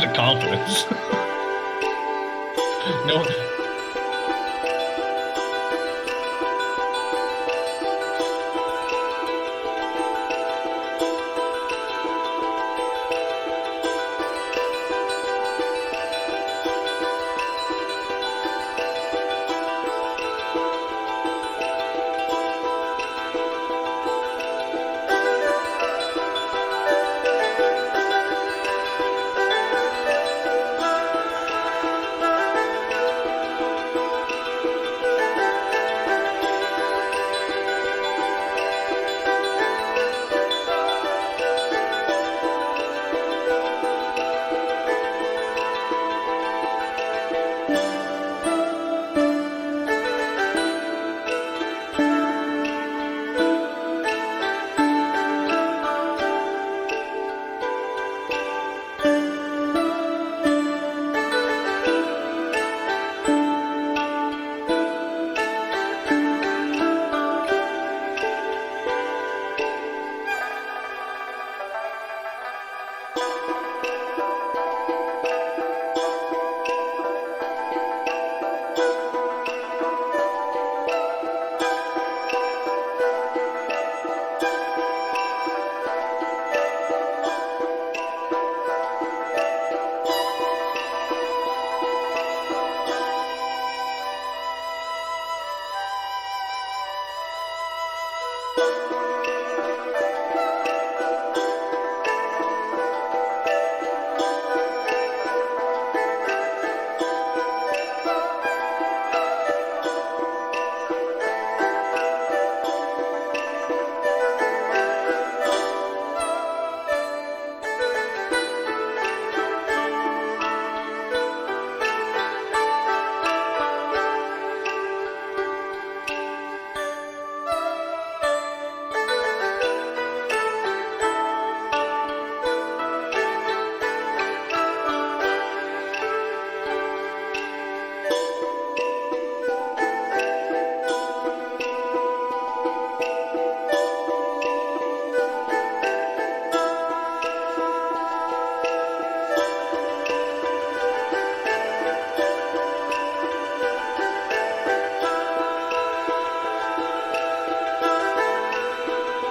The confidence. No.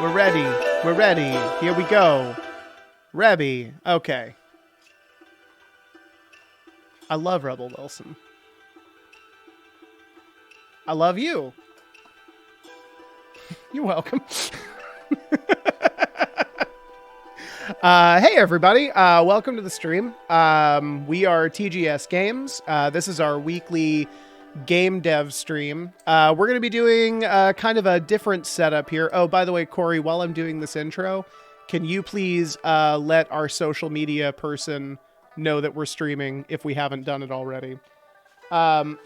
We're ready. We're ready. Here we go. Rebby. Okay. I love Rebel Wilson. I love you. You're welcome. Hey, everybody. Welcome to the stream. We are TGS Games. This is our weekly game dev stream. We're going to be doing kind of a different setup here. Oh, by the way, Corey, while I'm doing this intro, can you please let our social media person know that we're streaming if we haven't done it already? But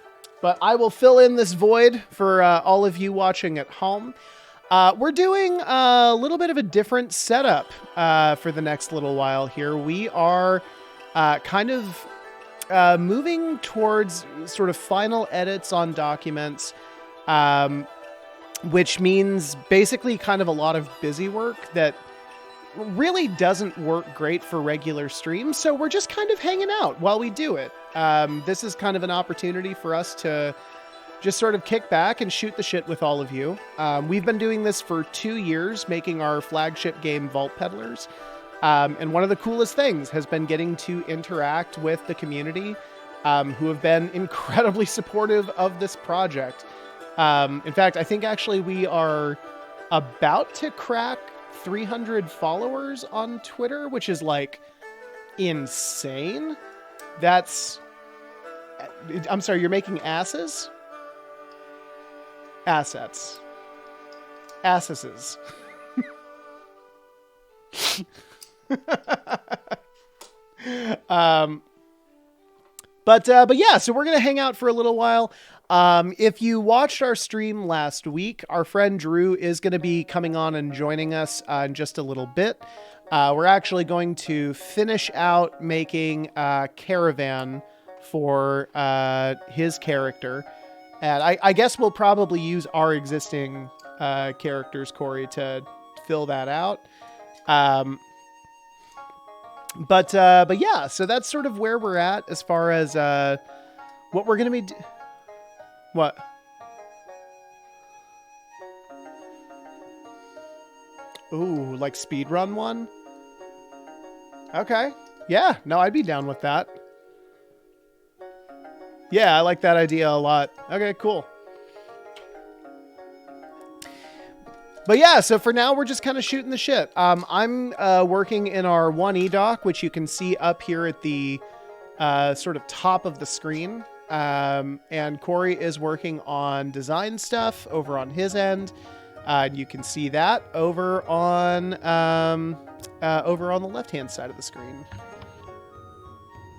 I will fill in this void for all of you watching at home. We're doing a little bit of a different setup for the next little while here. We are kind of moving towards sort of final edits on documents, which means basically kind of a lot of busy work that really doesn't work great for regular streams. So we're just kind of hanging out while we do it. This is kind of an opportunity for us to just sort of kick back and shoot the shit with all of you. We've been doing this for 2 years, making our flagship game Vault Peddlers. And one of the coolest things has been getting to interact with the community, who have been incredibly supportive of this project. In fact, I think actually we are about to crack 300 followers on Twitter, which is like insane. I'm sorry, you're making asses? Assets. Assesses. But yeah, so we're going to hang out for a little while. If you watched our stream last week, our friend Drew is going to be coming on and joining us in just a little bit. We're actually going to finish out making a caravan for his character. And I guess we'll probably use our existing characters, Corey, to fill that out. But yeah, so that's sort of where we're at as far as what we're gonna be. What? Ooh, like speedrun one? Okay. Yeah, no, I'd be down with that. Yeah, I like that idea a lot. Okay, cool. But yeah, so for now, we're just kind of shooting the shit. I'm working in our 1E doc, which you can see up here at the sort of top of the screen. And Corey is working on design stuff over on his end. You can see that over on the left-hand side of the screen.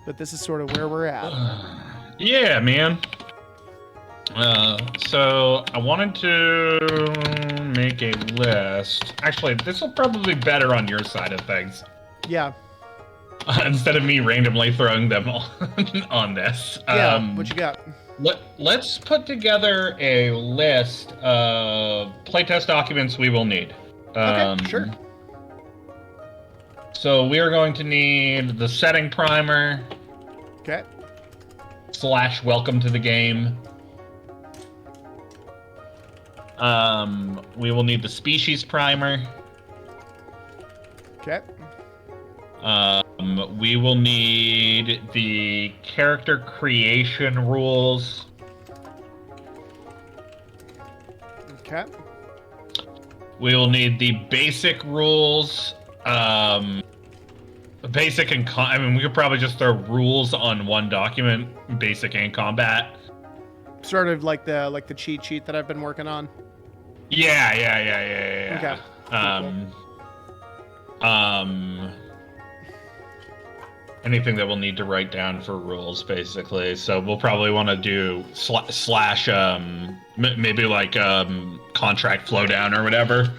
But this is sort of where we're at. Yeah, man. So I wanted to make a list. Actually, this will probably be better on your side of things. Yeah. Instead of me randomly throwing them on this. Yeah, what you got? Let's put together a list of playtest documents we will need. Okay, sure. So we are going to need the setting primer. Okay. / welcome to the game. We will need the species primer. Okay. We will need the character creation rules. Okay. We will need the basic rules. Basic and I mean, we could probably just throw rules on one document, basic and combat. Sort of like the cheat sheet that I've been working on. Yeah. Okay. Cool. Anything that we'll need to write down for rules, basically. So we'll probably want to do / maybe like contract flow down or whatever.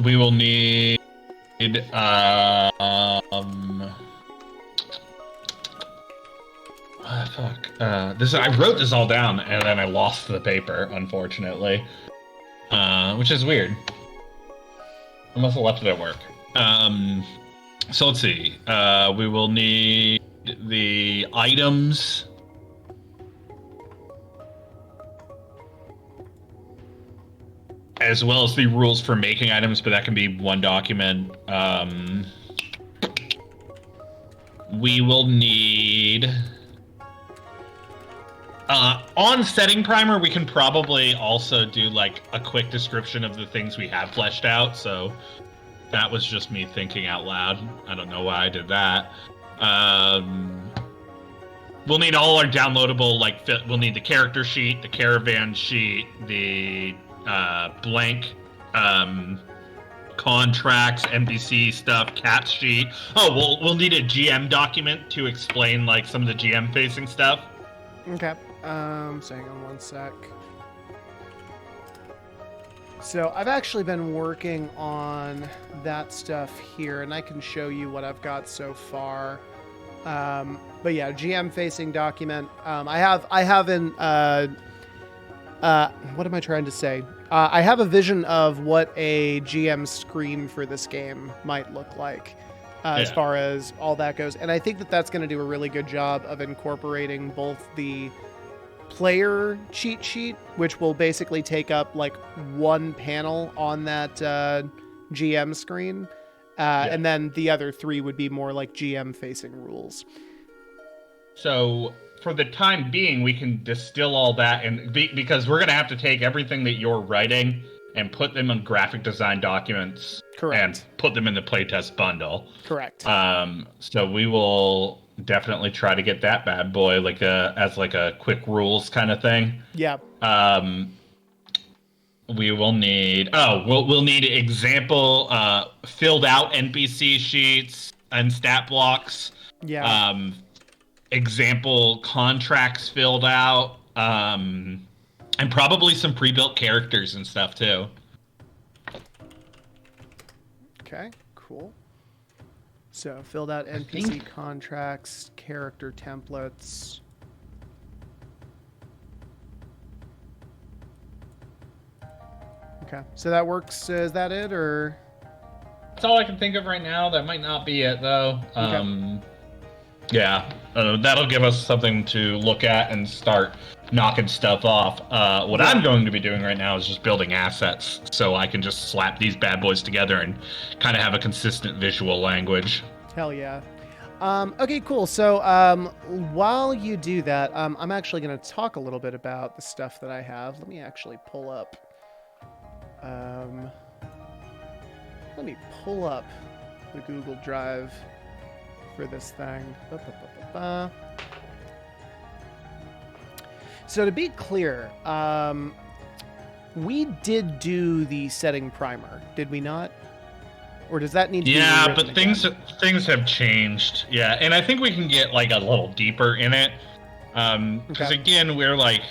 We will need I wrote this all down and then I lost the paper, unfortunately. Which is weird. I must have left it at work. So let's see. We will need the items. As well as the rules for making items, but that can be one document. We will need... on setting primer, we can probably also do like a quick description of the things we have fleshed out. So that was just me thinking out loud. I don't know why I did that. We'll need all our downloadable, we'll need the character sheet, the caravan sheet, the blank contracts, NPC stuff, cat sheet. Oh, we'll need a GM document to explain like some of the GM facing stuff. Okay. So hang on one sec. So I've actually been working on that stuff here, and I can show you what I've got so far. But yeah, GM facing document. I have an what am I trying to say? I have a vision of what a GM screen for this game might look like, as far as all that goes. And I think that that's going to do a really good job of incorporating both the player cheat sheet, which will basically take up like one panel on that GM screen, and then the other 3 would be more like GM facing rules. So for the time being, we can distill all that, and because we're going to have to take everything that you're writing and put them in graphic design documents. Correct. And put them in the playtest bundle. Correct. So we will definitely try to get that bad boy as a quick rules kind of thing. Yeah. We will need we'll need example filled out NPC sheets and stat blocks. Yeah. Example contracts filled out, and probably some pre-built characters and stuff too. Okay, cool. So filled out NPC contracts, character templates. Okay. So that works. Is that it, or? That's all I can think of right now. That might not be it, though. Okay. Yeah, that'll give us something to look at and start knocking stuff off. What I'm going to be doing right now is just building assets, so I can just slap these bad boys together and kind of have a consistent visual language. Hell yeah. Okay, cool. So while you do that, I'm actually going to talk a little bit about the stuff that I have. Let me actually pull up. Let me pull up the Google Drive for this thing. So to be clear, we did do the setting primer, did we not? Or does that need to be Yeah, rewritten but again? things have changed. Yeah, and I think we can get like a little deeper in it. Because Okay. again, we're like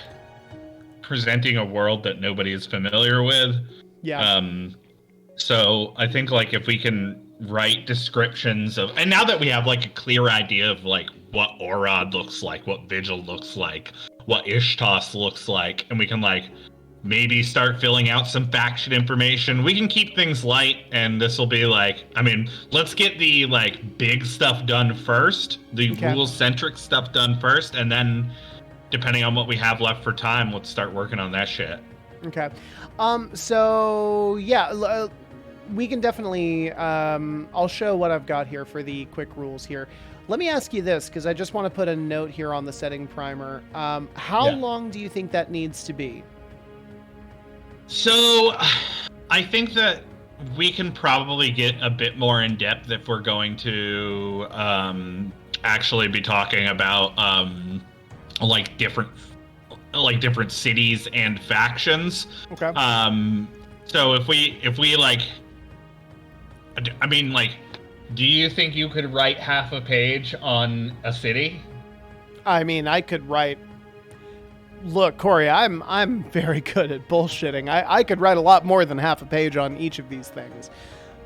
presenting a world that nobody is familiar with. Yeah. So I think like if we can write descriptions of, and now that we have like a clear idea of like what Orod looks like, what Vigil looks like, what Ishtos looks like, and we can like maybe start filling out some faction information. We can keep things light, and this will be like, I mean, let's get the like big stuff done first, the Okay. rules-centric stuff done first, and then depending on what we have left for time, let's start working on that shit. Okay. So yeah, we can definitely, I'll show what I've got here for the quick rules here. Let me ask you this, because I just want to put a note here on the setting primer. How Yeah. long do you think that needs to be? So, I think that we can probably get a bit more in depth if we're going to actually be talking about like different cities and factions. Okay. So if we like, I mean, like, do you think you could write half a page on a city? I mean, I could write. Look, Corey, I'm very good at bullshitting. I could write a lot more than half a page on each of these things.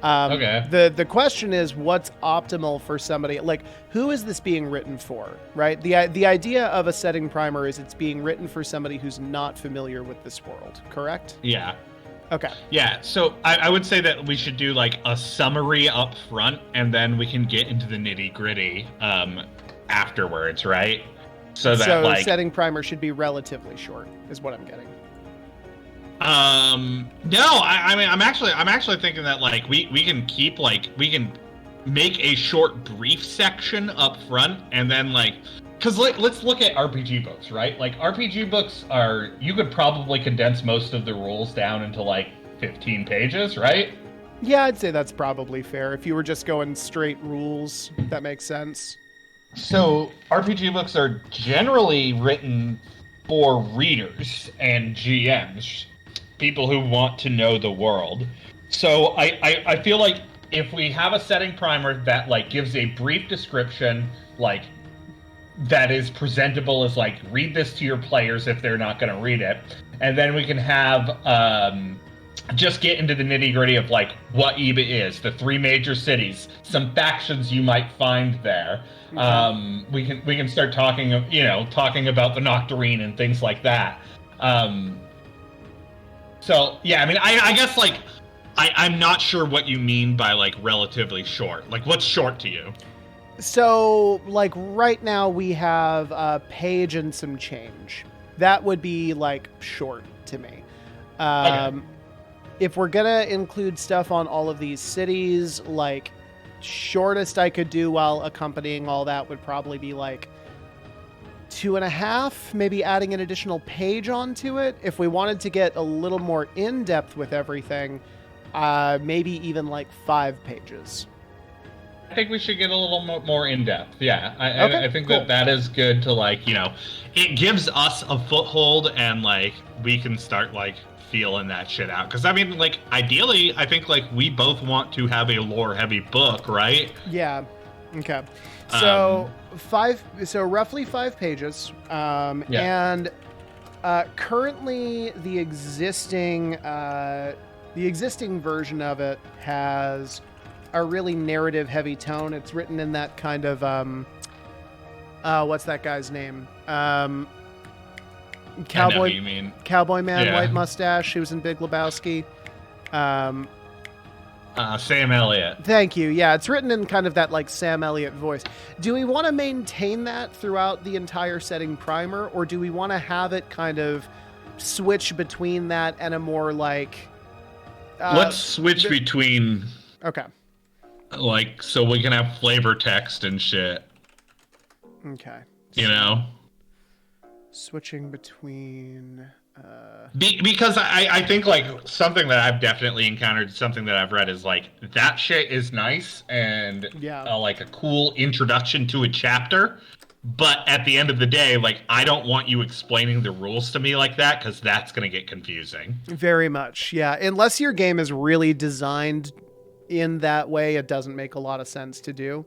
Okay. The question is, what's optimal for somebody? Like, who is this being written for, right? The idea of a setting primer is it's being written for somebody who's not familiar with this world, correct? Yeah. Okay. Yeah, so I would say that we should do like a summary up front, and then we can get into the nitty gritty afterwards, right? So that like setting primer should be relatively short, is what I'm getting. no, I mean I'm actually thinking that like we can keep like we can make a short brief section up front, and then like because let's look at RPG books, right? Like RPG books are, you could probably condense most of the rules down into like 15 pages, right? Yeah, I'd say that's probably fair. If you were just going straight rules, that makes sense. So RPG books are generally written for readers and GMs, people who want to know the world. So I feel like if we have a setting primer that like gives a brief description, like that is presentable as like read this to your players if they're not going to read it, and then we can have just get into the nitty gritty of like what EBA is, the three major cities, some factions you might find there. Okay. We can start talking about the Nocturne and things like that. So yeah, I mean, I guess like I'm not sure what you mean by like relatively short. Like, what's short to you? So, like, right now we have a page and some change. That would be, like, short to me. Okay. If we're gonna include stuff on all of these cities, like, shortest I could do while accompanying all that would probably be, like, 2.5, maybe adding an additional page onto it. If we wanted to get a little more in-depth with everything, maybe even, like, 5 pages. I think we should get a little more in depth. Yeah, Okay, I think cool. that is good to like, it gives us a foothold, and like we can start like feeling that shit out. Because I mean, like ideally, I think like we both want to have a lore heavy book, right? Yeah. Okay. So roughly 5 pages. Yeah. And currently the existing version of it has a really narrative heavy tone. It's written in that kind of what's that guy's name? I know who you mean. Cowboy man, Yeah. white mustache, who was in Big Lebowski. Sam Elliott. Thank you. Yeah, it's written in kind of that like Sam Elliott voice. Do we want to maintain that throughout the entire setting primer, or do we want to have it kind of switch between that and a more like... Let's switch between... Okay. Like, so we can have flavor text and shit. Okay. You know? Switching between... Because I think, like, something that I've definitely encountered, something that I've read is, like, that shit is nice and, like, a cool introduction to a chapter. But at the end of the day, like, I don't want you explaining the rules to me like that, because that's going to get confusing. Very much, yeah. Unless your game is really designed in that way, it doesn't make a lot of sense to do.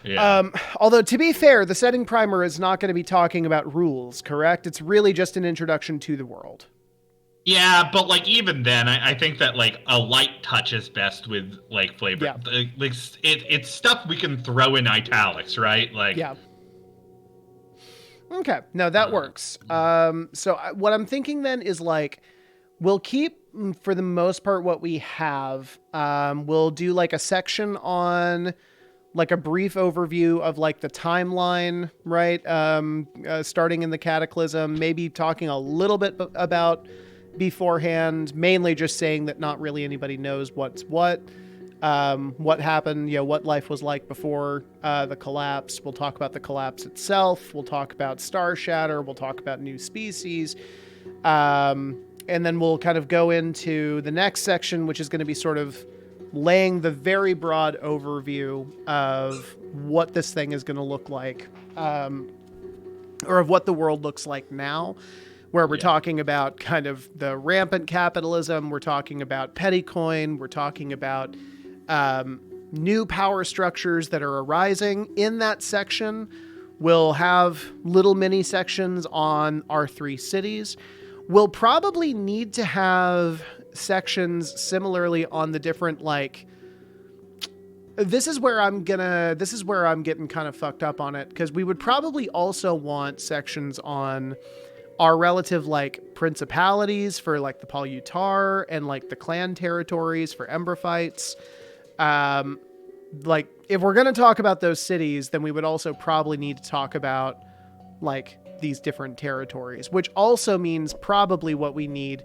Yeah. Although, to be fair, the setting primer is not going to be talking about rules, correct? It's really just an introduction to the world. Yeah, but, like, even then, I think that, like, a light touch is best with, like, flavor. Yeah. Like, it's stuff we can throw in italics, right? Like, yeah. Okay, no, that works. So what I'm thinking then is, like, we'll keep, for the most part, what we have. We'll do, like, a section on... like a brief overview of like the timeline, right? Starting in the Cataclysm, maybe talking a little bit about beforehand, mainly just saying that not really anybody knows what's what happened, what life was like before the collapse. We'll talk about the collapse itself. We'll talk about Star Shatter. We'll talk about new species. And then we'll kind of go into the next section, which is going to be sort of laying the very broad overview of what this thing is going to look like, or of what the world looks like now, where we're talking about kind of the rampant capitalism, we're talking about petty coin, we're talking about new power structures that are arising. In that section, we'll have little mini sections on our 3 cities. We'll probably need to have sections similarly on the different, like, this is where I'm getting kind of fucked up on it, because we would probably also want sections on our relative, like, principalities for, like, the Palutar and, like, the clan territories for Emberfights. Like, if we're going to talk about those cities, then we would also probably need to talk about, like, these different territories, which also means probably what we need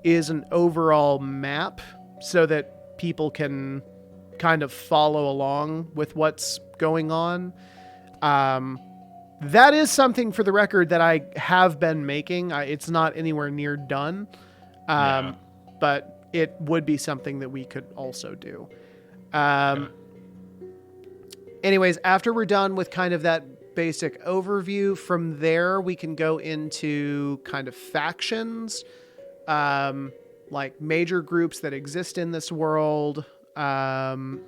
is an overall map so that people can kind of follow along with what's going on. That is something, for the record, that I have been making. It's not anywhere near done, but it would be something that we could also do. Anyways, after we're done with kind of that basic overview, from there we can go into kind of factions, like major groups that exist in this world. And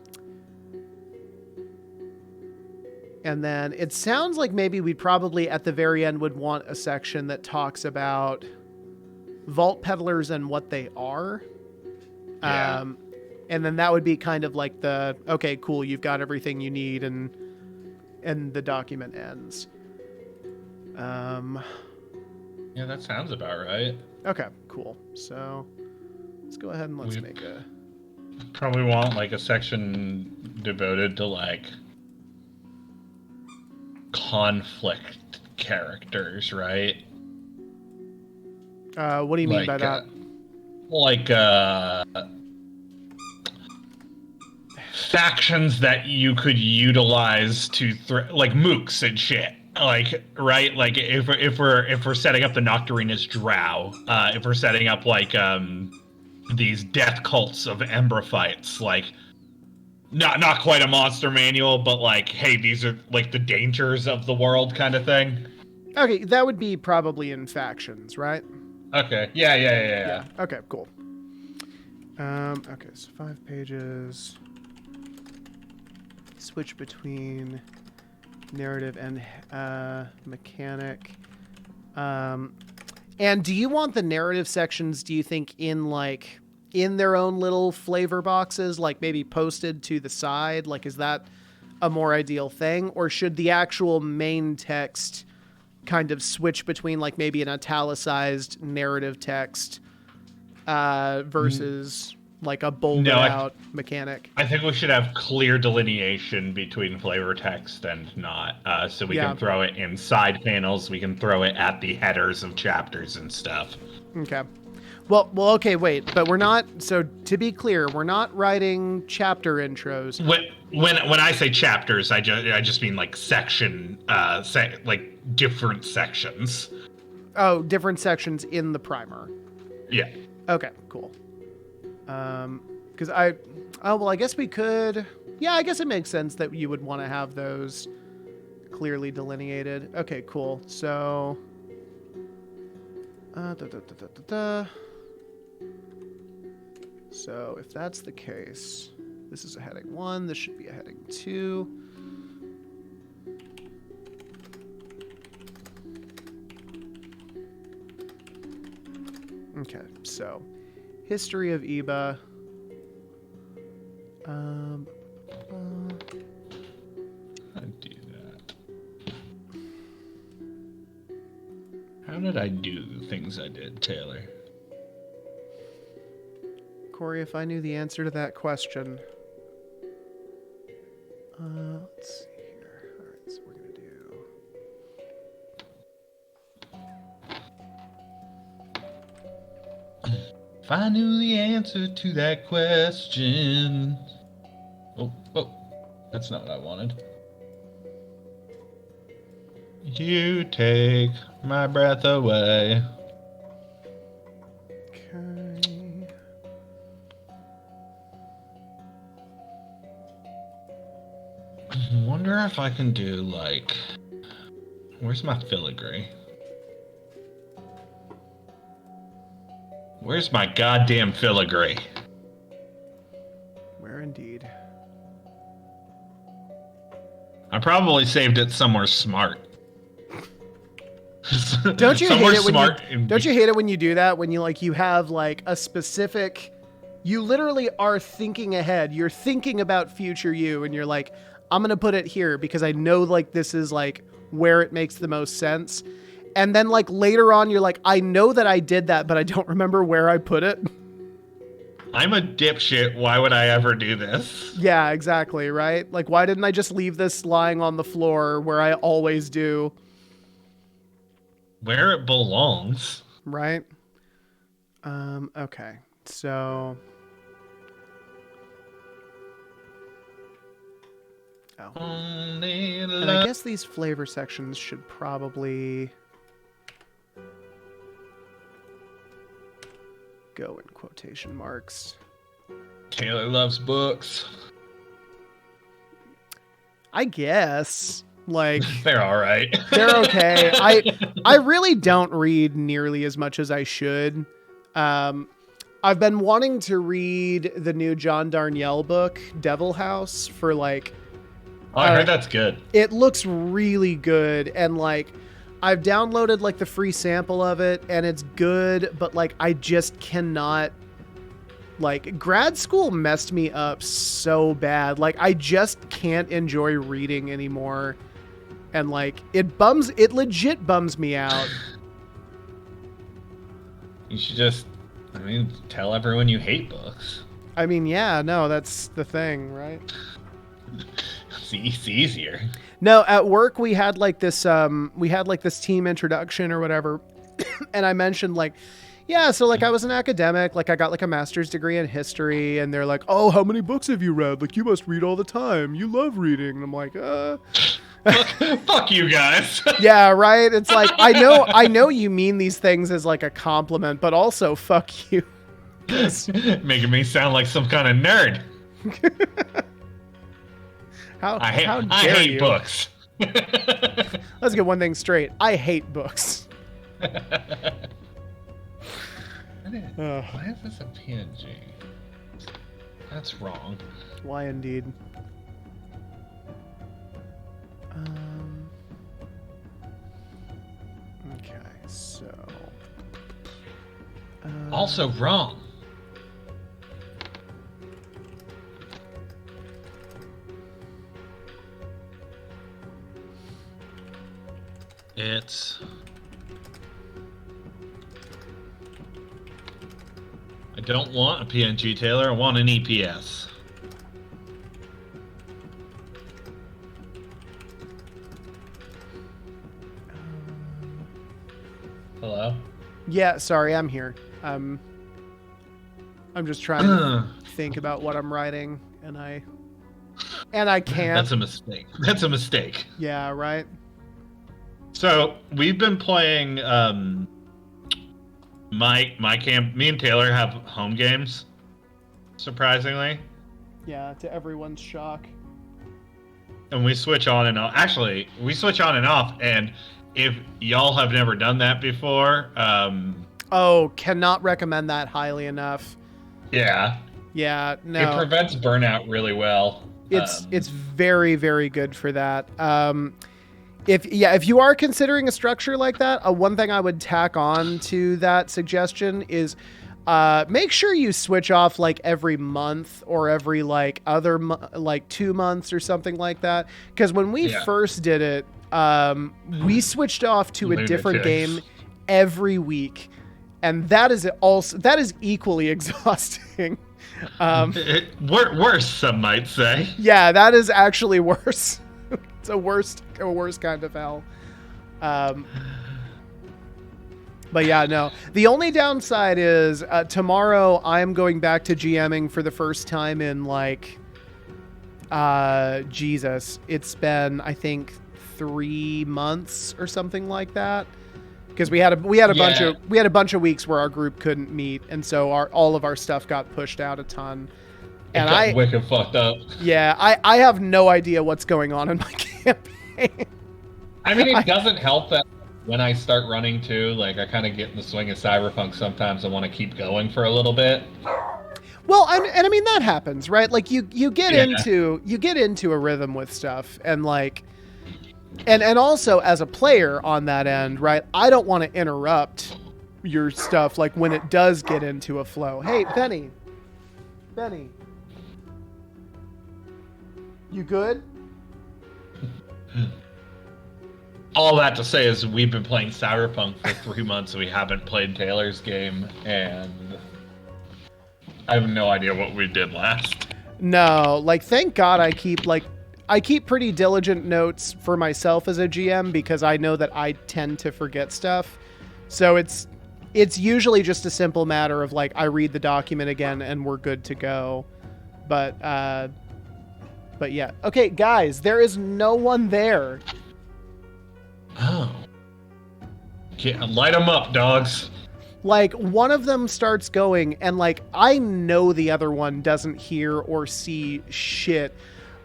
then it sounds like maybe we probably at the very end would want a section that talks about vault peddlers and what they are. Yeah. And then that would be kind of like the, okay, cool, you've got everything you need, and the document ends. Yeah, that sounds about right. Okay, cool. So let's go ahead and let's make a... Probably want, like, a section devoted to, like, conflict characters, right? What do you mean by that? Factions that you could utilize to like mooks and shit, like, right? Like, if we're setting up the Nocturina's Drow, if we're setting up, like, these death cults of Emberfights, like, not quite a monster manual, but, like, hey, these are, like, the dangers of the world kind of thing. Okay, that would be probably in factions, right? Okay. Yeah. Okay, cool. Okay, so 5 pages. Switch between narrative and mechanic. And do you want the narrative sections, do you think, in their own little flavor boxes, like maybe posted to the side? Like, is that a more ideal thing? Or should the actual main text kind of switch between like maybe an italicized narrative text versus like a bolded out mechanic. I think we should have clear delineation between flavor text and not. So we can throw it in side panels. We can throw it at the headers of chapters and stuff. Okay. Well, okay, wait, but we're not. So to be clear, we're not writing chapter intros. When I say chapters, I just mean like section, like different sections. Oh, different sections in the primer. Yeah. Okay, cool. Because I guess we could. Yeah, I guess it makes sense that you would want to have those clearly delineated. Okay, cool. So. So if that's the case, this is a heading 1. This should be a heading 2. Okay, so history of Iba. I'd do that. How did I do the things I did, Taylor? Corey, if I knew the answer to that question. Let's see here. All right, so we're going to do... If I knew the answer to that question... Oh, that's not what I wanted. You take my breath away. Okay. I wonder if I can do, like... Where's my filigree? Where's my goddamn filigree? Where indeed. I probably saved it somewhere smart. Don't you hate it when smart don't you hate it when you do that? When you have like a specific, you literally are thinking ahead. You're thinking about future you, and you're like, I'm gonna put it here because I know like this is like where it makes the most sense. And then like later on, you're like, I know that I did that, but I don't remember where I put it. I'm a dipshit. Why would I ever do this? Yeah, exactly. Right. Like, why didn't I just leave this lying on the floor where I always do? Where it belongs. Right. Okay. So. Oh. And I guess these flavor sections should probably go in quotation marks. Taylor loves books. I guess. Like they're all right. They're okay. I really don't read nearly as much as I should. I've been wanting to read the new John Darnielle book, Devil House, for like... Oh, I heard that's good. It looks really good, and like I've downloaded like the free sample of it, and it's good, but like I just cannot. Like grad school messed me up so bad. Like I just can't enjoy reading anymore, and like it legit bums me out. You should just, tell everyone you hate books. I mean, yeah, no, that's the thing, right? It's easier. No, at work we had like this team introduction or whatever, and I mentioned like, yeah, so like I was an academic, like I got like a master's degree in history, and they're like, oh, how many books have you read? Like you must read all the time. You love reading. And I'm like, fuck you guys. Yeah, right. It's like I know you mean these things as like a compliment, but also fuck you. Making me sound like some kind of nerd. How I dare hate you? books. Let's get one thing straight. I hate books. Why is this a PNG? That's wrong. Why indeed? Okay, so... also wrong. It's... I don't want a PNG, Taylor. I want an EPS. Hello? Yeah, sorry, I'm here. I'm just trying to think about what I'm writing, and I can't. That's a mistake. That's a mistake. Yeah, right? So, we've been playing, my camp, me and Taylor have home games, surprisingly. Yeah, to everyone's shock. And we switch on and off. Actually, we switch on and off, and if y'all have never done that before, Oh, cannot recommend that highly enough. yeah. Yeah, It no. prevents burnout really well. It's very, very good for that. If you are considering a structure like that, one thing I would tack on to that suggestion is make sure you switch off like every month or every like like 2 months or something like that. Because when we first did it, we switched off to a different game every week, and that is equally exhausting. Worse, some might say. Yeah, that is actually worse. It's a worse kind of hell. But yeah, no. The only downside is tomorrow I'm going back to GMing for the first time in like, Jesus. It's been, I think, 3 months or something like that. Because we had a bunch of weeks where our group couldn't meet, and so all of our stuff got pushed out a ton. And I wicked fucked up. Yeah, I have no idea what's going on in my campaign. I mean, it doesn't help that when I start running too, like I kind of get in the swing of Cyberpunk. Sometimes I want to keep going for a little bit. Well, I mean that happens, right? Like you get into a rhythm with stuff, and like. And also as a player on that end, right? I don't want to interrupt your stuff like when it does get into a flow. Hey, Benny. You good? All that to say is we've been playing Cyberpunk for 3 months and we haven't played Taylor's game, and I have no idea what we did last. No, like thank God I keep pretty diligent notes for myself as a GM because I know that I tend to forget stuff. So it's usually just a simple matter of like I read the document again and we're good to go. But yeah. Okay, guys, there is no one there. Oh. Light them up, dogs. Like one of them starts going and like I know the other one doesn't hear or see shit.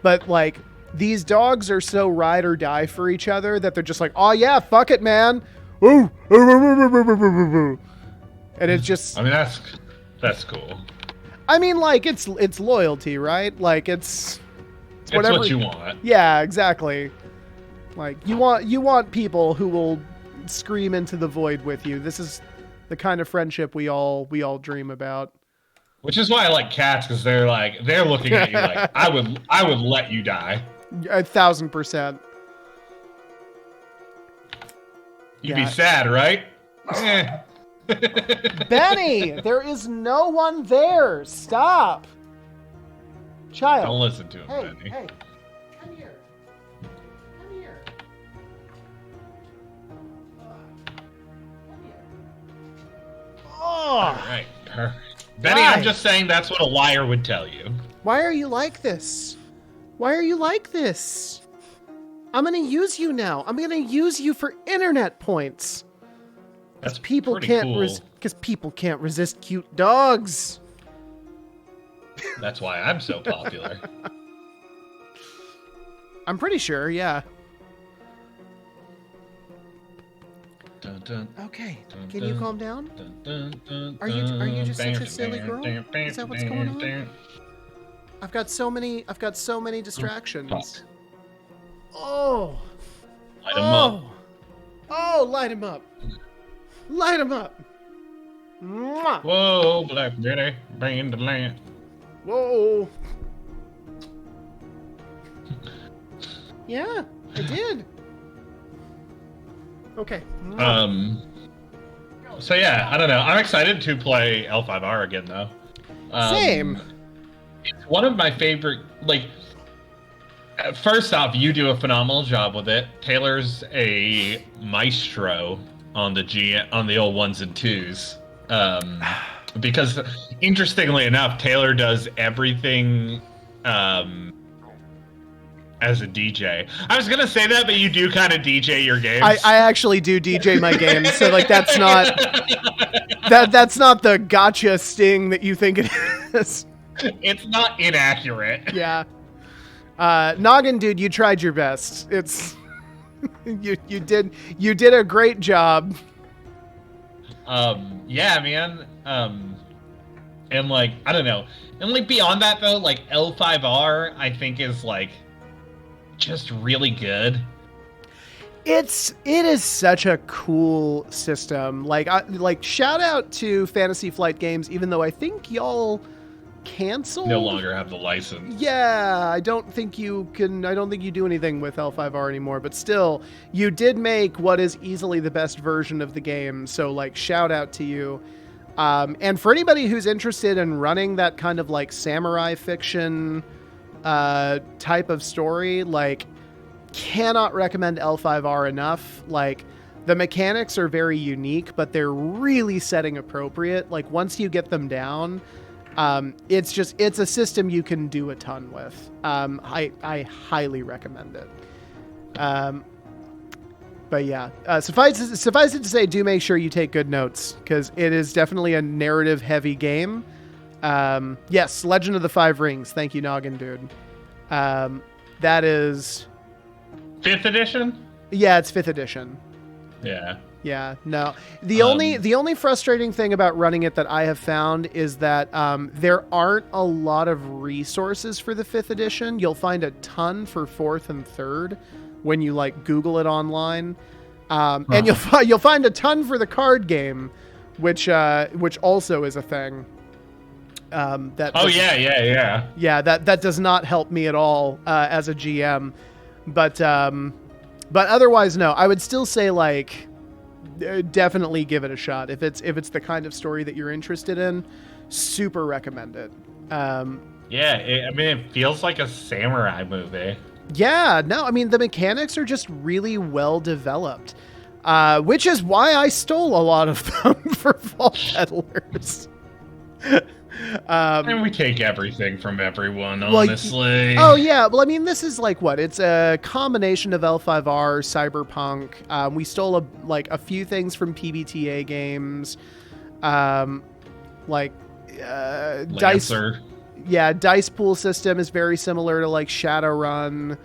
But like these dogs are so ride or die for each other that they're just like, oh yeah, fuck it, man. Ooh. And it's just. I mean, that's cool. I mean, like it's loyalty, right? Like it's whatever. What you want. Yeah, exactly. Like you want people who will scream into the void with you. This is the kind of friendship we all dream about. Which is why I like cats, because they're looking at you like I would let you die. 1,000%. You'd be sad, right? Benny, there is no one there. Stop. Child. Don't listen to him, Benny. Hey, come here. Come here. Come here. Oh. All right. Perfect. Benny, I'm just saying that's what a liar would tell you. Why are you like this? Why are you like this? I'm going to use you now. I'm going to use you for internet points. That's people pretty can't cool. Because people can't resist cute dogs. That's why I'm so popular. I'm pretty sure, yeah. Dun, dun, Okay, dun, can dun, you calm down? dun, dun, dun, Are you just such a dun, silly dun, girl? dun, dun, Is that what's dun, going on? dun. I've got so many distractions. Fuck. Oh. Light 'em up. Oh, light him up. Light him up. Mwah. Whoa, Black Betty, bring the land. Whoa. Yeah, I did. Okay. So yeah, I don't know. I'm excited to play L5R again, though. Same. It's one of my favorite. Like, first off, you do a phenomenal job with it. Taylor's a maestro on the old ones and twos. Because interestingly enough, Taylor does everything as a DJ. I was gonna say that, but you do kind of DJ your games. I actually do DJ my games, so like that's not that's not the gotcha sting that you think it is. It's not inaccurate. Yeah. Noggin dude, you tried your best. It's you did a great job. Yeah, man. And like, I don't know. And like beyond that though, like L5R I think is like just really good. It is such a cool system. Like shout out to Fantasy Flight Games, even though I think y'all canceled. No longer have the license. Yeah, I don't think you do anything with L5R anymore, but still, you did make what is easily the best version of the game. So like shout out to you. And for anybody who's interested in running that kind of like samurai fiction type of story, like cannot recommend L5R enough. Like the mechanics are very unique, but they're really setting appropriate. Like once you get them down, it's a system you can do a ton with. I highly recommend it. But yeah, suffice it to say, do make sure you take good notes, because it is definitely a narrative heavy game. Yes, Legend of the Five Rings. Thank you, Noggin dude. That is 5th edition? Yeah, it's 5th edition. Yeah. Yeah, no. The only frustrating thing about running it that I have found is that there aren't a lot of resources for the 5th edition. You'll find a ton for 4th and 3rd when you like Google it online, and you'll find a ton for the card game, which also is a thing. Yeah, that does not help me at all as a GM, but otherwise no. I would still say like definitely give it a shot if it's the kind of story that you're interested in. Super recommend it. It feels like a samurai movie. Yeah, no, I mean the mechanics are just really well developed, which is why I stole a lot of them for Vault Peddlers. And we take everything from everyone, honestly. Oh yeah, well I mean this is like what? It's a combination of L5R, Cyberpunk. We stole a few things from PBTA games, Lancer. Yeah, dice pool system is very similar to like Shadowrun.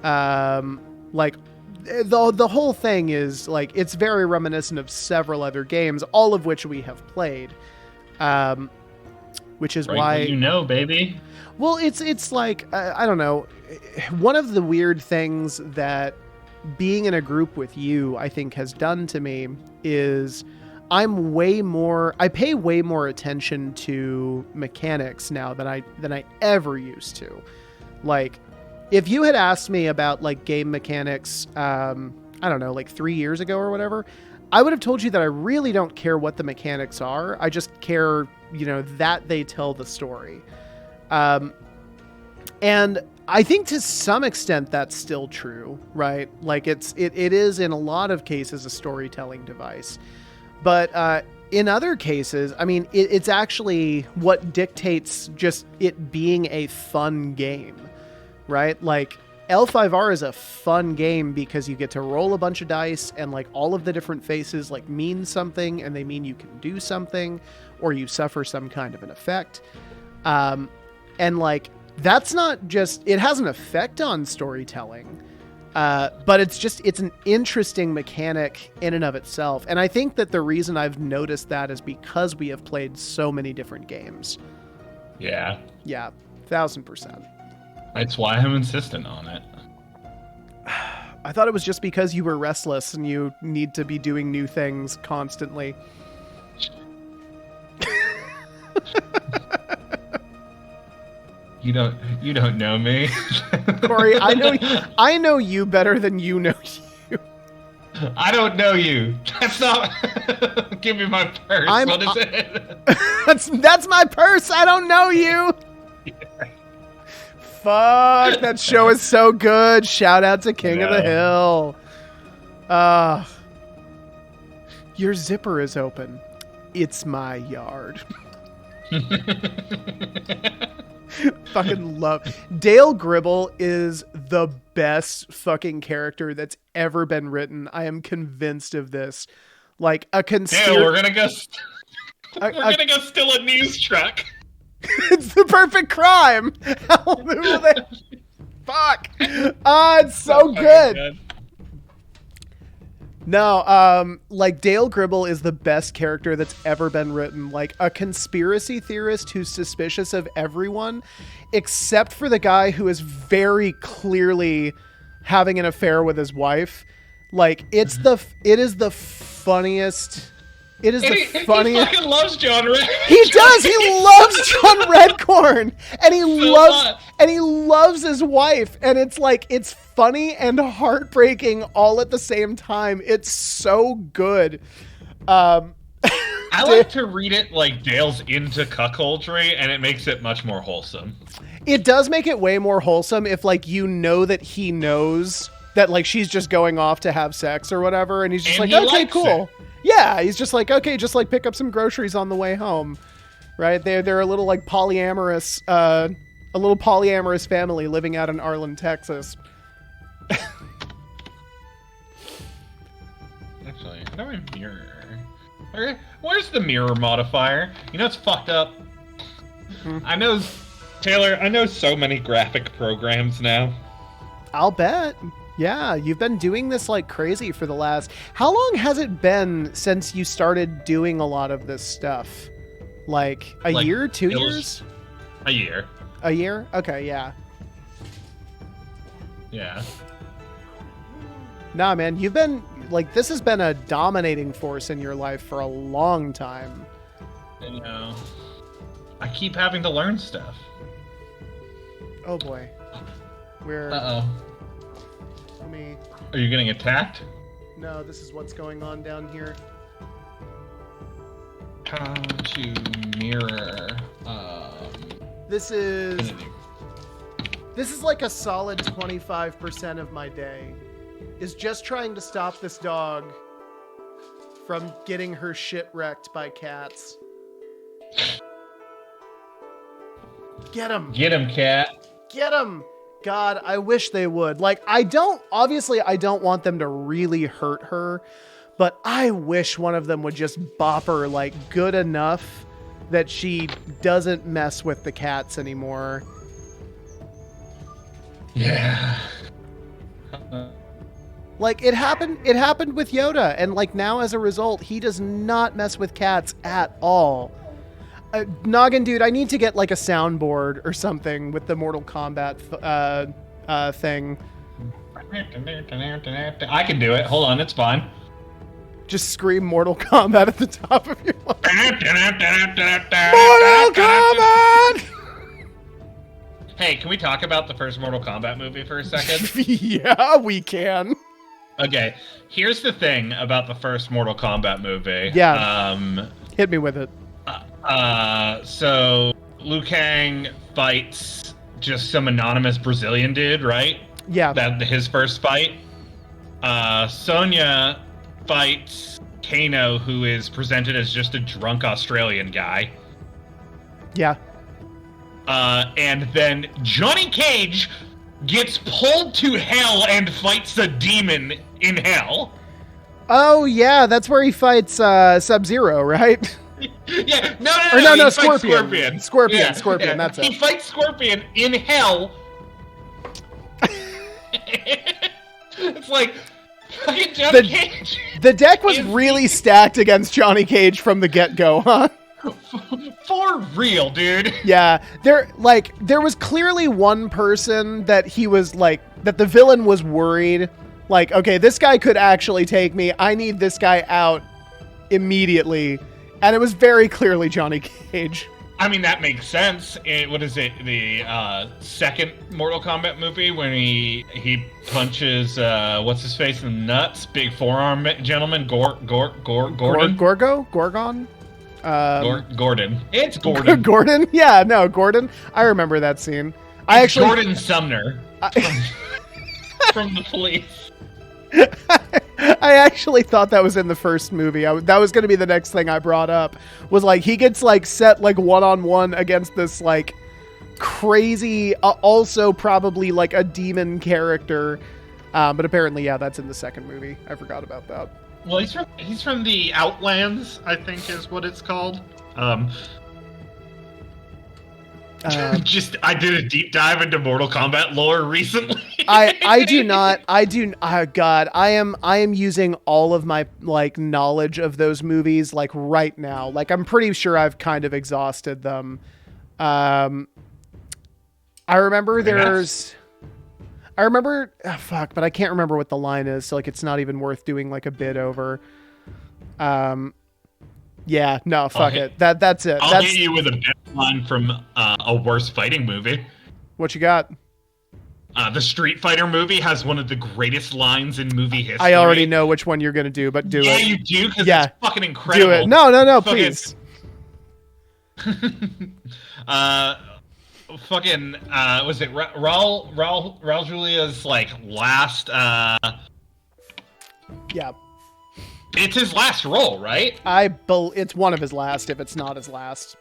Like the whole thing is like it's very reminiscent of several other games, all of which we have played. Which is why baby. Well, it's like I don't know. One of the weird things that being in a group with you, I think, has done to me is I pay way more attention to mechanics now than I ever used to. Like, if you had asked me about like game mechanics, I don't know, like 3 years ago or whatever, I would have told you that I really don't care what the mechanics are. I just care, that they tell the story. And I think to some extent that's still true, right? Like it is in a lot of cases a storytelling device. But in other cases, I mean, it's actually what dictates just it being a fun game, right? Like L5R is a fun game because you get to roll a bunch of dice and like all of the different faces like mean something and they mean you can do something or you suffer some kind of an effect. And like, that's not just, it has an effect on storytelling. But it's an interesting mechanic in and of itself. And I think that the reason I've noticed that is because we have played so many different games. Yeah. Yeah, 1000%. That's why I'm insistent on it. I thought it was just because you were restless and you need to be doing new things constantly. You don't know me. Corey, I know you better than you know you. I don't know you. That's not. Give me my purse. What is it? That's my purse. I don't know you. Yeah. Fuck, that show is so good. Shout out to King of the Hill. Your zipper is open. It's my yard. Fucking love. Dale Gribble is the best fucking character that's ever been written. I am convinced of this. Like a conspiracy. Dale, we're gonna go. We're gonna go steal a news truck. It's the perfect crime. Fuck. It's so good. No, like Dale Gribble is the best character that's ever been written. Like a conspiracy theorist who's suspicious of everyone, except for the guy who is very clearly having an affair with his wife. Like it is the funniest. It is the funniest. He fucking loves John Red. He does. He loves John Redcorn, and he loves his wife, and it's like it's funny and heartbreaking all at the same time. It's so good. I like to read it like Dale's into cuckoldry, and it makes it much more wholesome. It does make it way more wholesome if like you know that he knows that like she's just going off to have sex or whatever, and he's just like, okay, cool. Yeah, he's just like, okay, just like pick up some groceries on the way home, right? They're a little like polyamorous, a little polyamorous family living out in Arlen, Texas. Actually, how do I mirror? Okay, where's the mirror modifier? You know it's fucked up. I know, Taylor. I know so many graphic programs now. I'll bet. Yeah, you've been doing this like crazy for the last... How long has it been since you started doing a lot of this stuff? Like a year? 2 years? A year. A year? Okay, yeah. Yeah. Nah, man, you've been... Like, this has been a dominating force in your life for a long time. You know, I keep having to learn stuff. Oh, boy. We're... Uh-oh. Me. Are you getting attacked? No, this is what's going on down here. How to mirror. This is like a solid 25% of my day. Is just trying to stop this dog from getting her shit wrecked by cats. Get him! Get him, cat! Get him! God, I wish they would. Like, I don't want them to really hurt her, but I wish one of them would just bop her, like, good enough that she doesn't mess with the cats anymore. Yeah. Like, it happened with Yoda, and, like, now as a result, he does not mess with cats at all. Noggin dude, I need to get like a soundboard or something with the Mortal Kombat thing. I can do it. Hold on, it's fine. Just scream Mortal Kombat at the top of your lungs. Mortal Kombat! Hey, can we talk about the first Mortal Kombat movie for a second? Yeah, we can. Okay, here's the thing about the first Mortal Kombat movie. Yeah. Hit me with it. So Liu Kang fights just some anonymous Brazilian dude, right? Yeah. His first fight. Sonya fights Kano, who is presented as just a drunk Australian guy. Yeah. And then Johnny Cage gets pulled to hell and fights a demon in hell. Oh, yeah, that's where he fights Sub-Zero, right? Yeah, no, Scorpion. Scorpion, yeah. That's it. He fights Scorpion in hell. It's like fucking Johnny Cage. The deck was really stacked against Johnny Cage from the get-go, huh? For real, dude. Yeah, there was clearly one person that he was like, that the villain was worried, like, okay, this guy could actually take me. I need this guy out immediately. And it was very clearly Johnny Cage. I mean, that makes sense. What is it? The second Mortal Kombat movie when he punches what's his face in the nuts? Big forearm gentleman, Gordon. Gorgon. Gordon. It's Gordon. Gordon. Yeah, no, Gordon. I remember that scene. Gordon Sumner from the police. I actually thought that was in the first movie. That was going to be the next thing I brought up. Was like he gets like set like one-on-one against this like crazy, also probably like a demon character, but apparently, yeah, that's in the second movie. I forgot about that. Well, he's from the Outlands, I think is what it's called. I did a deep dive into Mortal Kombat lore recently. I am using all of my like knowledge of those movies like right now. Like I'm pretty sure I've kind of exhausted them. I remember but I can't remember what the line is, so like it's not even worth doing like a bit over. Yeah, no, fuck it. That's it. I'll hit you with a best line from a worse fighting movie. What you got? The Street Fighter movie has one of the greatest lines in movie history. I already know which one you're gonna do, but do it. Yeah, you do, because it's fucking incredible. Do it. No, please. Was it Raul Julia's like last? Yeah. It's his last role, right? It's one of his last, if it's not his last.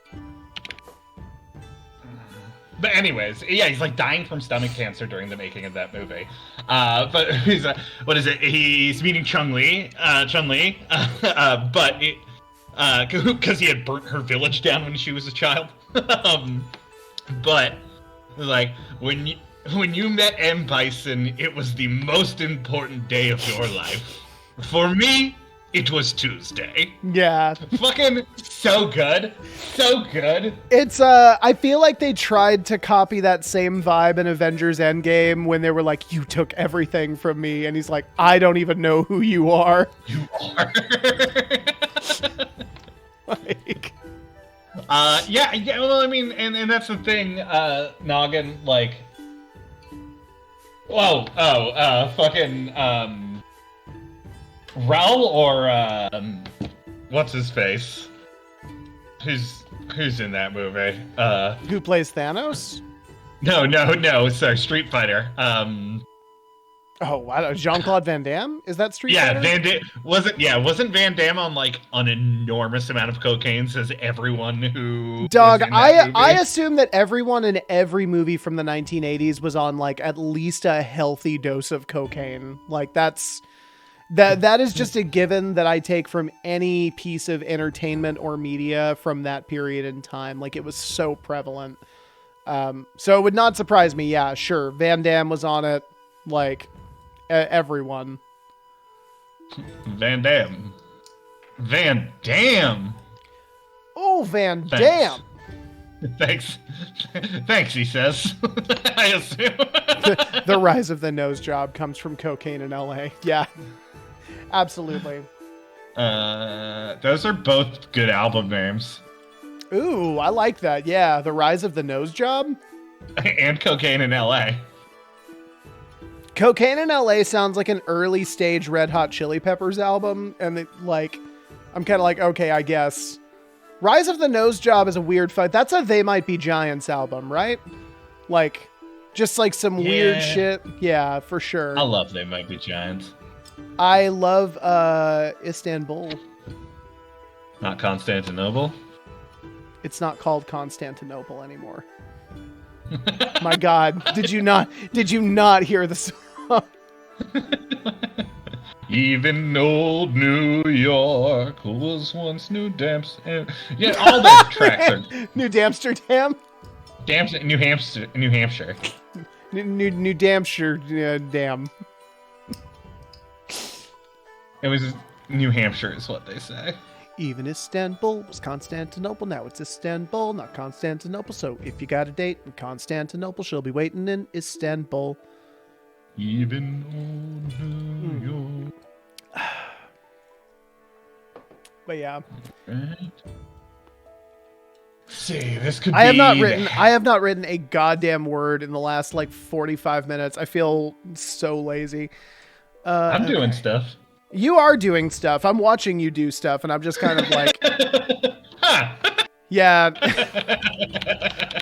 But anyways, yeah, he's like dying from stomach cancer during the making of that movie. But he's what is it? He's meeting Chun-Li, but because he had burnt her village down when she was a child. But like when you met M. Bison, it was the most important day of your life. For me, it was Tuesday. Yeah. Fucking so good. So good. It's, I feel like they tried to copy that same vibe in Avengers Endgame when they were like, you took everything from me. And he's like, I don't even know who you are. You are. Like... yeah, well, I mean, and that's the thing, Noggin, like... fucking, Raul or what's his face? Who's in that movie? Who plays Thanos? No. Sorry, Street Fighter. Oh, I don't know. Jean-Claude Van Damme? Is that Street Fighter? Wasn't Van Damme on like an enormous amount of cocaine? Says everyone who. Dog, I assume that everyone in every movie from the 1980s was on like at least a healthy dose of cocaine. Like that is just a given that I take from any piece of entertainment or media from that period in time. Like it was so prevalent. So it would not surprise me. Yeah, sure. Van Damme was on it. Like everyone. Van Damme. Oh, Van Damme. Thanks, he says. I assume. The rise of the nose job comes from cocaine in LA. Yeah. Absolutely. Those are both good album names. Ooh, I like that. Yeah, The Rise of the Nose Job. And Cocaine in LA. Cocaine in LA sounds like an early stage Red Hot Chili Peppers album, and I'm kind of like, okay, I guess. Rise of the Nose Job is a weird fight. That's a They Might Be Giants album, right? Like, just like some weird shit. Yeah, for sure. I love They Might Be Giants. I love Istanbul. Not Constantinople? It's not called Constantinople anymore. My God, did you not hear the song? Even old New York was once New Amsterdam. Yeah, all those tracks are New Amsterdam. New Hampshire. New Hampshire. Damn. It was New Hampshire, is what they say. Even Istanbul was Constantinople. Now it's Istanbul, not Constantinople. So if you got a date in Constantinople, she'll be waiting in Istanbul. Even old New York. But yeah. Right. See, this could I have be not written. I have not written a goddamn word in the last like 45 minutes. I feel so lazy. I'm doing Okay. stuff. You are doing stuff. I'm watching you do stuff, and I'm just kind of like, yeah.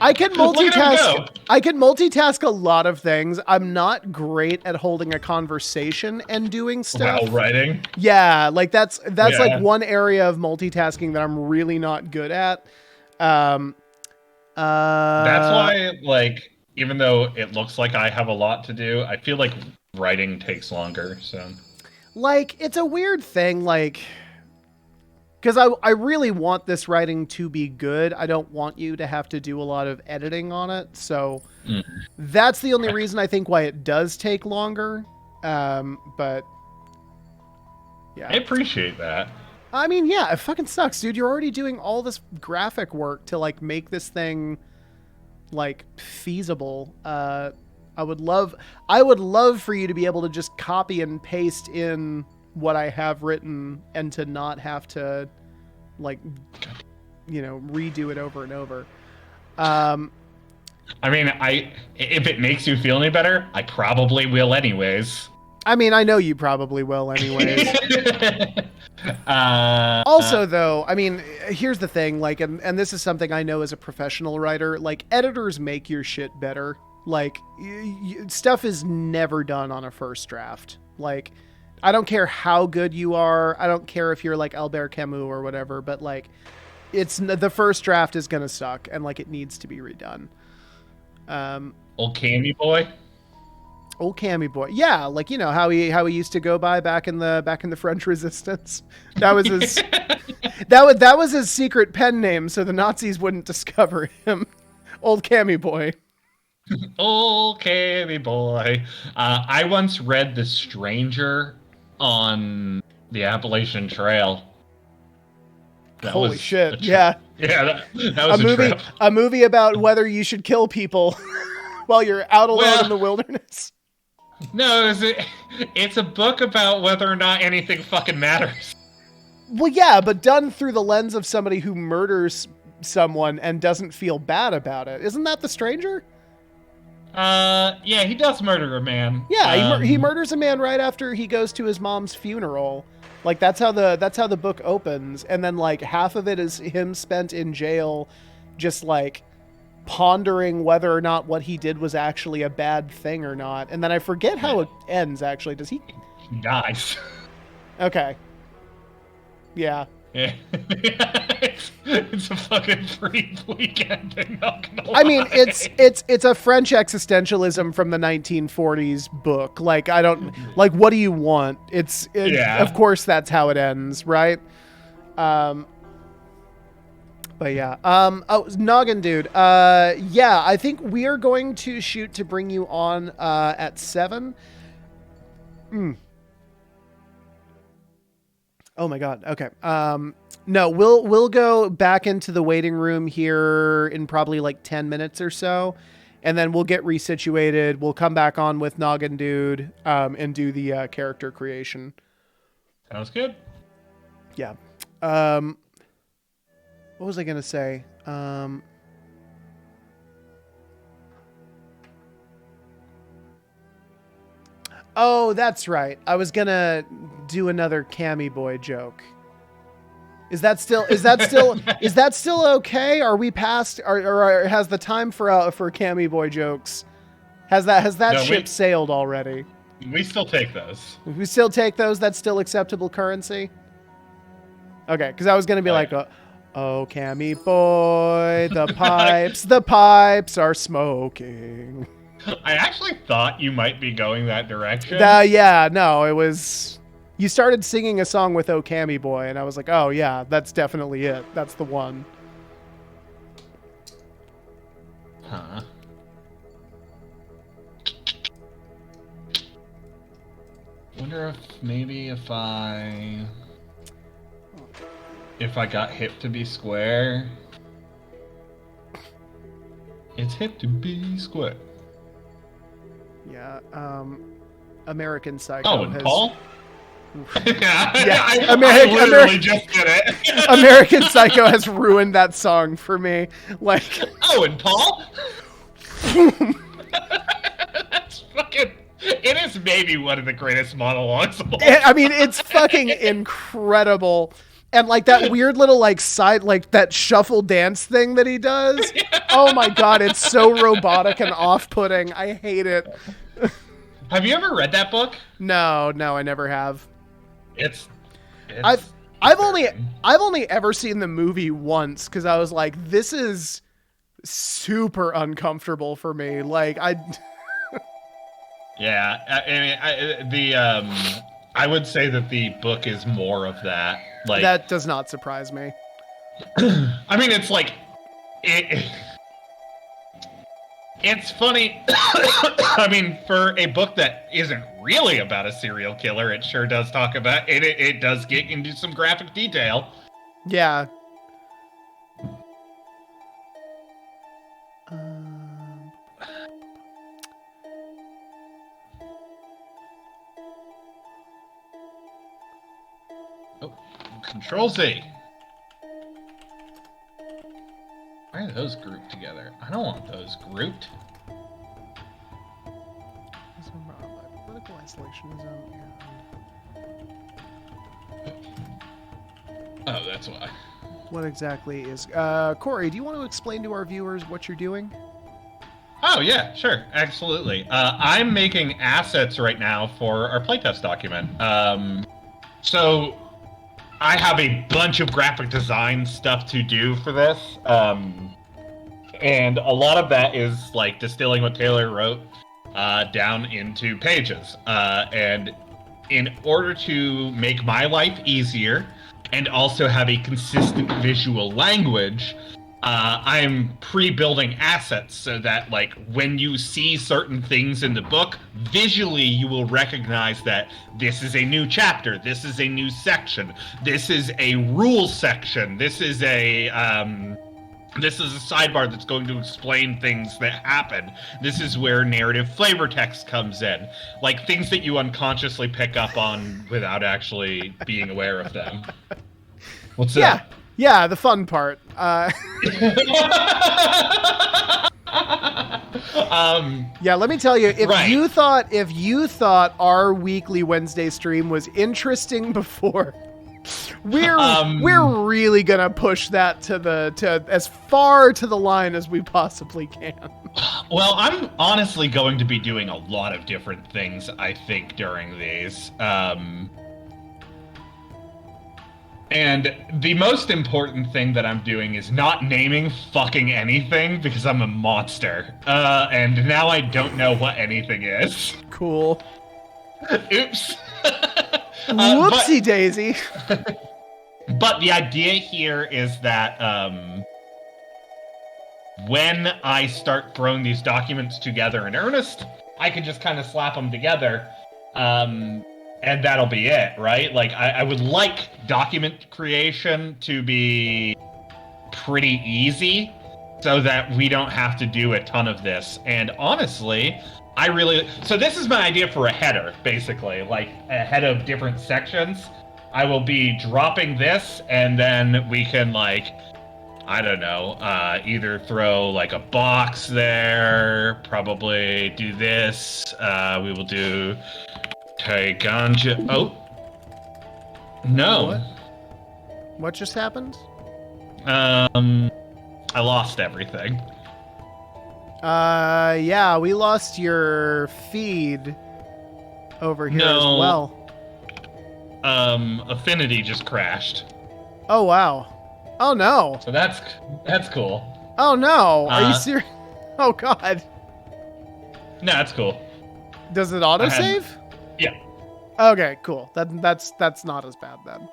I can Look at him multitask. go. I can multitask a lot of things. I'm not great at holding a conversation and doing stuff. While writing. Yeah, like that's Yeah. like one area of multitasking that I'm really not good at. That's why, like, even though it looks like I have a lot to do, I feel like writing takes longer. So, like, it's a weird thing, like, because I really want this writing to be good. I don't want you to have to do a lot of editing on it. So that's the only reason I think why it does take longer. But yeah, I appreciate that. I mean, yeah, it fucking sucks, dude. You're already doing all this graphic work to like make this thing like feasible. I would love for you to be able to just copy and paste in what I have written and to not have to like, you know, redo it over and over. I mean, if it makes you feel any better, I probably will anyways. I mean, I know you probably will anyways. Also, though, I mean, here's the thing, like, and this is something I know as a professional writer, like, editors make your shit better. Like, stuff is never done on a first draft. Like, I don't care how good you are. I don't care if you're like Albert Camus or whatever, but like, it's the first draft is gonna suck, and like, it needs to be redone. Old Candy Boy. Old Cammy Boy, yeah, like, you know how he used to go by back in the French Resistance. That was his that was his secret pen name, so the Nazis wouldn't discover him. Old Cammy Boy. Old Cammy Boy. I once read The Stranger on the Appalachian Trail. Holy shit! Yeah, yeah, that was a movie. trip. A movie about whether you should kill people while you're out alone in the wilderness. No, it's a book about whether or not anything fucking matters. Well, yeah, but done through the lens of somebody who murders someone and doesn't feel bad about it. Isn't that The Stranger? Yeah, he does murder a man. Yeah, he murders a man right after he goes to his mom's funeral. Like, that's how the book opens, and then like half of it is him spent in jail, just like pondering whether or not what he did was actually a bad thing or not. And then I forget how it ends. Actually, does he? He dies. Okay. Yeah. Yeah. it's a fucking pretty bleak ending. Not gonna lie. I mean, it's a French existentialism from the 1940s book. Like, I don't like. What do you want? Yeah. Of course, that's how it ends, right? But yeah. Oh, Noggin dude. Yeah, I think we are going to shoot to bring you on at 7. Oh my god. Okay. No, we'll go back into the waiting room here in probably like 10 minutes or so, and then we'll get resituated. We'll come back on with Noggin dude and do the character creation. Sounds good. Yeah. What was I gonna say? Oh, that's right. I was gonna do another Cammy Boy joke. Is that still okay? Are we past or has the time for Cammy Boy jokes? Has that ship sailed already? We still take those. If we still take those, that's still acceptable currency? Okay, because I was gonna be oh, Cammy Boy, the pipes are smoking. I actually thought you might be going that direction. Yeah, no, it was... You started singing a song with Oh Cammy Boy, and I was like, oh yeah, that's definitely it. That's the one. Huh. Wonder if I got hip to be square. It's hip to be square. Yeah, American Psycho. Oh, and Paul? Yeah, Yeah, I literally just did it. American Psycho has ruined that song for me. Like, Oh, and Paul? That's fucking... It is maybe one of the greatest monologues of all time. I mean, it's fucking incredible. And like that weird little like side, like that shuffle dance thing that he does. Oh my God, it's so robotic and off-putting. I hate it. Have you ever read that book? No, I never have. I've only ever seen the movie once because I was like, this is super uncomfortable for me. Like Yeah, I would say that the book is more of that. Like that does not surprise me. I mean, it's like it's funny. I mean, for a book that isn't really about a serial killer, it sure does talk about it. It does get into some graphic detail. Yeah. Control Z. Why are those grouped together? I don't want those grouped. Political isolationism and... Oh, that's why. What exactly is... Corey, do you want to explain to our viewers what you're doing? Oh, yeah, sure. Absolutely. I'm making assets right now for our playtest document. So I have a bunch of graphic design stuff to do for this. And a lot of that is like distilling what Taylor wrote down into pages. And in order to make my life easier and also have a consistent visual language, I'm pre-building assets so that, like, when you see certain things in the book, visually you will recognize that this is a new chapter, this is a new section, this is a rule section, this is a sidebar that's going to explain things that happen. This is where narrative flavor text comes in. Like, things that you unconsciously pick up on without actually being aware of them. What's that? Yeah, the fun part. Yeah, let me tell you, if you thought our weekly Wednesday stream was interesting before, we're really gonna push that to as far to the line as we possibly can. Well, I'm honestly going to be doing a lot of different things, I think, during these. And the most important thing that I'm doing is not naming fucking anything because I'm a monster. And now I don't know anything is. Cool. Oops. Whoopsie daisy. But the idea here is that when I start throwing these documents together in earnest, I can just kind of slap them together. And that'll be it, right? Like, I would like document creation to be pretty easy so that we don't have to do a ton of this. And honestly, so this is my idea for a header, basically, like a head of different sections. I will be dropping this, and then we can, like, I don't know, either throw like a box there, probably do this. We will do ganja. Oh. No. What just happened? I lost everything. Yeah, we lost your feed over here as well. Affinity just crashed. Oh, wow. Oh, no. So that's cool. Oh, no. Are you serious? Oh, God. No, that's cool. Does it autosave? Yeah. Okay, cool. That's not as bad then.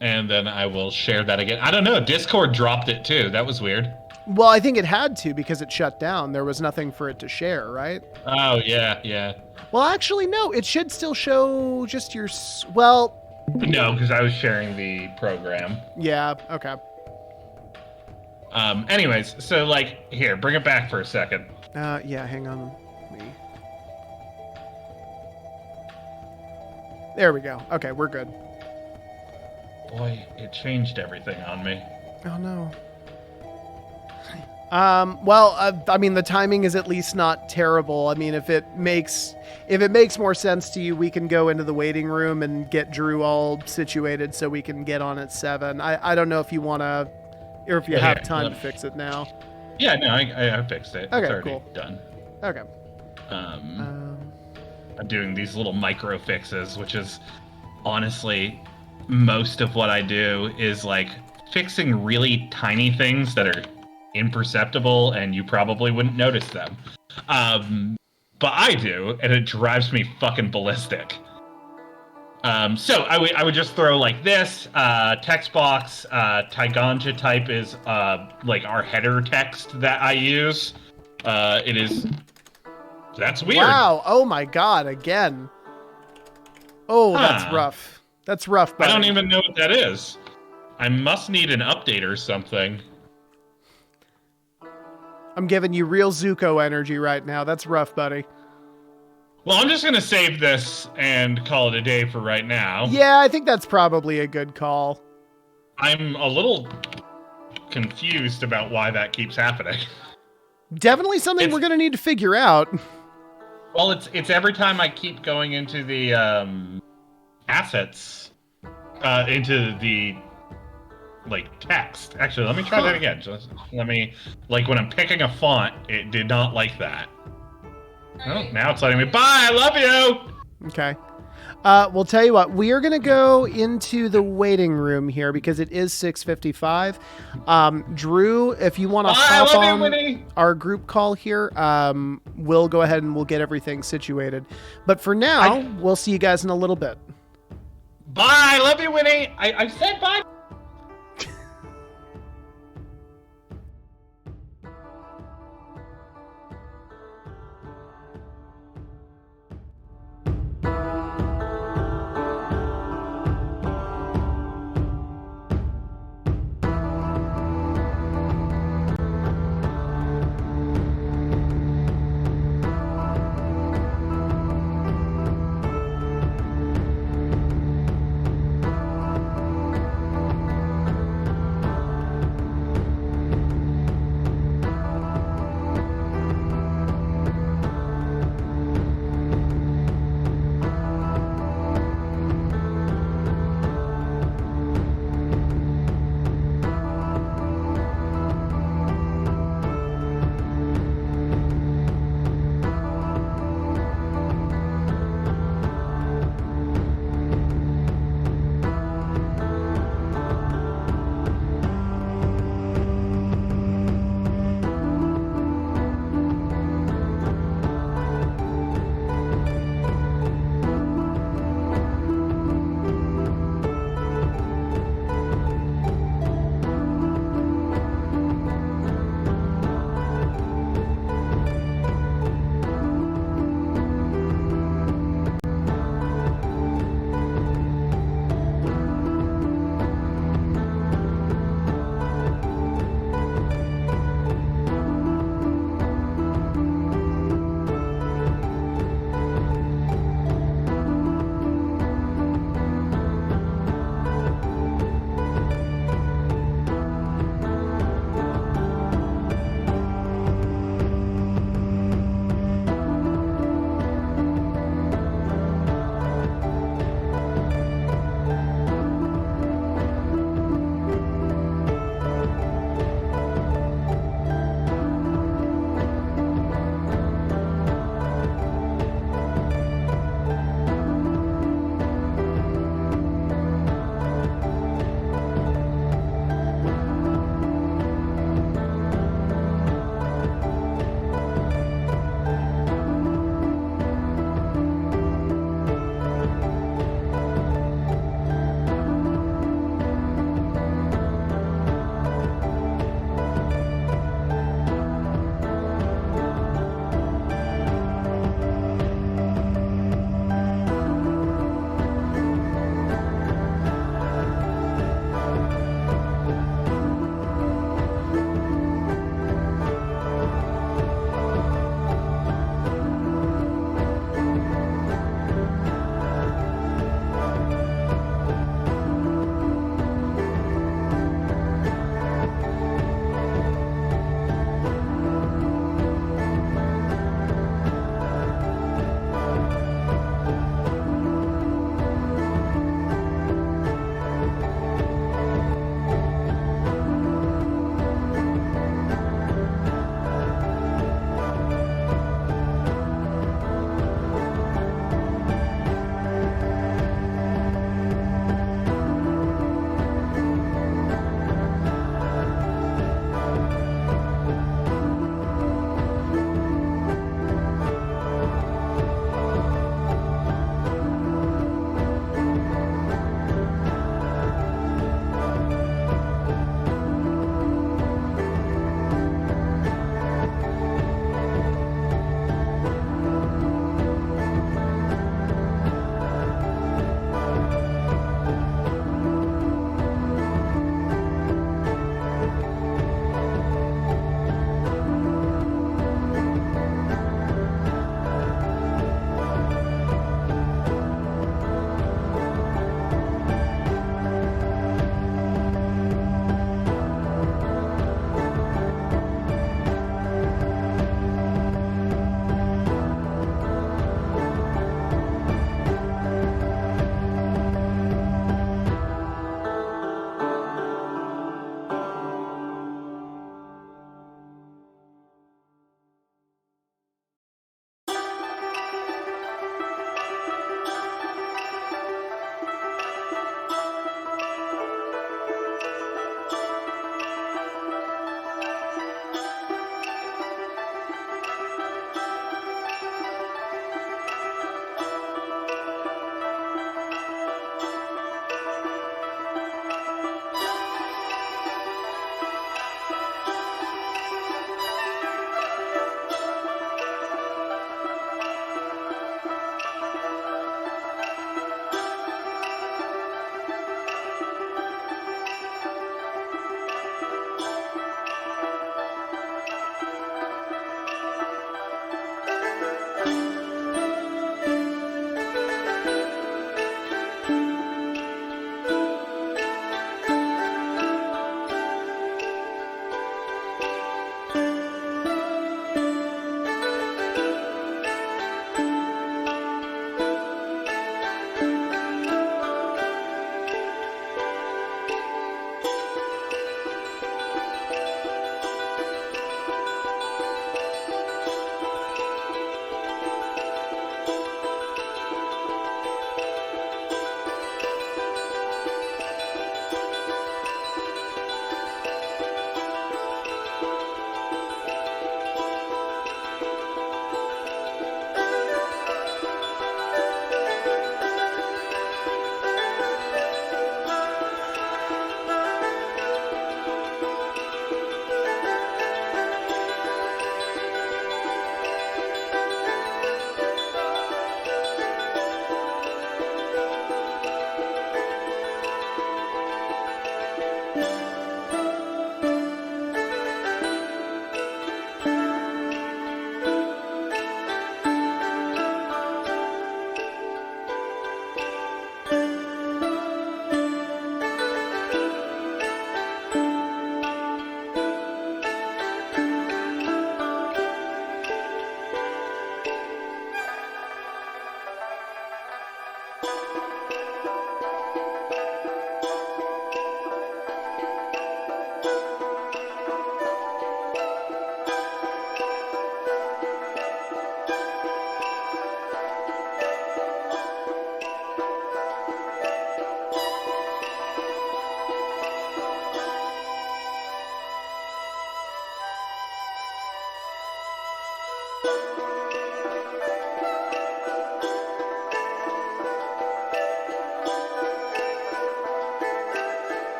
And then I will share that again. I don't know. Discord dropped it too. That was weird. Well, I think it had to because it shut down. There was nothing for it to share, right? Oh, yeah. Well, actually, no. It should still show just your... Well... No, because I was sharing the program. Yeah, okay. Anyways, so, like, here, bring it back for a second. Yeah, hang on. There we go. Okay, we're good. Boy, it changed everything on me. Oh no. Well, I mean, the timing is at least not terrible. I mean, if it makes more sense to you, we can go into the waiting room and get Drew all situated so we can get on at 7. I don't know if you want to, or if you have time to fix it now. Yeah, no, I fixed it. Okay, it's already cool. done. Okay. I'm doing these little micro fixes, which is honestly most of what I do is like fixing really tiny things that are imperceptible and you probably wouldn't notice them. But I do, and it drives me fucking ballistic. So I would just throw like this text box. Taiganja type is like our header text that I use. It is. That's weird. Wow! Oh my god! Again. Oh, that's rough. That's rough. Buddy. I don't even know what that is. I must need an update or something. I'm giving you real Zuko energy right now. That's rough, buddy. Well, I'm just going to save this and call it a day for right now. Yeah, I think that's probably a good call. I'm a little confused about why that keeps happening. Definitely something we're going to need to figure out. Well, it's every time I keep going into the assets, into the like text. Actually, let me try that again. Just let me, like when I'm picking a font, it did not like that. Oh, now it's letting me. Bye, I love you. Okay. We'll tell you what, we are going to go into the waiting room here because it is 6:55. Drew, if you want to hop on our group call here, we'll go ahead and we'll get everything situated. But for now, we'll see you guys in a little bit. Bye, love you, Winnie. I said bye.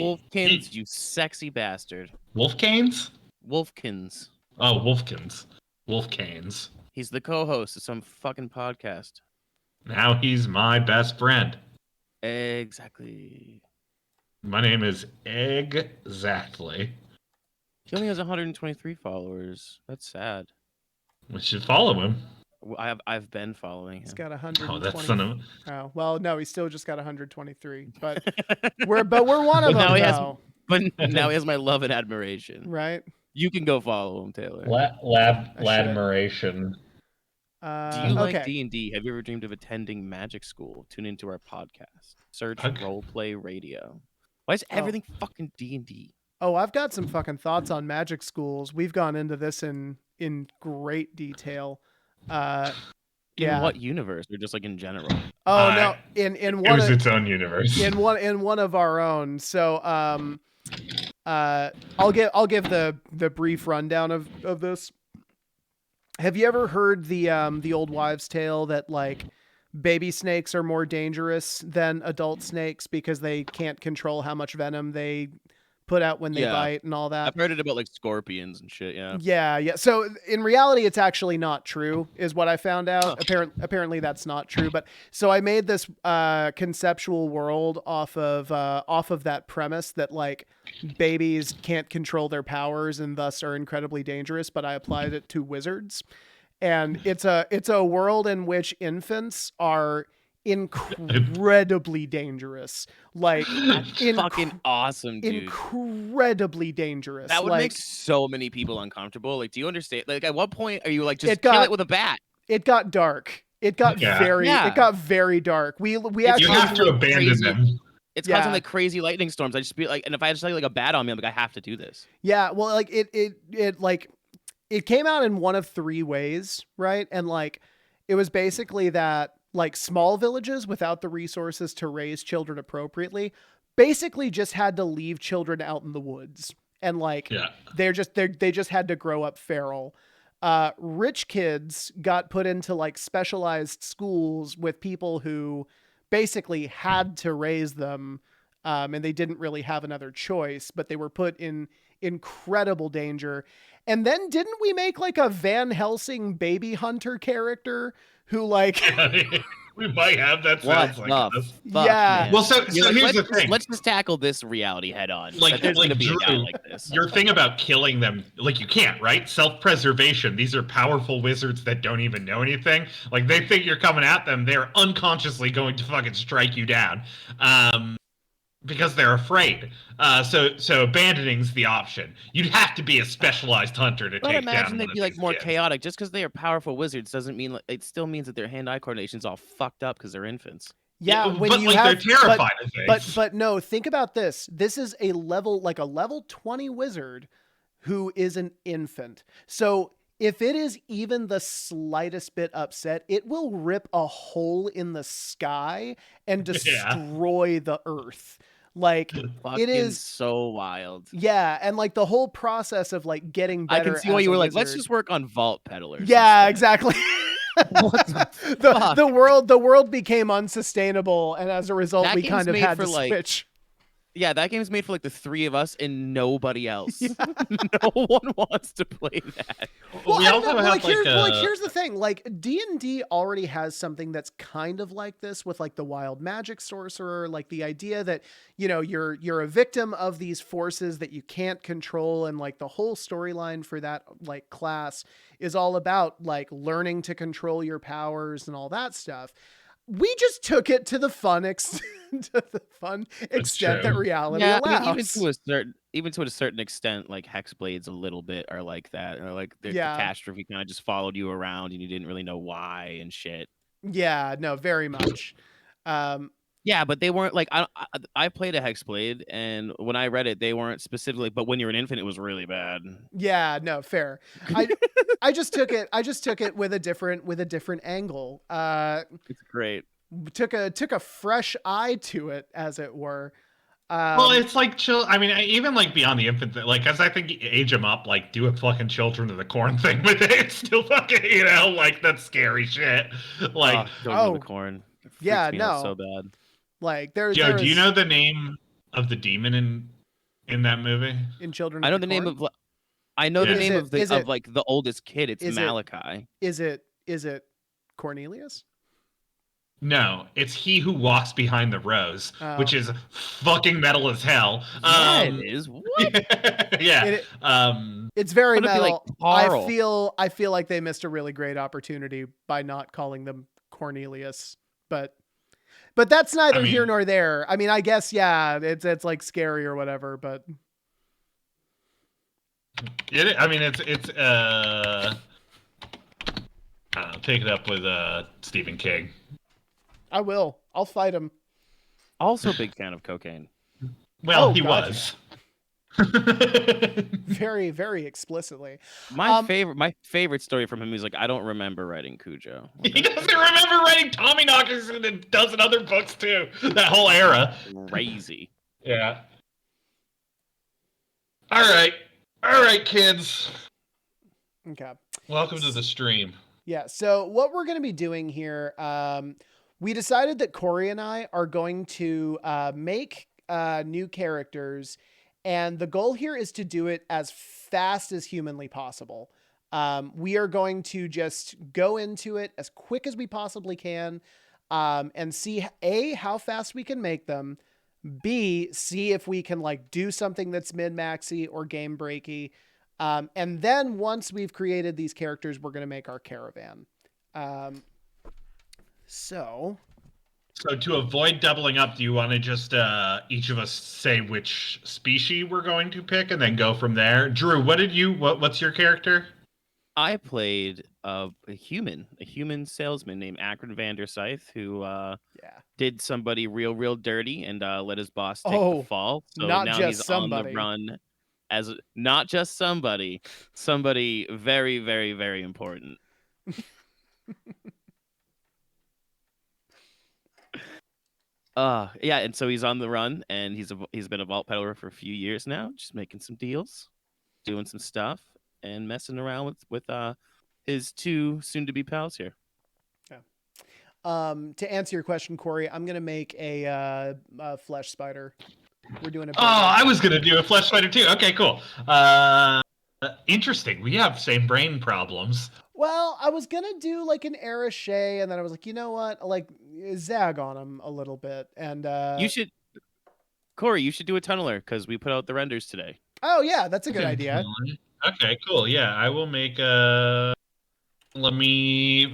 Wolfkins, you sexy bastard. Wolfcanes? Wolfkins. Oh, Wolfkins. Wolfcanes. He's the co-host of some fucking podcast. Now he's my best friend. Exactly. My name is Exactly. He only has 123 followers. That's sad. We should follow him. I've been following him. He's got 120. Oh, that's son of... Oh, well, no, he still just got 123. But we're one of them now he has, now. but now he has my love and admiration. Right? You can go follow him, Taylor. Admiration. Do you like okay. D&D? Have you ever dreamed of attending magic school? Tune into our podcast. Search Roleplay Radio. Why is everything fucking D&D? Oh, I've got some fucking thoughts on magic schools. We've gone into this in great detail. In what universe, or just like in general? Oh no, in one it was its own universe. In one of our own. So I'll give the brief rundown of this. Have you ever heard the old wives' tale that like baby snakes are more dangerous than adult snakes because they can't control how much venom they put out when they bite and all that? I've heard it about like scorpions and shit. Yeah. So in reality, it's actually not true, is what I found out. Apparently that's not true. But so I made this conceptual world off of that premise that like babies can't control their powers and thus are incredibly dangerous. But I applied it to wizards, and it's a world in which infants are incredibly dangerous. Like fucking awesome, dude. Incredibly dangerous. That would make so many people uncomfortable. Like, do you understand? Like, at what point are you like just kill it with a bat? It got dark. It got very dark. We actually you have to abandon them. It's causing like crazy lightning storms. I just be like, and if I just like a bat on me, I'm like, I have to do this. Yeah, well, like it came out in one of three ways, right? And like it was basically that like small villages without the resources to raise children appropriately basically just had to leave children out in the woods, and like they just had to grow up feral. Rich kids got put into like specialized schools with people who basically had to raise them, and they didn't really have another choice, but they were put in incredible danger. And then didn't we make like a Van Helsing baby hunter character who like we might have that. Sounds like fuck, yeah. Man. Well, so here's the thing. Let's just tackle this reality head on. Like, there's gonna be Drew, a guy like this. Your thing about killing them, like you can't, right? Self-preservation. These are powerful wizards that don't even know anything. Like they think you're coming at them, they're unconsciously going to fucking strike you down. Because they're afraid. So abandoning's the option. You'd have to be a specialized hunter to take down. But imagine they'd be like more kids. chaotic. Just because they are powerful wizards doesn't mean like, it still means that their hand-eye coordination's all fucked up because they're infants. Yeah, when but you like have, they're terrified of things. But no, think about this. This is a level 20 wizard who is an infant. So if it is even the slightest bit upset, it will rip a hole in the sky and destroy the earth. Like it is so wild. Yeah, and like the whole process of like getting better. I can see why you were like, let's just work on vault peddlers. Yeah, exactly. the world became unsustainable, and as a result, we kind of had to switch. Yeah, that game's made for like the three of us and nobody else. Yeah. No one wants to play that. Well, here's the thing. Like D&D already has something that's kind of like this with like the wild magic sorcerer, like the idea that, you know, you're a victim of these forces that you can't control, and like the whole storyline for that like class is all about like learning to control your powers and all that stuff. We just took it to the fun extent that reality allows. I mean, even to a certain extent, like Hexblades a little bit are like that, or like the catastrophe kind of just followed you around and you didn't really know why and shit. Yeah, no, very much. Yeah, but they weren't like I played a Hexblade, and when I read it, they weren't specifically. But when you're an infant, it was really bad. Yeah, no, fair. I just took it with a different angle. It's great. Took a fresh eye to it, as it were. Well, it's like chill. I mean, even like beyond the infant, like as I think age them up, like do a fucking Children of the Corn thing with it. It's still fucking, you know, like that's scary shit. Like Children of the Corn. Yeah, no, so bad. Like there's Joe, do you know the name of the demon in that movie? In Children I of know the the name Corn? of. I know the Yeah. name Is it like the oldest kid. It's is it Malachi. is it Cornelius? No, it's he who walks behind the rose, Oh. which is fucking metal as hell. Yeah, it is. What? Yeah. It's very Would it be like metal. Carl? I feel like they missed a really great opportunity by not calling them Cornelius. But that's neither I here mean, nor there. I mean, I guess yeah, it's like scary or whatever, but I mean, it's take it up with Stephen King. I will. I'll fight him. Also, a big fan of cocaine. Well, Oh, he God, was. Very, very explicitly. My favorite story from him is like, I don't remember writing Cujo. He doesn't remember writing Tommy Knockers and a dozen other books too. That whole era. Crazy. Yeah. All right, kids. Okay. Welcome to the stream. Yeah. So what we're going to be doing here, we decided that Corey and I are going to make new characters, and the goal here is to do it as fast as humanly possible. We are going to just go into it as quick as we possibly can, and see A, how fast we can make them, B, see if we can like do something that's min-maxy or game breaky. And then once we've created these characters, we're going to make our caravan. So to avoid doubling up, do you want to just each of us say which species we're going to pick and then go from there? Drew, what's your character? I played a human salesman named Akron Vanderscythe, who did somebody real dirty and let his boss take the fall. So not now just he's somebody. on the run as not just somebody very, very, very important. Yeah, and so he's on the run, and he's been a vault peddler for a few years now, just making some deals, doing some stuff, and messing around with his two soon-to-be pals here. Yeah. To answer your question, Corey, I'm gonna make a flesh spider. We're doing a. I was gonna do a flesh spider too. Okay, cool. Interesting. We have same brain problems. Well, I was gonna do like an Arache, and then I was like, you know what? Like zag on him a little bit, and Corey, you should do a tunneler because we put out the renders today. Oh yeah, that's a good idea. Okay, cool. Yeah, I will make a. Let me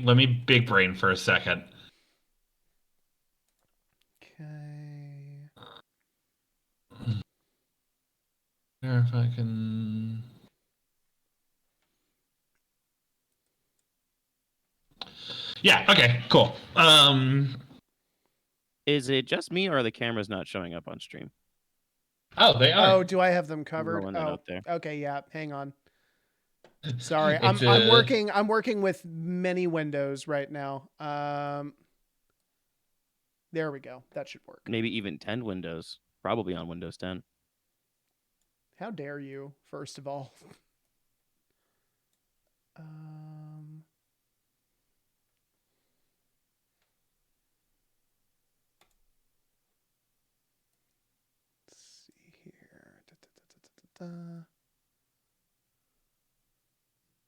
big brain for a second. Okay. If I can. Yeah. Okay. Cool. Is it just me, or are the cameras not showing up on stream? Oh, they are. Oh, do I have them covered? Oh, okay. Yeah. Hang on. Sorry, I'm working with many windows right now. There we go. That should work. Maybe even 10 windows. Probably on Windows 10. How dare you? First of all. Let's see here.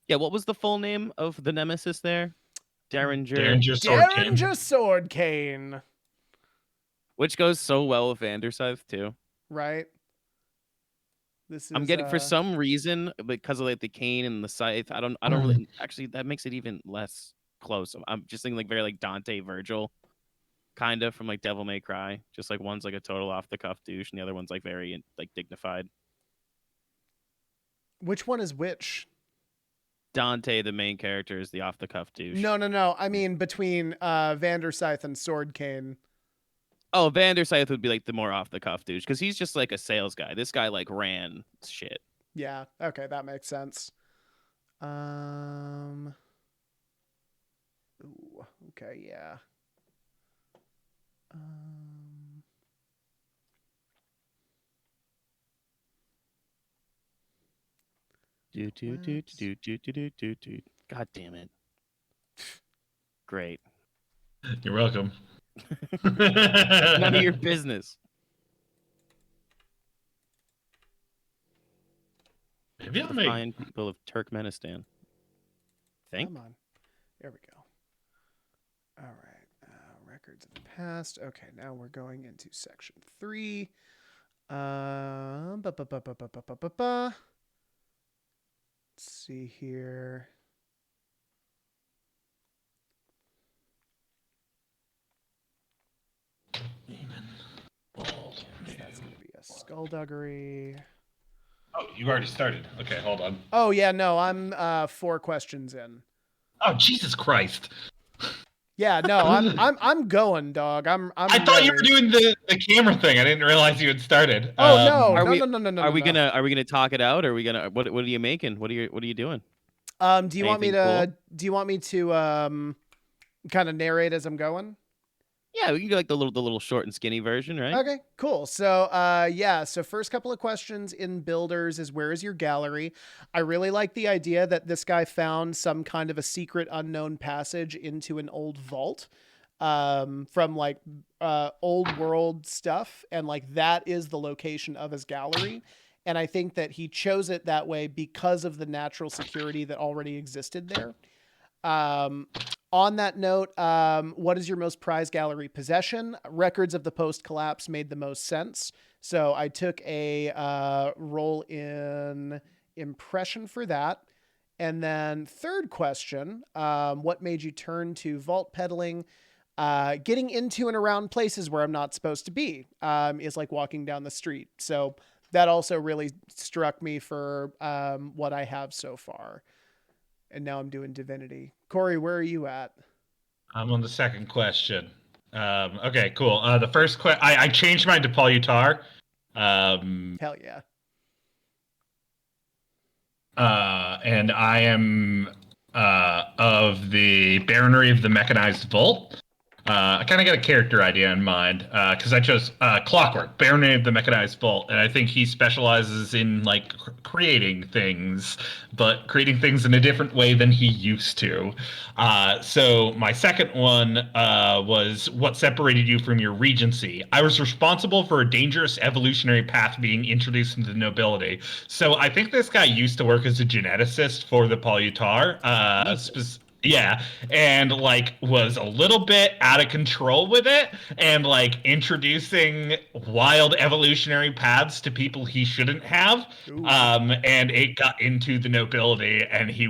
Yeah, what was the full name of the nemesis there? Derringer Swordcane. Which goes so well with Vanderscythe too. Right. This is, I'm getting for some reason because of like the cane and the scythe. I don't really actually that makes it even less close. I'm just thinking like very like Dante Virgil, kind of from like Devil May Cry. Just like one's like a total off the cuff douche and the other one's like very like dignified. Which one is which? Dante, the main character, is the off the cuff douche. No. I mean between Vanderscythe and Swordcane. Oh, Vanderscythe would be like the more off the cuff douche because he's just like a sales guy. This guy like ran shit. Yeah. Okay, that makes sense. Ooh, okay, yeah. God damn it. Great. You're welcome. None of your business. Maybe for I'll the make. fine people of Turkmenistan. Think? Come on. There we go. All right. Records of the past. Okay, now we're going into section 3. Let's see here. That's going to be a skullduggery. Oh, you already started. Okay, hold on. Oh yeah, no, I'm 4 questions in. Oh, Jesus Christ! Yeah, no, I'm going, dog. I'm I thought you were ready. doing the camera thing. I didn't realize you had started. Oh no, Are no, we- no, no, no, no. Are we no. gonna talk it out? Or are we gonna what are you making? What are you doing? Do you want me to Anything kind of narrate as I'm going? Yeah, we can go like the little short and skinny version, right? Okay, cool. So, so first couple of questions in Builders is where is your gallery? I really like the idea that this guy found some kind of a secret unknown passage into an old vault from like old world stuff. And like that is the location of his gallery. And I think that he chose it that way because of the natural security that already existed there. On that note, what is your most prized gallery possession? Records of the post collapse made the most sense. So I took a roll in impression for that. And then third question, what made you turn to vault peddling? Getting into and around places where I'm not supposed to be is like walking down the street. So that also really struck me for what I have so far. And now I'm doing divinity. Corey, where are you at? I'm on the second question. Okay, cool. The first question, I changed mine to Paul Utar. Hell yeah. And I am of the Baronry of the Mechanized Vault. I kind of got a character idea in mind because I chose Clockwork, Baronry of the Mechanized Vault, and I think he specializes in like creating things, but creating things in a different way than he used to. So my second one was what separated you from your regency. I was responsible for a dangerous evolutionary path being introduced into the nobility. So I think this guy used to work as a geneticist for the Palutar. Yeah, and like was a little bit out of control with it and like introducing wild evolutionary paths to people he shouldn't have. Ooh. And it got into the nobility and he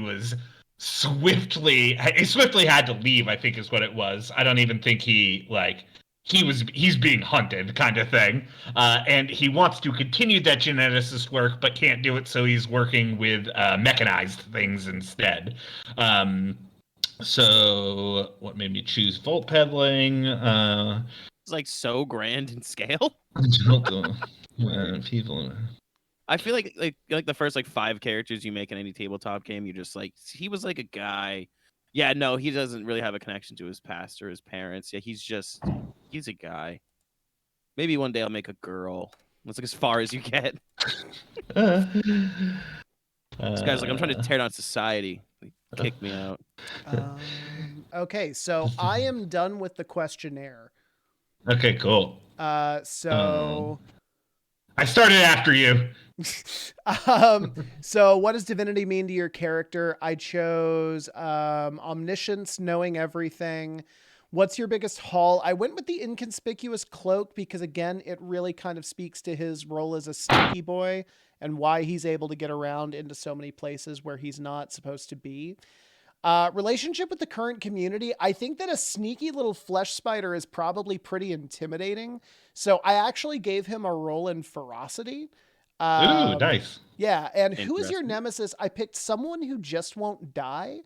swiftly had to leave, I think is what it was. I don't even think he's being hunted kind of thing. And he wants to continue that geneticist work but can't do it, so he's working with mechanized things instead. So what made me choose Volt Peddling? It's like so grand in scale. People. I feel like the first like 5 characters you make in any tabletop game, you're just like he was like a guy. Yeah, no, he doesn't really have a connection to his past or his parents. Yeah, he's a guy. Maybe one day I'll make a girl. That's like as far as you get. This guy's like, I'm trying to tear down society. They kick me out. Okay, so I am done with the questionnaire. Okay, cool. So I started after you. So what does divinity mean to your character? I chose omniscience, knowing everything. What's your biggest haul? I went with the inconspicuous cloak because again, it really kind of speaks to his role as a sneaky boy and why he's able to get around into so many places where he's not supposed to be. Relationship with the current community. I think that a sneaky little flesh spider is probably pretty intimidating. So I actually gave him a roll in ferocity. Ooh, nice. Yeah. And who is your nemesis? I picked someone who just won't die.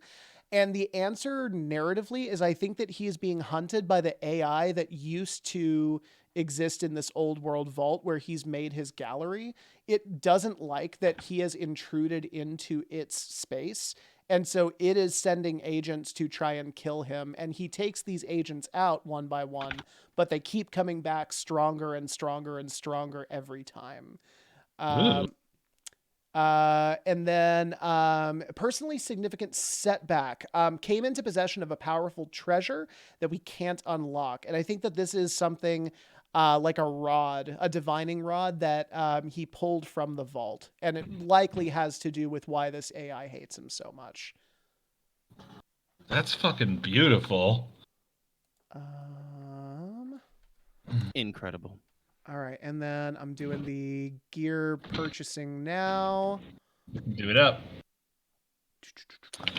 And the answer narratively is I think that he is being hunted by the AI that used to exist in this old world vault where he's made his gallery. It doesn't like that he has intruded into its space. And so it is sending agents to try and kill him. And he takes these agents out one by one, but they keep coming back stronger and stronger and stronger every time. And then personally significant setback, came into possession of a powerful treasure that we can't unlock. And I think that this is something like a rod, a divining rod that he pulled from the vault, and it likely has to do with why this AI hates him so much. That's fucking beautiful. Incredible. All right, and then I'm doing the gear purchasing now. Do it up.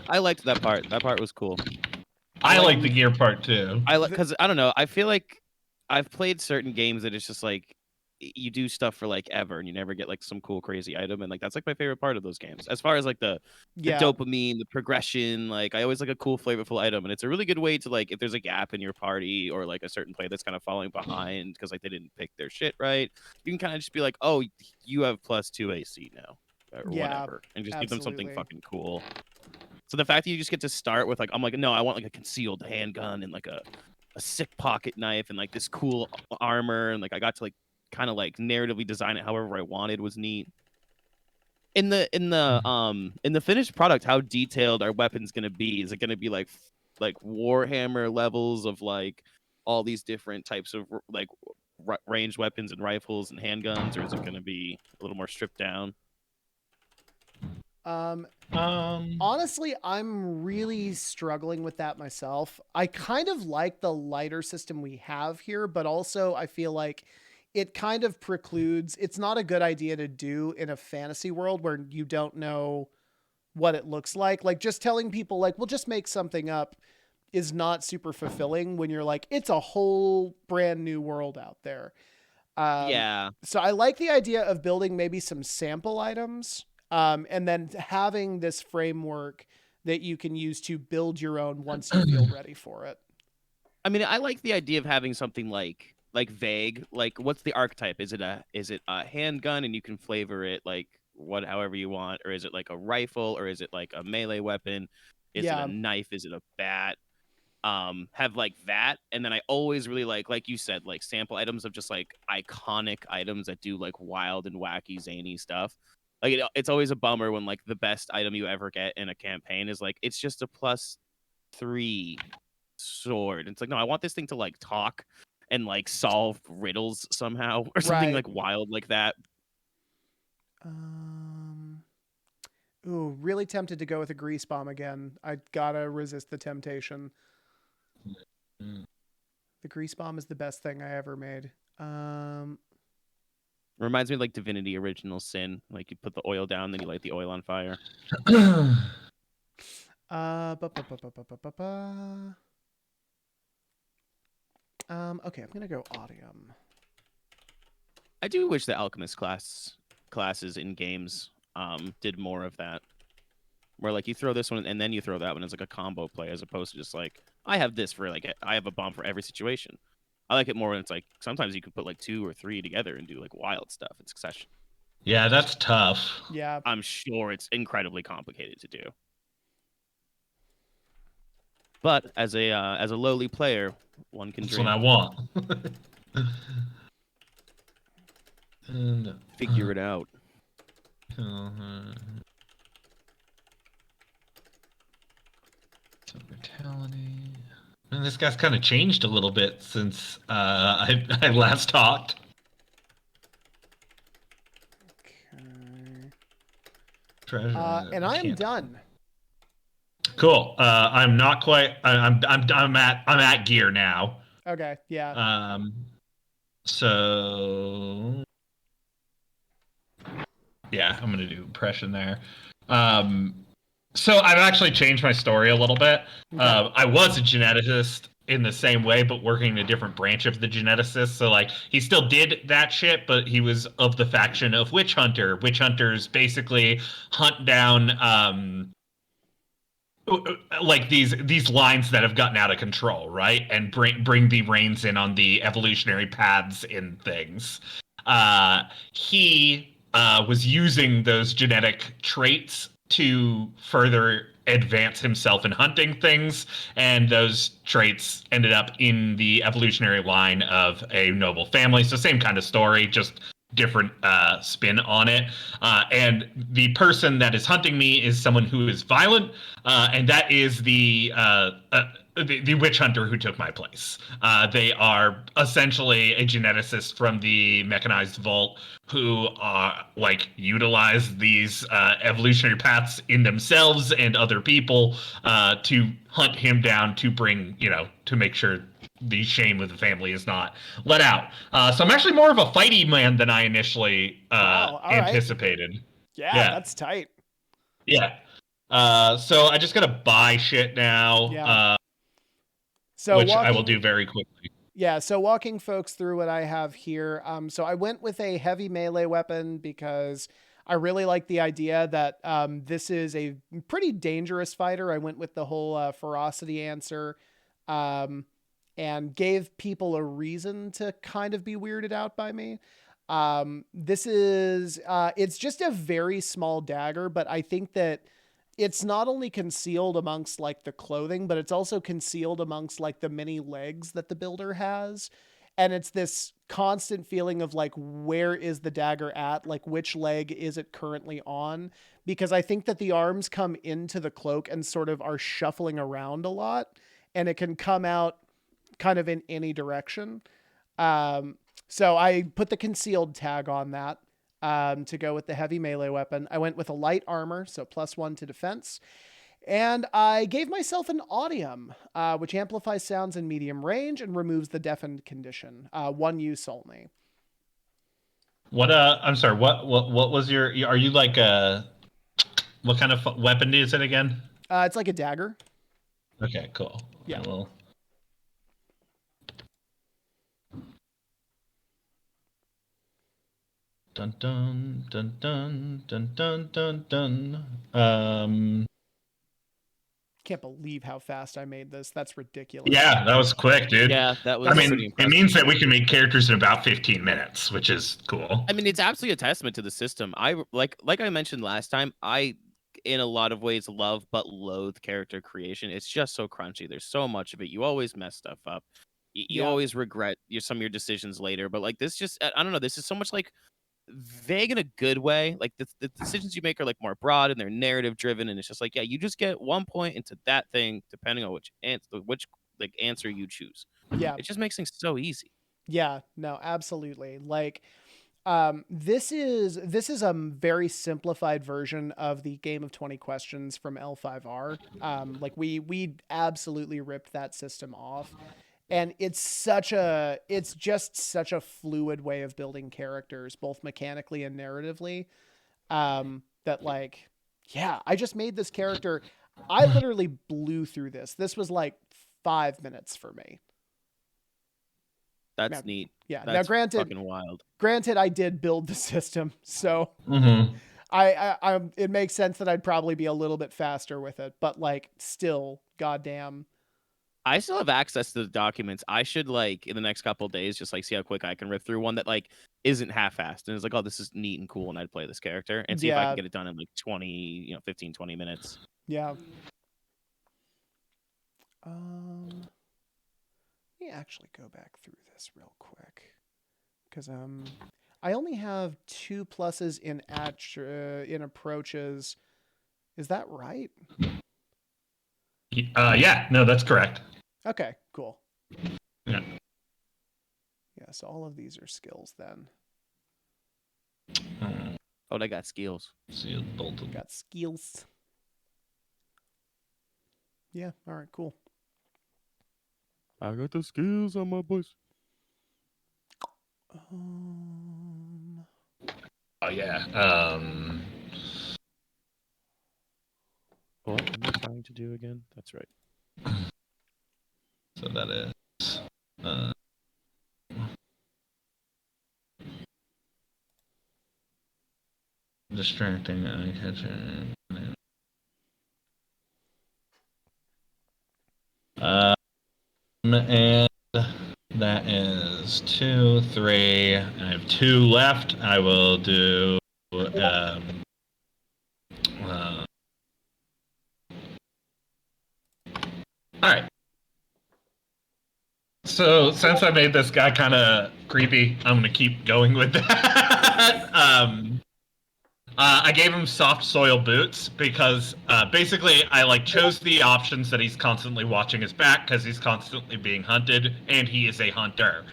I liked that part. That part was cool. I like the gear part too. Because I don't know. I feel like I've played certain games that it's just like you do stuff for like ever and you never get like some cool crazy item, and like that's like my favorite part of those games. As far as like the dopamine, the progression, like I always like a cool flavorful item, and it's a really good way to like if there's a gap in your party or like a certain player that's kind of falling behind because like they didn't pick their shit right, you can kind of just be like, oh, you have +2 AC now or whatever, and just give them something fucking cool. So the fact that you just get to start with like, I'm like, no, I want like a concealed handgun and like a sick pocket knife and like this cool armor, and like I got to like kind of like narratively design it however I wanted was neat. In the finished product, how detailed our weapons gonna be? Is it gonna be like Warhammer levels of like all these different types of like ranged weapons and rifles and handguns, or is it gonna be a little more stripped down? Honestly, I'm really struggling with that myself. I kind of like the lighter system we have here, but also I feel like it kind of precludes, it's not a good idea to do in a fantasy world where you don't know what it looks like. Like just telling people like, we'll just make something up is not super fulfilling when you're like, it's a whole brand new world out there. Yeah. So I like the idea of building maybe some sample items, and then having this framework that you can use to build your own once you feel ready for it. I mean, I like the idea of having something like vague. Like, what's the archetype? Is it a handgun and you can flavor it like however you want, or is it like a rifle, or is it like a melee weapon? Is it a knife? Is it a bat? Have like that, and then I always really like you said, like sample items of just like iconic items that do like wild and wacky zany stuff. Like it's always a bummer when like the best item you ever get in a campaign is like it's just a +3 sword. It's like, no, I want this thing to like talk and like solve riddles somehow or something like wild like that. Ooh, really tempted to go with a grease bomb again. I gotta resist the temptation. The grease bomb is the best thing I ever made. Reminds me of like Divinity Original Sin. Like you put the oil down, then you light the oil on fire. Okay, I'm gonna go Audium. I do wish the Alchemist classes in games did more of that. Where like you throw this one and then you throw that one as like a combo play, as opposed to just like I have this for like I have a bomb for every situation. I like it more when it's like sometimes you can put like 2 or 3 together and do like wild stuff in succession. Yeah, that's tough. Yeah, I'm sure it's incredibly complicated to do. But as a lowly player, one can dream. That's what I want. And, figure it out. Brutality. And this guy's kind of changed a little bit since I last talked. Okay. Treasure. And I am done. Cool. I'm not quite. I'm at gear now. Okay. Yeah. So yeah, I'm gonna do impression there. So I've actually changed my story a little bit. Okay. I was a geneticist in the same way, but working in a different branch of the geneticist. So like he still did that shit, but he was of the faction of witch hunter. Witch hunters basically hunt down like these lines that have gotten out of control, right? And bring the reins in on the evolutionary paths in things. He was using those genetic traits to further advance himself in hunting things, and those traits ended up in the evolutionary line of a noble family. So same kind of story, just different spin on it. And the person that is hunting me is someone who is violent, and that is the the witch hunter who took my place. They are essentially a geneticist from the mechanized vault who utilize these evolutionary paths in themselves and other people to hunt him down to bring, to make sure the shame of the family is not let out. So I'm actually more of a fighty man than I initially anticipated. Right. Yeah, that's tight. Yeah. So I just gotta buy shit now. Yeah. Which I will do very quickly. Yeah, so walking folks through what I have here. So I went with a heavy melee weapon because I really like the idea that this is a pretty dangerous fighter. I went with the whole ferocity answer and gave people a reason to kind of be weirded out by me. This is, it's just a very small dagger, but I think that it's not only concealed amongst like the clothing, but it's also concealed amongst like the many legs that the builder has. And it's this constant feeling of like, where is the dagger at? Like, which leg is it currently on? Because I think that the arms come into the cloak and sort of are shuffling around a lot, and it can come out kind of in any direction. So I put the concealed tag on that. To go with the heavy melee weapon. I went with a light armor, so +1 to defense. And I gave myself an audium, which amplifies sounds in medium range and removes the deafened condition. One use only. I'm sorry, what was your, are you like what kind of weapon is it again? It's like a dagger. Okay, cool. Yeah. Dun dun dun dun dun dun dun dun. Can't believe how fast I made this. That's ridiculous. Yeah, that was quick, dude. Yeah, that was. I mean, it means that we can make characters in about 15 minutes, which is cool. I mean, it's absolutely a testament to the system. I like I mentioned last time. I, in a lot of ways, love but loathe character creation. It's just so crunchy. There's so much of it. You always mess stuff up. You always regret some of your decisions later. But like this, just I don't know. This is so much like vague in a good way. Like the decisions you make are like more broad and they're narrative driven, and it's just like, yeah, you just get 1 point into that thing depending on which answer you choose. Yeah, it just makes things so easy. Yeah, no, absolutely. Like this is a very simplified version of the game of 20 questions from L5R. Like we absolutely ripped that system off. And it's just such a fluid way of building characters, both mechanically and narratively. That like, yeah, I just made this character. I literally blew through this. This was like 5 minutes for me. That's neat. Yeah. That's now, granted, fucking wild. Granted, I did build the system, so I it makes sense that I'd probably be a little bit faster with it. But like, still, goddamn. I still have access to the documents. I should like in the next couple of days just like see how quick I can rip through one that like isn't half-assed and it's like, oh, this is neat and cool, and I'd play this character and see if I can get it done in like 15, 20 minutes. Yeah. Let me actually go back through this real quick because I only have 2 pluses in in approaches. Is that right? Yeah, no, that's correct. Okay, cool. Yeah. Yeah, so all of these are skills then. Oh, they got skills. Got skills. Yeah, all right, cool. I got the skills on my boys. Oh yeah. What am I trying to do again? That's right. So that is distracting eye catching. And that is 2, 3. I have 2 left. I will do all right. So since I made this guy kind of creepy, I'm gonna keep going with that. I gave him soft soil boots because basically I like chose the options that he's constantly watching his back because he's constantly being hunted and he is a hunter.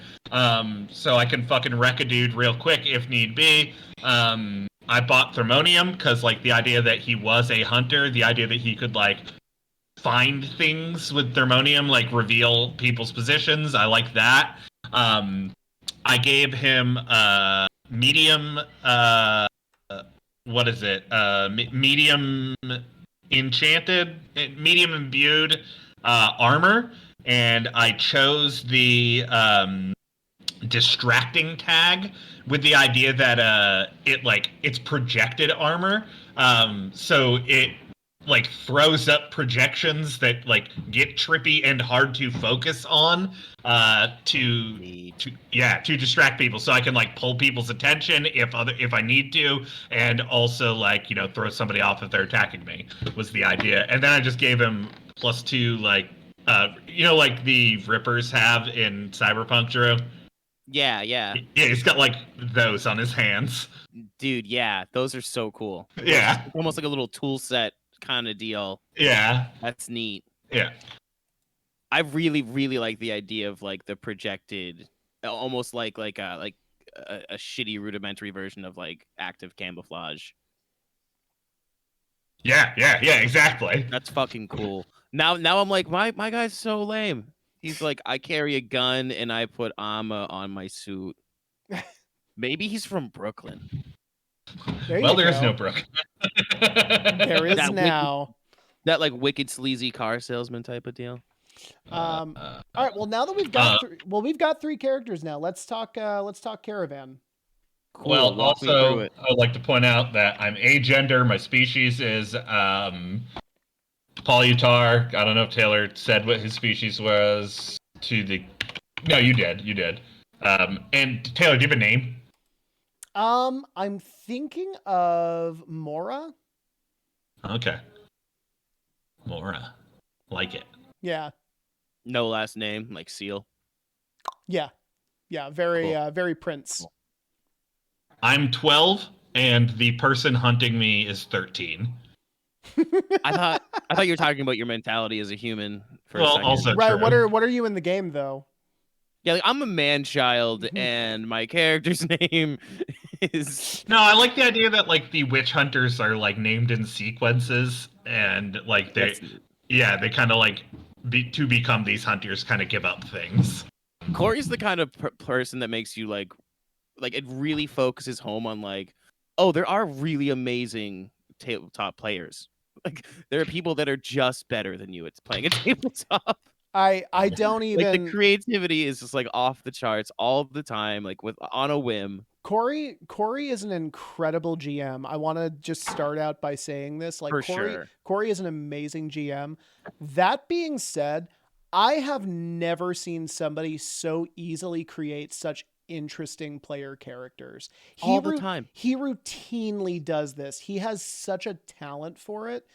So I can fucking wreck a dude real quick if need be. I bought Thermonium because like the idea that he was a hunter, the idea that he could like find things with Thermonium, like reveal people's positions. I like that. I gave him medium. What is it? Medium enchanted, medium imbued armor, and I chose the distracting tag with the idea that it's projected armor, so it like throws up projections that like get trippy and hard to focus on to distract people, so I can like pull people's attention if I need to, and also like throw somebody off if they're attacking me was the idea. And then I just gave him +2 like like the Rippers have in Cyberpunk, Drew. Yeah. Yeah, he's got like those on his hands. Dude, yeah, those are so cool. Yeah. It's almost like a little tool set kind of deal. Yeah. That's neat. Yeah. I really, really like the idea of like the projected, almost like a shitty rudimentary version of like active camouflage. Yeah, exactly. That's fucking cool. Now I'm like, my guy's so lame. He's like, I carry a gun and I put armor on my suit. Maybe he's from Brooklyn. There is no Brooklyn. There is now. That like wicked sleazy car salesman type of deal. All right. Well, now that we've got we've got 3 characters now. Let's talk Caravan. Cool. Well, also, I would like to point out that I'm agender. My species is Polyutar. I don't know if Taylor said what his species was to the. No, you did. And Taylor, do you have a name? I'm thinking of Mora. Okay. Mora. Like it. Yeah. No last name, like Seal. Yeah. Very Cool. very Prince. Cool. I'm 12, and the person hunting me is 13. I thought you were talking about your mentality as a human for a second. Also right. true. What are you in the game though? Yeah, like, I'm a man-child, and my character's name is. No, I like the idea that like the witch hunters are like named in sequences, and like they kind of like to become these hunters, kind of give up things. Corey's the kind of person that makes you like it really focuses home on like, oh, there are really amazing tabletop players. Like there are people that are just better than you at playing a tabletop. I don't even like the creativity is just like off the charts all the time, like on a whim. Corey is an incredible GM. I want to just start out by saying this. Like Corey is an amazing GM. That being said, I have never seen somebody so easily create such interesting player characters. All the time. He routinely does this. He has such a talent for it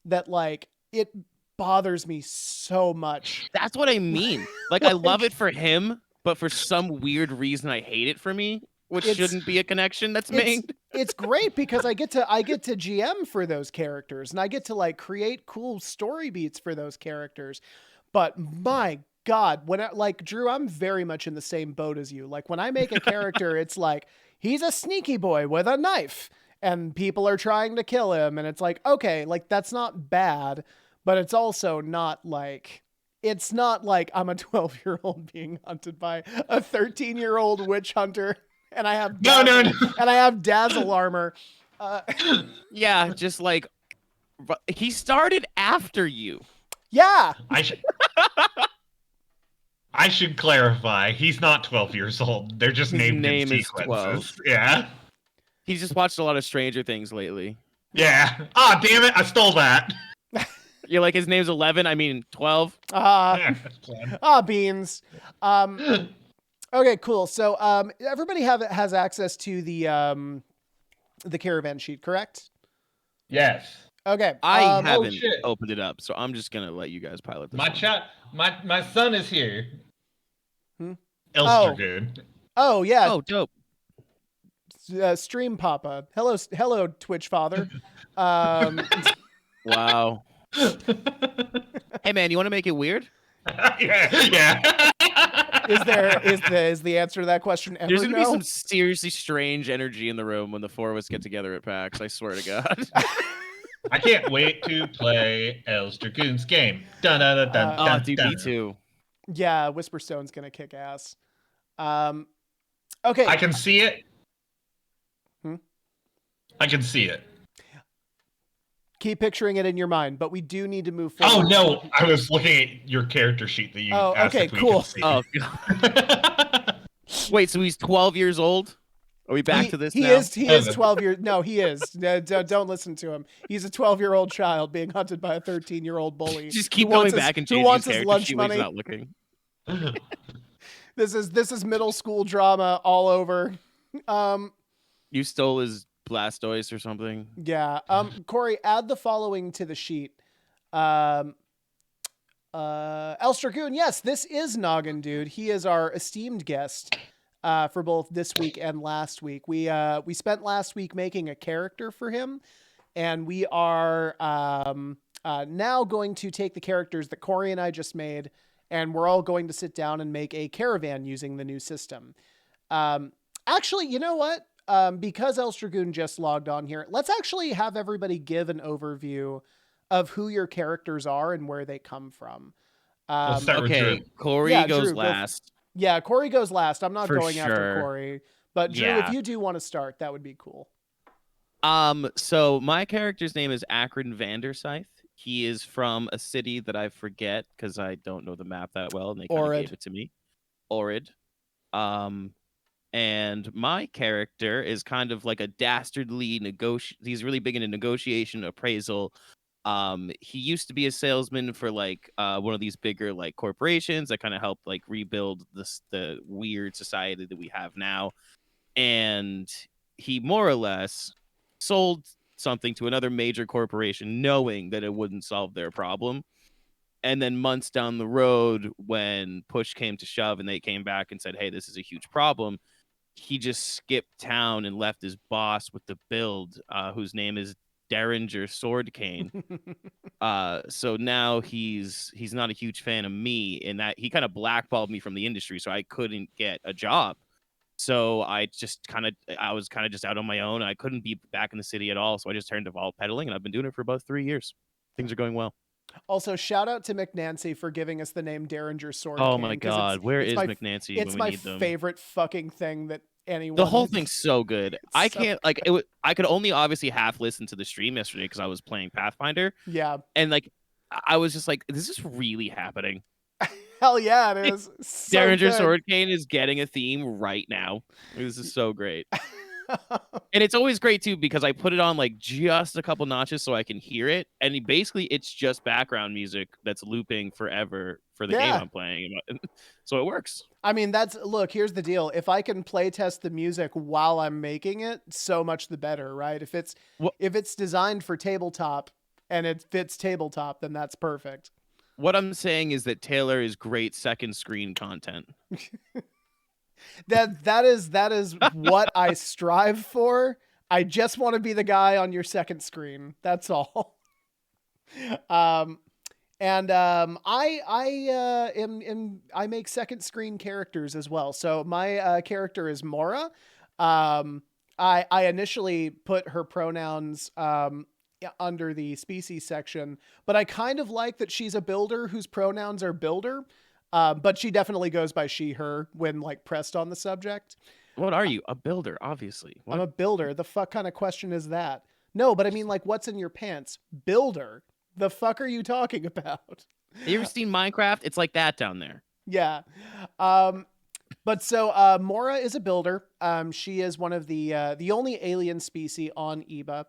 that like it bothers me so much. That's what I mean. Like I love it for him, but for some weird reason I hate it for me, which shouldn't be a connection that's made. It's great because I get to GM for those characters and I get to like create cool story beats for those characters. But my God, Drew, I'm very much in the same boat as you. Like when I make a character, it's like he's a sneaky boy with a knife and people are trying to kill him. And it's like, okay, like that's not bad, but it's also not like, it's not like I'm a 12-year-old being hunted by a 13-year-old witch hunter and I have and I have dazzle armor. Yeah, just like he started after you. Yeah. I should clarify. He's not 12 years old. They're just named in sequences. 12. Yeah. He's just watched a lot of Stranger Things lately. Yeah. Ah, oh, damn it! I stole that. You're like his name's 11. I mean 12. Beans. Okay, cool. So everybody has access to the caravan sheet, correct? Yes. Okay. I haven't opened it up, so I'm just gonna let you guys pilot this. My son is here. Hmm? Elster dude. Oh yeah. Oh, dope. Stream Papa. Hello, Twitch father. Um, Wow. Hey man, you want to make it weird? Yeah. is the answer to that question ever There's gonna be no? some seriously strange energy in the room when the four of us get together at PAX. I swear to God. I can't wait to play Els Dragoon's game. Dun, dun, dun, dun, Oh, dun, dude, dun. me too. Yeah, Whisperstone's gonna kick ass. Okay. I can see it. Hmm? I can see it. Keep picturing it in your mind, but we do need to move Oh forward. no, I was looking at your character sheet that you asked okay, if we cool. could see. Oh, God. Wait, so he's 12 years old? Are we back to this he now? is 12 years. No, he is. Don't listen to him. He's a 12-year-old child being hunted by a 13-year-old bully. Just keep who wants going his- back and who changing wants his his character lunch sheet when he's money. not looking. This is middle school drama all over. You stole his Blastoise or something. Yeah. Corey, add the following to the sheet. Elstragoon, yes, this is Noggin Dude. He is our esteemed guest for both this week and last week. We spent last week making a character for him, and we are now going to take the characters that Corey and I just made, and we're all going to sit down and make a caravan using the new system. Actually, you know what? Because Elstragoon just logged on here, let's actually have everybody give an overview of who your characters are and where they come from. Let's start with Okay, Drew. Corey Yeah, goes Drew, go last. Yeah, Corey goes last. I'm not For going after sure. Corey. But Drew, Yeah. if you do want to start, that would be cool. So my character's name is Akron Vanderscythe. He is from a city that I forget because I don't know the map that well, and they kind of Orid. gave it to me. Orid. And my character is kind of like a dastardly he's really big into negotiation, appraisal. He used to be a salesman for like one of these bigger like corporations that kind of helped like rebuild the weird society that we have now. And he more or less sold something to another major corporation knowing that it wouldn't solve their problem. And then months down the road, when push came to shove and they came back and said, hey, this is a huge problem, he just skipped town and left his boss with the build, whose name is Derringer Swordcane. So now he's not a huge fan of me, in that he kind of blackballed me from the industry, so I couldn't get a job. So I was kind of just out on my own. I couldn't be back in the city at all, so I just turned to vault pedaling, and I've been doing it for about 3 years. Things are going well. Also, shout out to McNancy for giving us the name Derringer Sword. Oh my God, where is McNancy It's when we my need them? favorite fucking thing that anyone. The whole thing's so good. I so can't like it. I could only obviously half listen to the stream yesterday because I was playing Pathfinder, Yeah. and like I was just like, "This is really happening." Hell yeah, it is. So Derringer good. Swordcane is getting a theme right now. This is so great. And it's always great too because I put it on like just a couple notches so I can hear it, and basically it's just background music that's looping forever for the game I'm playing. So it works. I mean, look, here's the deal. If I can play test the music while I'm making it, so much the better, right? If it's designed for tabletop and it fits tabletop, then that's perfect. What I'm saying is that Taylor is great second screen content. That is what I strive for. I just want to be the guy on your second screen. That's all. I make second screen characters as well. So my character is Mora. I initially put her pronouns under the species section, but I kind of like that she's a builder whose pronouns are builder. But she definitely goes by she, her when like pressed on the subject. What are you? A builder, obviously. What? I'm a builder. The fuck kind of question is that? No, but I mean like what's in your pants? Builder. The fuck are you talking about? Have you ever seen Minecraft? It's like that down there. Yeah. But so Mora is a builder. She is one of the only alien species on Eba.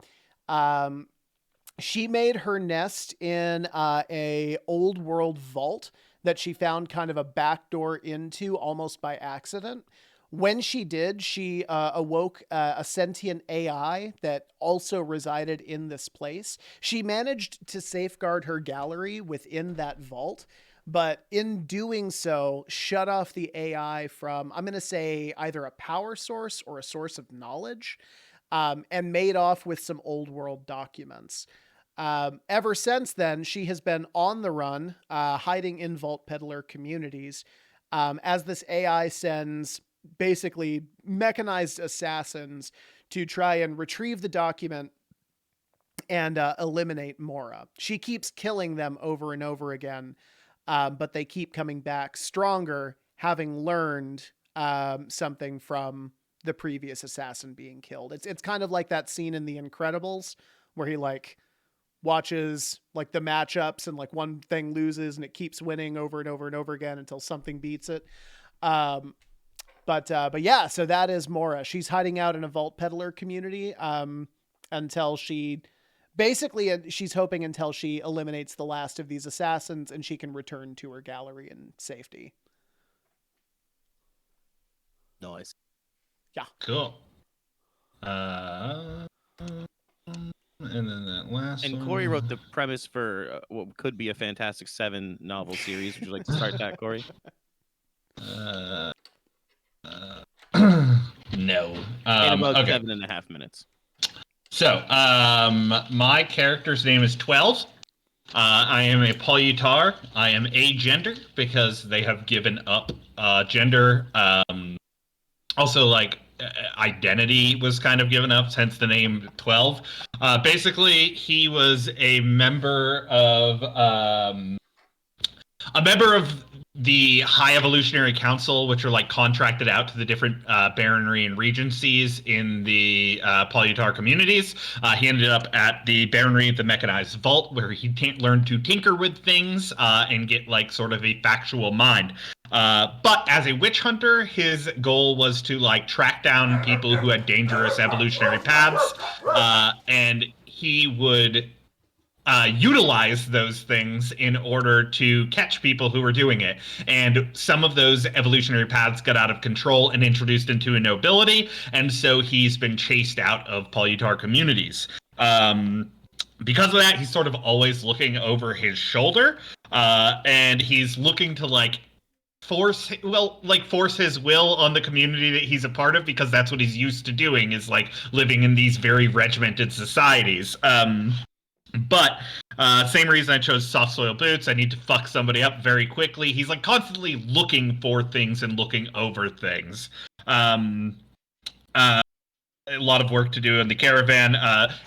She made her nest in a old world vault that she found kind of a back door into almost by accident. When she did, she awoke a sentient AI that also resided in this place. She managed to safeguard her gallery within that vault, but in doing so, shut off the AI from, I'm going to say, either a power source or a source of knowledge, and made off with some old world documents. Ever since then, she has been on the run, hiding in Vault Peddler communities, as this AI sends basically mechanized assassins to try and retrieve the document and eliminate Mora. She keeps killing them over and over again, but they keep coming back stronger, having learned something from the previous assassin being killed. It's kind of like that scene in The Incredibles where he like watches like the matchups and like one thing loses and it keeps winning over and over and over again until something beats it. Um, but yeah, so that is Mora. She's hiding out in a Vault Peddler community until she basically she's hoping until she eliminates the last of these assassins and she can return to her gallery in safety. Nice. Yeah. Cool. And then that last And one. Corey wrote the premise for what could be a Fantastic Seven novel series. Would you like to start that, Corey? No. In about Okay. 7.5 minutes. So, my character's name is 12. I am a polyutar. I am agender because they have given up gender. Also, like, identity was kind of given up, hence the name 12. Basically, he was a member of the High Evolutionary Council, which are like contracted out to the different baronry and regencies in the Polyutar communities. He ended up at the baronry of the Mechanized Vault, where he learned to tinker with things and get like sort of a factual mind. But as a witch hunter, his goal was to like track down people who had dangerous evolutionary paths, and he would utilize those things in order to catch people who were doing it. And some of those evolutionary paths got out of control and introduced into a nobility, and so he's been chased out of Polyutar communities. Because of that, he's sort of always looking over his shoulder, and he's looking to like force his will on the community that he's a part of, because that's what he's used to doing, is like living in these very regimented societies. But same reason I chose soft soil boots. I need to fuck somebody up very quickly. He's like constantly looking for things and looking over things. A lot of work to do in the caravan,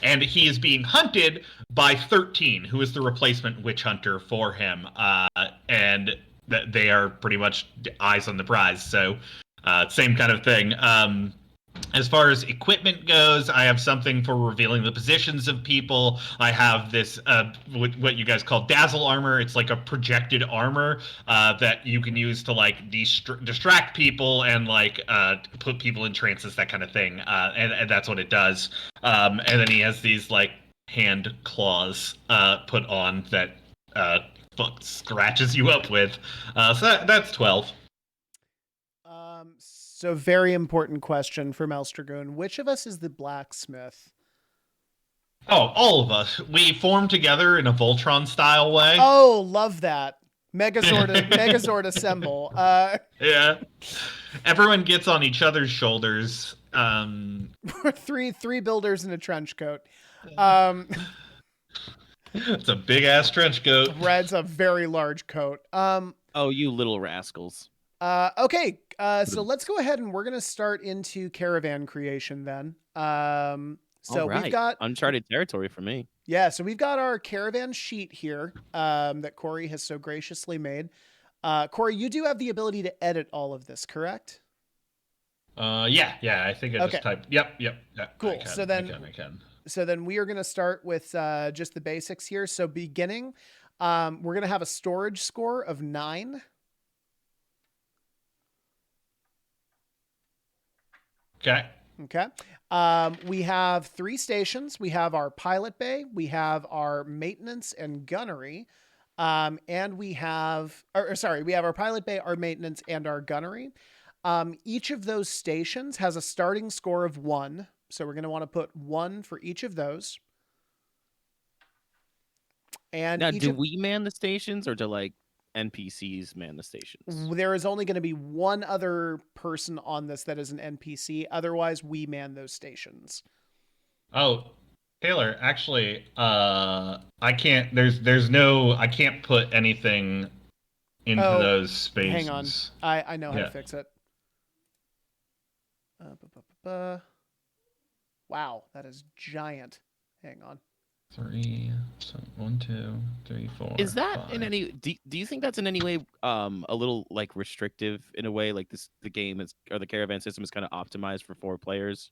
and he is being hunted by 13, who is the replacement witch hunter for him, and they are pretty much eyes on the prize. So, same kind of thing. As far as equipment goes, I have something for revealing the positions of people. I have this, what you guys call dazzle armor. It's like a projected armor that you can use to like distract people and like put people in trances, that kind of thing. And that's what it does. And then he has these like hand claws put on that scratches you up with. So that's 12. So very important question from Elstragoon. Which of us is the blacksmith? Oh, all of us. We form together in a Voltron style way. Oh, love that. Megazord assemble. Yeah. Everyone gets on each other's shoulders. We're three builders in a trench coat. It's a big ass trench coat. Red's a very large coat. Oh, you little rascals. Okay, so let's go ahead and we're gonna start into caravan creation then. So right. we've got uncharted territory for me. Yeah, so we've got our caravan sheet here that Corey has so graciously made. Corey, you do have the ability to edit all of this, correct? Yeah, I think I just typed. Yep. Cool. I can. So then we are going to start with just the basics here. So beginning, we're going to have a storage score of 9. Okay. We have 3 stations. We have our pilot bay, we have our maintenance and gunnery, and we have our pilot bay, our maintenance, and our gunnery. Each of those stations has a starting score of 1. So we're going to want to put 1 for each of those. And now, do we man the stations, or do like NPCs man the stations? There is only going to be one other person on this that is an NPC. Otherwise, we man those stations. Oh, Taylor, actually, I can't. There's no. I can't put anything into Oh, those spaces. hang on. I know how to Yeah. fix it. Wow, that is giant. Hang on. 3, so 1, 2, 3, 4. Is that 5. in any? Do you think that's in any way a little like restrictive in a way? Like the game is or the caravan system is kind of optimized for 4 players.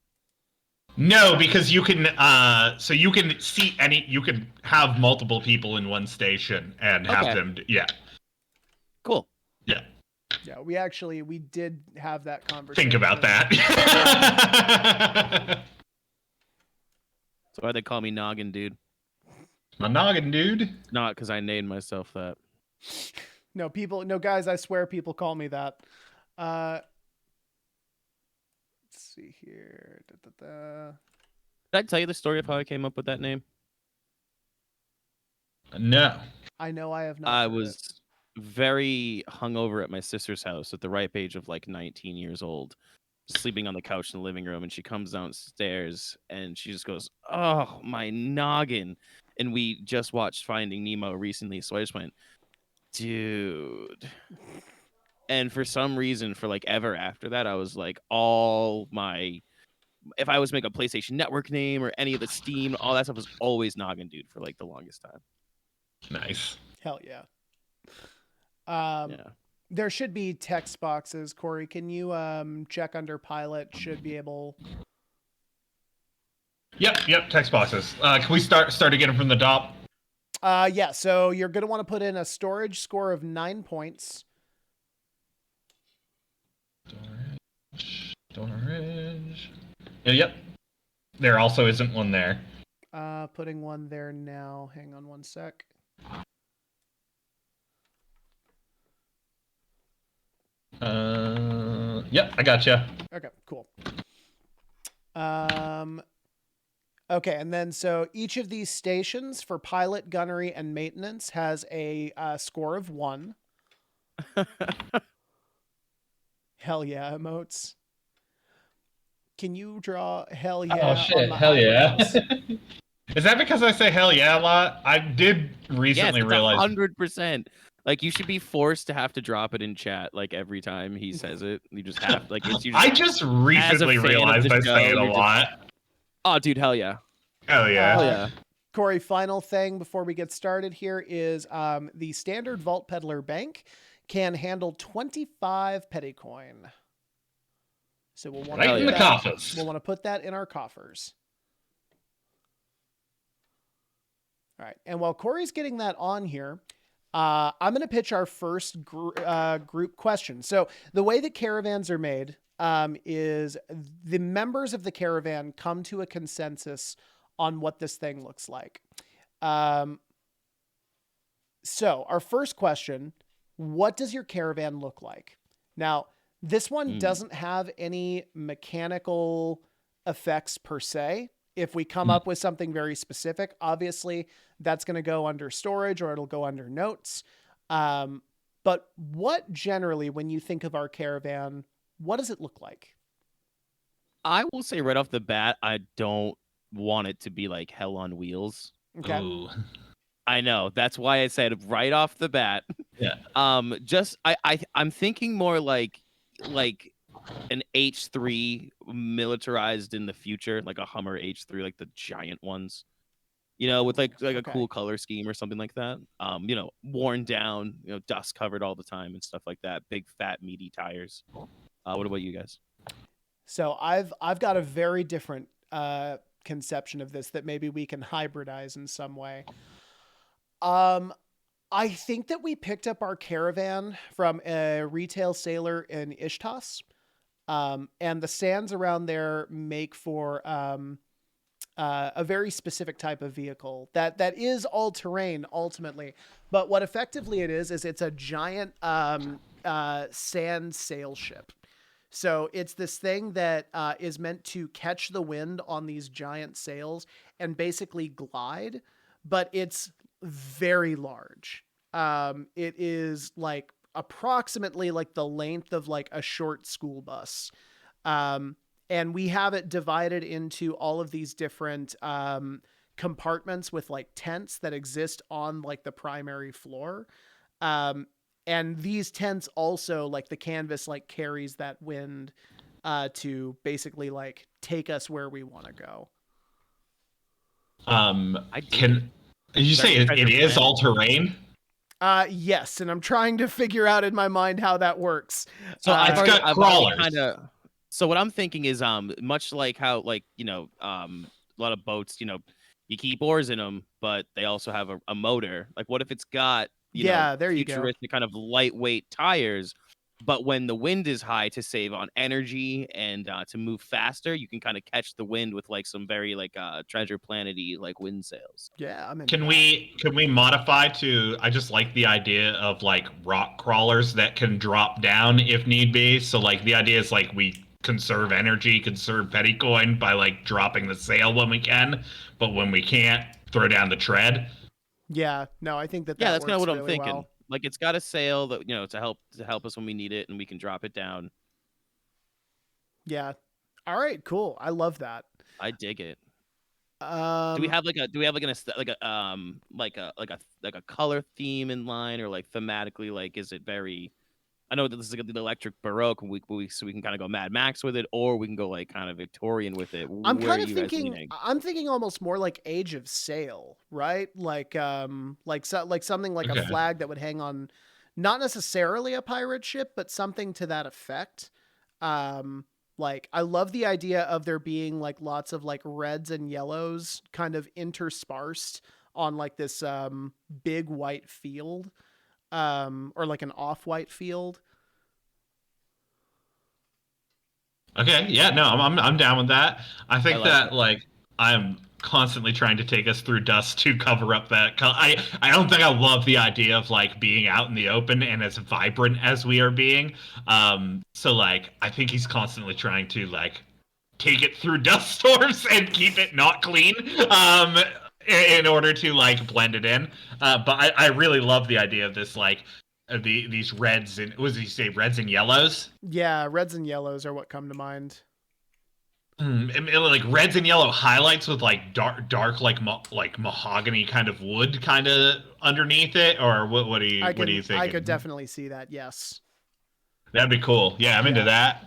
No, because you can. So you can see any. You can have multiple people in one station and have Okay. them. Yeah. Cool. Yeah. Yeah, we did have that conversation. Think about that. So why they call me Noggin, dude? My noggin, dude. Not because I named myself that. No, guys, I swear people call me that. Let's see here. Did I tell you the story of how I came up with that name? No. I know I have not. I heard was it. very hungover at my sister's house at the ripe age of like 19 years old, sleeping on the couch in the living room, and she comes downstairs and she just goes, "Oh, my noggin." And we just watched Finding Nemo recently, so I just went, "Dude." And for some reason, for like ever after that, I was like, if I was to make a PlayStation Network name or any of the Steam, all that stuff was always Noggin Dude for like the longest time. Nice. Hell yeah. Yeah. There should be text boxes. Corey, can you check under pilot? Should be able. Yep. Text boxes. Can we start again from the top? Yeah. So you're gonna want to put in a storage score of 9 points. Storage. Yep. There also isn't one there. Putting one there now. Hang on one sec. Yep, I gotcha. Okay, cool. Okay, and then so each of these stations for pilot, gunnery, and maintenance has a score of 1. Hell yeah, emotes. Can you draw hell yeah? Oh shit, on the hell yeah. eyebrows? Is that because I say hell yeah a lot? I did recently yes, it's realize 100%. Like you should be forced to have to drop it in chat like every time he says it. You just have like it's you. I just recently fan of realized the I say it show, a you're lot. Oh, dude, hell yeah. Hell yeah. Hell yeah. Corey, final thing before we get started here is the standard Vault Peddler bank can handle 25 petty coin. So we'll want Right in the coffers. We'll want to put that in our coffers. All right. And while Corey's getting that on here, I'm going to pitch our first group question. So the way that caravans are made is the members of the caravan come to a consensus on what this thing looks like. So our first question, what does your caravan look like? Now, this one doesn't have any mechanical effects per se. If we come up with something very specific, obviously that's going to go under storage or it'll go under notes. But what generally, when you think of our caravan, what does it look like? I will say right off the bat, I don't want it to be like hell on wheels. Okay. Ooh. I know. That's why I said right off the bat. Yeah. Just I'm thinking more like an H3 militarized in the future, like a Hummer H3, like the giant ones. You know, with like a cool color scheme or something like that. You know, worn down, you know, dust covered all the time and stuff like that. Big fat meaty tires. What about you guys? So I've got a very different conception of this that maybe we can hybridize in some way. I think that we picked up our caravan from a retail sailor in Ishtas. And the sands around there make for a very specific type of vehicle that is all terrain ultimately. But what effectively it is it's a giant sand sail ship. So it's this thing that is meant to catch the wind on these giant sails and basically glide, but it's very large. It is like approximately like the length of like a short school bus. And we have it divided into all of these different compartments with like tents that exist on like the primary floor. Um, and these tents also, like the canvas like carries that wind to basically like take us where we want to go. Can you say it is all terrain? Yes, and I'm trying to figure out in my mind how that works. So I've got crawlers. kind of. So what I'm thinking is, much like how, like, a lot of boats, you keep oars in them, but they also have a motor. Like, what if it's got, there you go. futuristic kind of lightweight tires, but when the wind is high, to save on energy and to move faster, you can kind of catch the wind with like some very like Treasure Planet-y like wind sails. Yeah, I'm in. Can we modify to? I just like the idea of like rock crawlers that can drop down if need be. So like the idea is like we conserve energy, conserve petty coin by like dropping the sail when we can, but when we can't, throw down the tread. Yeah, no, I think that That's kind of what really I'm thinking. Well. Like, it's got a sail that to help us when we need it, and we can drop it down. Yeah. All right, cool. I love that. I dig it. Do we have like a color theme in line, or like thematically, like, is it very? I know that this is like the electric baroque, so we can kind of go Mad Max with it, or we can go like kind of Victorian with it. I'm kind of thinking. I'm thinking almost more like Age of Sail, right? Like something like a flag that would hang on, not necessarily a pirate ship, but something to that effect. Like I love the idea of there being like lots of like reds and yellows kind of interspersed on like this big white field. Or like an off-white field. Okay, yeah, no, I'm down with that. I think that like I'm constantly trying to take us through dust to cover up that. I don't think I love the idea of like being out in the open and as vibrant as we are being. So like I think he's constantly trying to like take it through dust storms and keep it not clean. In order to like blend it in. But I really love the idea of this like these reds and what does he say, reds and yellows? Yeah, reds and yellows are what come to mind. Like reds and yellow highlights with like dark like mahogany kind of wood kind of underneath it, or what do you think? I could definitely see that. Yes, that'd be cool. Yeah, I'm into that.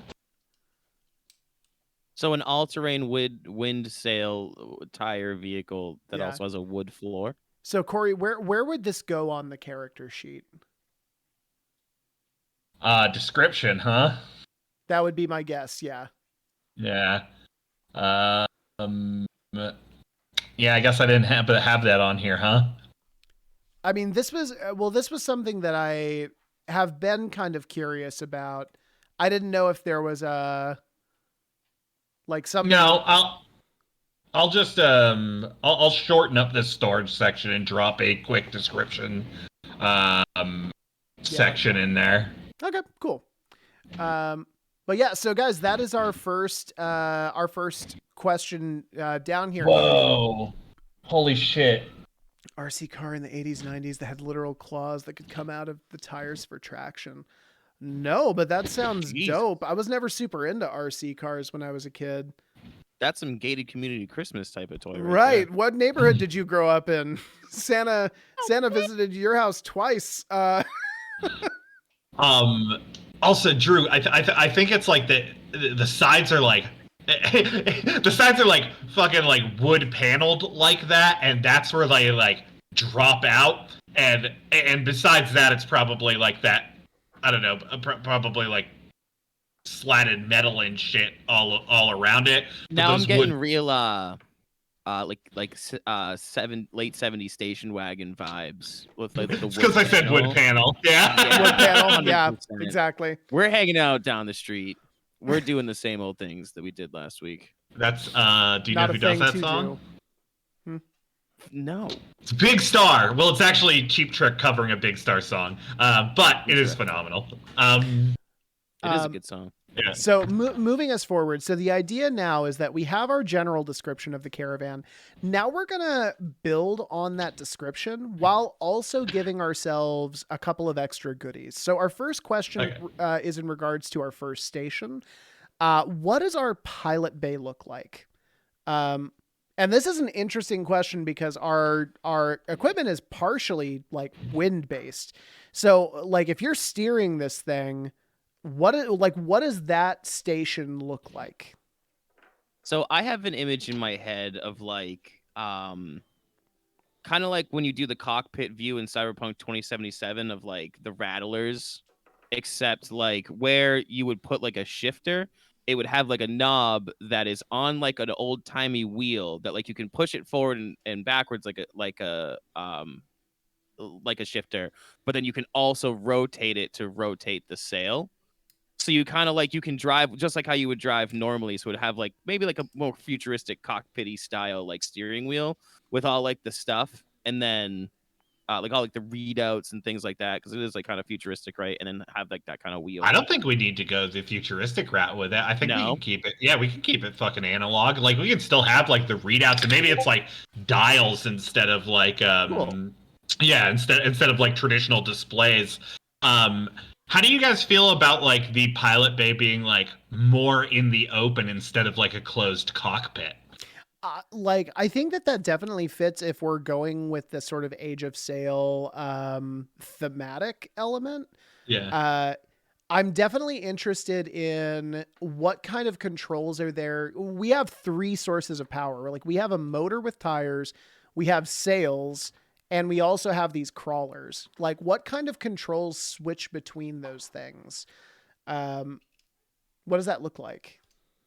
So an all-terrain wind sail tire vehicle that also has a wood floor. So Corey, where would this go on the character sheet? Description, huh? That would be my guess. Yeah. Yeah. Yeah, I guess I didn't have that on here, huh? I mean, this was something that I have been kind of curious about. I didn't know if there was a like something. No, I'll just I'll shorten up this storage section and drop a quick description section in there. Okay, cool. But yeah, so guys, that is our first question down here. Whoa. Holy shit. RC car in the 80s, 90s that had literal claws that could come out of the tires for traction. No, but that sounds dope. I was never super into RC cars when I was a kid. That's some gated community Christmas type of toy, right? What neighborhood did you grow up in? Santa visited your house twice. Also, Drew, I think it's like the sides are like the sides are like fucking like wood paneled like that, and that's where they like drop out. And besides that, it's probably like that. I don't know, probably like slatted metal and shit all around it. But now I'm getting real late 70s station wagon vibes with like the because I said wood panel. Yeah. Wood panel. Yeah, exactly. We're hanging out down the street. We're doing the same old things that we did last week. That's do you know who does that song? No. It's Big Star. Well, it's actually Cheap Trick covering a Big Star song. But it is phenomenal. It is a good song. Yeah. So moving us forward. So the idea now is that we have our general description of the caravan. Now we're going to build on that description while also giving ourselves a couple of extra goodies. So our first question is in regards to our first station. What does our pilot bay look like? And this is an interesting question because our equipment is partially like wind based. So like if you're steering this thing, what does that station look like? So I have an image in my head of like kind of like when you do the cockpit view in Cyberpunk 2077 of like the rattlers, except like where you would put like a shifter, it would have like a knob that is on like an old timey wheel that like you can push it forward and backwards like a shifter, but then you can also rotate it to rotate the sail. So you kind of like you can drive just like how you would drive normally. So it would have like maybe like a more futuristic cockpity style like steering wheel with all like the stuff, and then like all like the readouts and things like that because it is like kind of futuristic, right? And then have like that kind of wheel. I don't think we need to go the futuristic route with it. I think we No. can keep it. Yeah, we can keep it fucking analog. Like we can still have like the readouts, and maybe it's like dials instead of like Cool. yeah, instead of like traditional displays. How do you guys feel about like the pilot bay being like more in the open instead of like a closed cockpit? Like I think that definitely fits if we're going with the sort of Age of Sail thematic element. Yeah. I'm definitely interested in what kind of controls are there. We have three sources of power. Like we have a motor with tires, we have sails, and we also have these crawlers. Like what kind of controls switch between those things? What does that look like?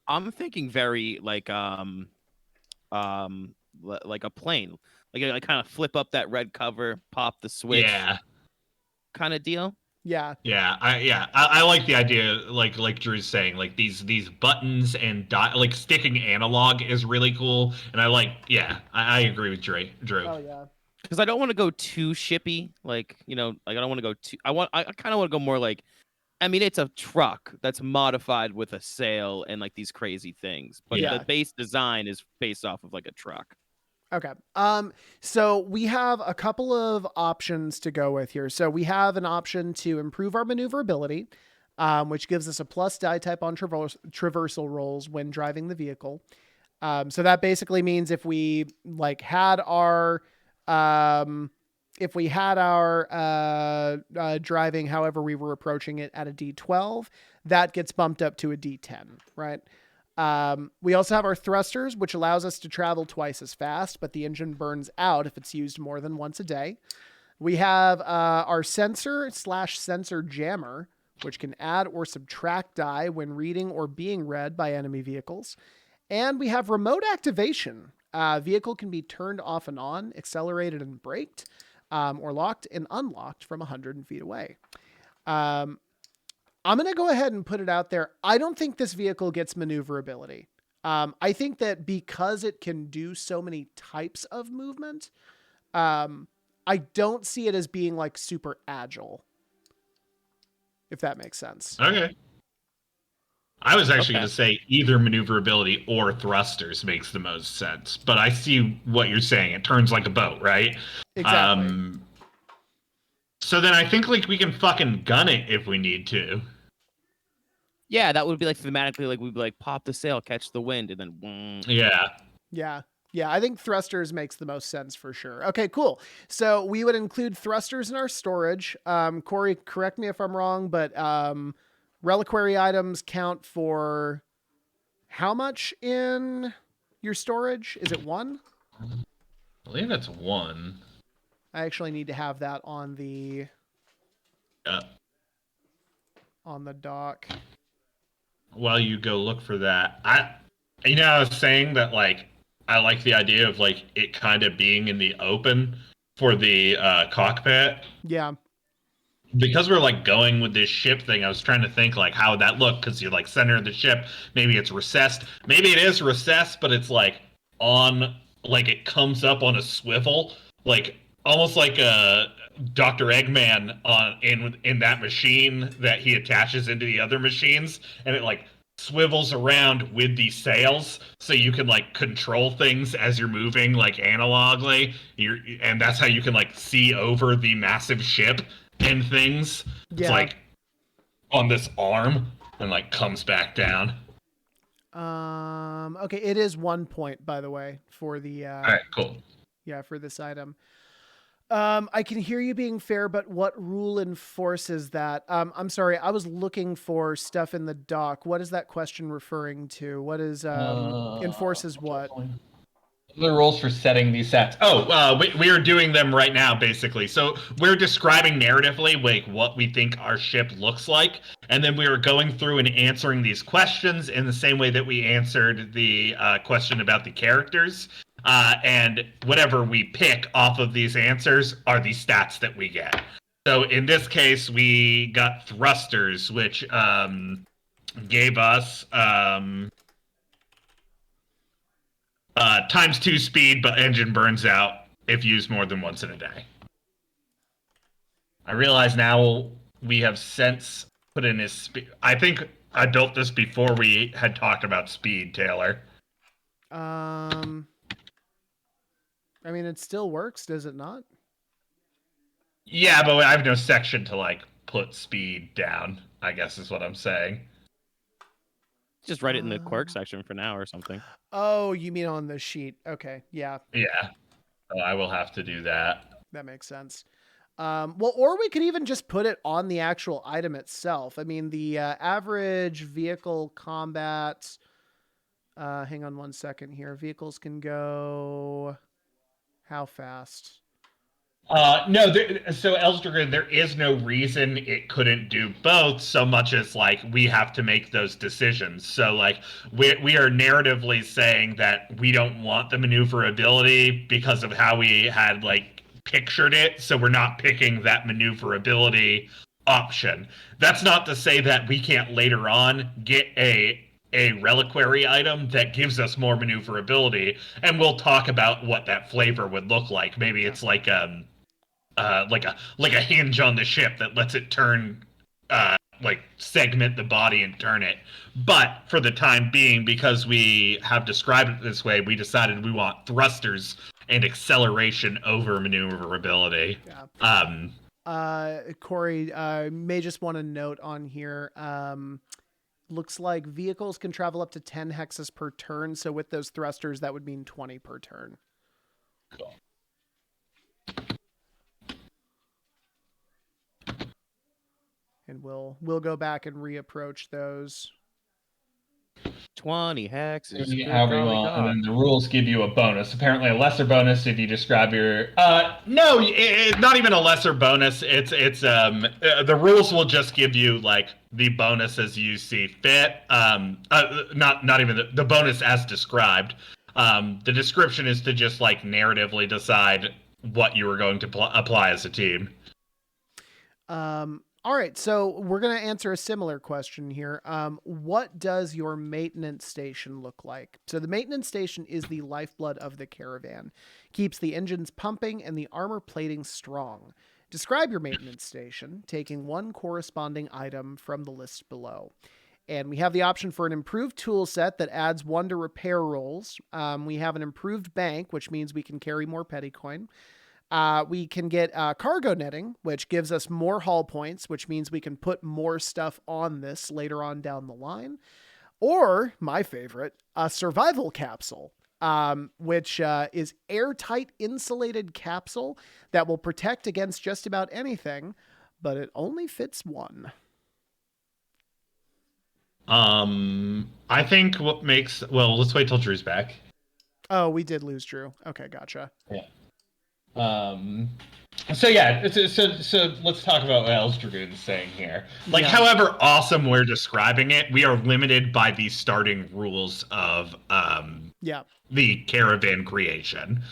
I'm thinking very like a plane. Like I kind of flip up that red cover, pop the switch Yeah. kind of deal. Yeah. I like the idea, like Drew's saying, like these buttons and like sticking analog is really cool, and I agree with Drew. Oh yeah. Because I don't want to go too shippy, like like I don't want to go too. I kind of want to go more like, I mean, it's a truck that's modified with a sail and like these crazy things, but Yeah. the base design is based off of like a truck. Okay. So we have a couple of options to go with here. So we have an option to improve our maneuverability, which gives us a plus die type on traversal rolls when driving the vehicle. So that basically means if we like had our driving, however we were approaching it at a D12, that gets bumped up to a D10, right? We also have our thrusters, which allows us to travel twice as fast, but the engine burns out if it's used more than once a day. We have our sensor/sensor jammer, which can add or subtract die when reading or being read by enemy vehicles. And we have remote activation. Vehicle can be turned off and on, accelerated and braked, or locked and unlocked from 100 feet away. I'm going to go ahead and put it out there. I don't think this vehicle gets maneuverability. I think that because it can do so many types of movement, I don't see it as being like super agile, if that makes sense. Okay. I was actually going to say either maneuverability or thrusters makes the most sense, but I see what you're saying. It turns like a boat, right? Exactly. So then I think like we can fucking gun it if we need to. Yeah, that would be like thematically, like we'd be like pop the sail, catch the wind, and then Yeah. I think thrusters makes the most sense for sure. Okay, cool. So we would include thrusters in our storage. Corey, correct me if I'm wrong, but reliquary items count for how much in your storage? Is it 1? I believe it's 1. I actually need to have that on the dock. While you go look for that, I was saying that like I like the idea of like it kind of being in the open for the cockpit. Yeah. Because we're like going with this ship thing, I was trying to think like how would that look, because you're like center of the ship. Maybe it's recessed. Maybe it is recessed, but it's like on, like it comes up on a swivel, like almost like Dr. Eggman in that machine that he attaches into the other machines, and it like swivels around with the sails, so you can like control things as you're moving like analogly. And that's how you can like see over the massive ship and things. It's Yeah. like on this arm and like comes back down. Okay, it is 1 point, by the way, for the All right, cool. yeah, for this item. I can hear you being fair, but what rule enforces that? I'm sorry, I was looking for stuff in the doc. What is that question referring to? What is enforces what? The rules for setting these sets. We are doing them right now, basically. So we're describing narratively like what we think our ship looks like, and then we are going through and answering these questions in the same way that we answered the question about the characters. And whatever we pick off of these answers are the stats that we get. So in this case, we got thrusters, which gave us ×2 speed, but engine burns out if used more than once in a day. I realize now we have since put in his speed. I think I built this before we had talked about speed, Taylor. I mean, it still works, does it not? Yeah, but I have no section to like put speed down, I guess is what I'm saying. Just write it in the quirk section for now or something. Oh, you mean on the sheet? Okay, yeah. Yeah, so I will have to do that. That makes sense. Well, or we could even just put it on the actual item itself. I mean, the average vehicle combat. Hang on 1 second here. Vehicles can go. How fast? No, so Elsdragon, there is no reason it couldn't do both so much as like we have to make those decisions. So like we are narratively saying that we don't want the maneuverability because of how we had like pictured it. So we're not picking that maneuverability option. That's not to say that we can't later on get a reliquary item that gives us more maneuverability, and we'll talk about what that flavor would look like. Maybe it's like a hinge on the ship that lets it turn, like segment the body and turn it. But for the time being, because we have described it this way, we decided we want thrusters and acceleration over maneuverability. Yeah. Corey, may just want to note on here. Looks like vehicles can travel up to 10 hexes per turn. So with those thrusters, that would mean 20 per turn. Cool. And we'll go back and reapproach those. 20 hexes. However you want, and then the rules give you a bonus. Apparently, a lesser bonus if you describe your. No, not even a lesser bonus. It's the rules will just give you like the bonus as you see fit. Not even the bonus as described. The description is to just like narratively decide what you are going to apply as a team. All right, so we're going to answer a similar question here. What does your maintenance station look like? So the maintenance station is the lifeblood of the caravan. Keeps the engines pumping and the armor plating strong. Describe your maintenance station, taking one corresponding item from the list below. And we have the option for an improved tool set that adds 1 to repair rolls. We have an improved bank, which means we can carry more petty coin. We can get cargo netting, which gives us more hull points, which means we can put more stuff on this later on down the line. Or, my favorite, a survival capsule, which is airtight insulated capsule that will protect against just about anything, but it only fits 1. I think what makes... Well, let's wait till Drew's back. Oh, we did lose Drew. Okay, gotcha. Yeah. So let's talk about what Elsdragoon is saying here. Like, Yeah. however awesome we're describing it, we are limited by the starting rules of the caravan creation.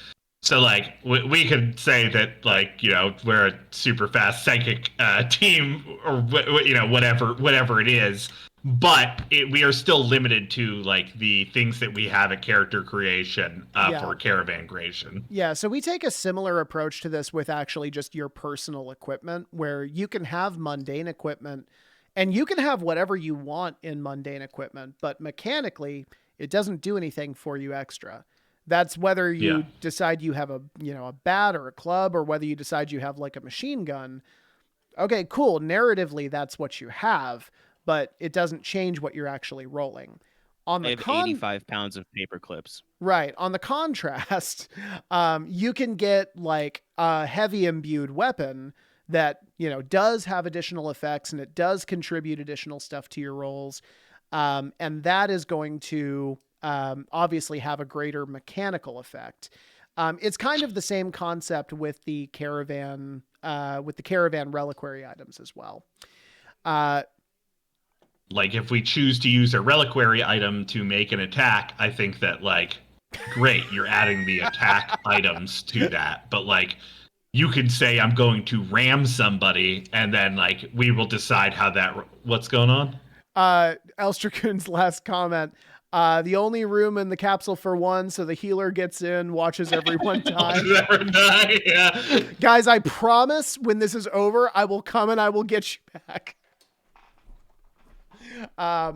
So like we could say that like we're a super fast psychic team or whatever it is, but we are still limited to like the things that we have at character creation for caravan creation. Yeah, so we take a similar approach to this with actually just your personal equipment, where you can have mundane equipment and you can have whatever you want in mundane equipment, but mechanically it doesn't do anything for you extra. That's whether you decide you have a bat or a club, or whether you decide you have like a machine gun. Okay, cool. Narratively, that's what you have, but it doesn't change what you're actually rolling. On the I have 85 pounds of paper clips. Right. On the contrast, you can get like a heavy imbued weapon that, does have additional effects and it does contribute additional stuff to your rolls. And that is going to obviously have a greater mechanical effect. It's kind of the same concept with the caravan reliquary items as well. Like if we choose to use a reliquary item to make an attack, I think that like, great, you're adding the attack items to that. But like, you could say I'm going to ram somebody, and then like we will decide how that. What's going on? Elstracoon's last comment. The only room in the capsule for one, so the healer gets in, watches everyone die. Yeah. Guys, I promise when this is over, I will come and I will get you back. I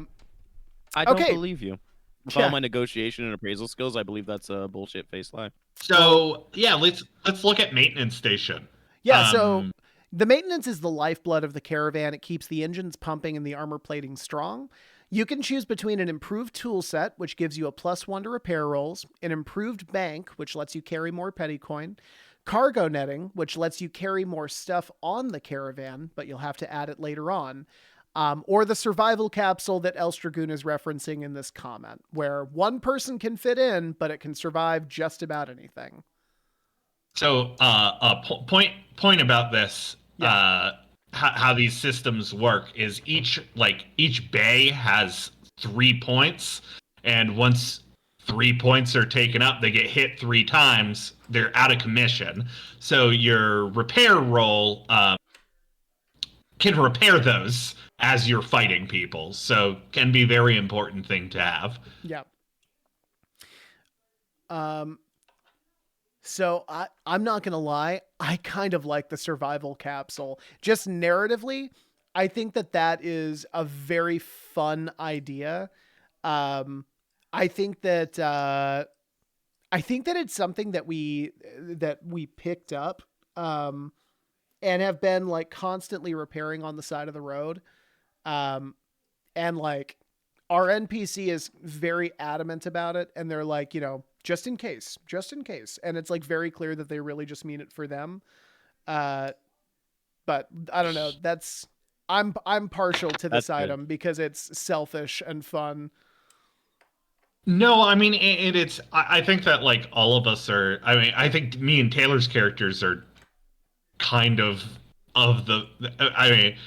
don't believe you. With all my negotiation and appraisal skills, I believe that's a bullshit face lie. So yeah, let's look at maintenance station. Yeah, so the maintenance is the lifeblood of the caravan. It keeps the engines pumping and the armor plating strong. You can choose between an improved tool set, which gives you a +1 to repair rolls, an improved bank, which lets you carry more petty coin, cargo netting, which lets you carry more stuff on the caravan, but you'll have to add it later on. Or the survival capsule that Elstragoon is referencing in this comment, where one person can fit in, but it can survive just about anything. So, point about this, how these systems work is each bay has 3 points, and once 3 points are taken up, they get hit 3 times. They're out of commission. So your repair roll can repair those as you're fighting people, so can be a very important thing to have. Yeah. So I'm not gonna lie, I kind of like the survival capsule. Just narratively, I think that is a very fun idea. I think that it's something that we picked up and have been like constantly repairing on the side of the road. And like our NPC is very adamant about it, and they're like, just in case. And it's like very clear that they really just mean it for them. But I don't know. I'm partial to this item because it's selfish and fun. No, I mean I think that like all of us are. I mean, I think me and Taylor's characters are kind of the. I mean,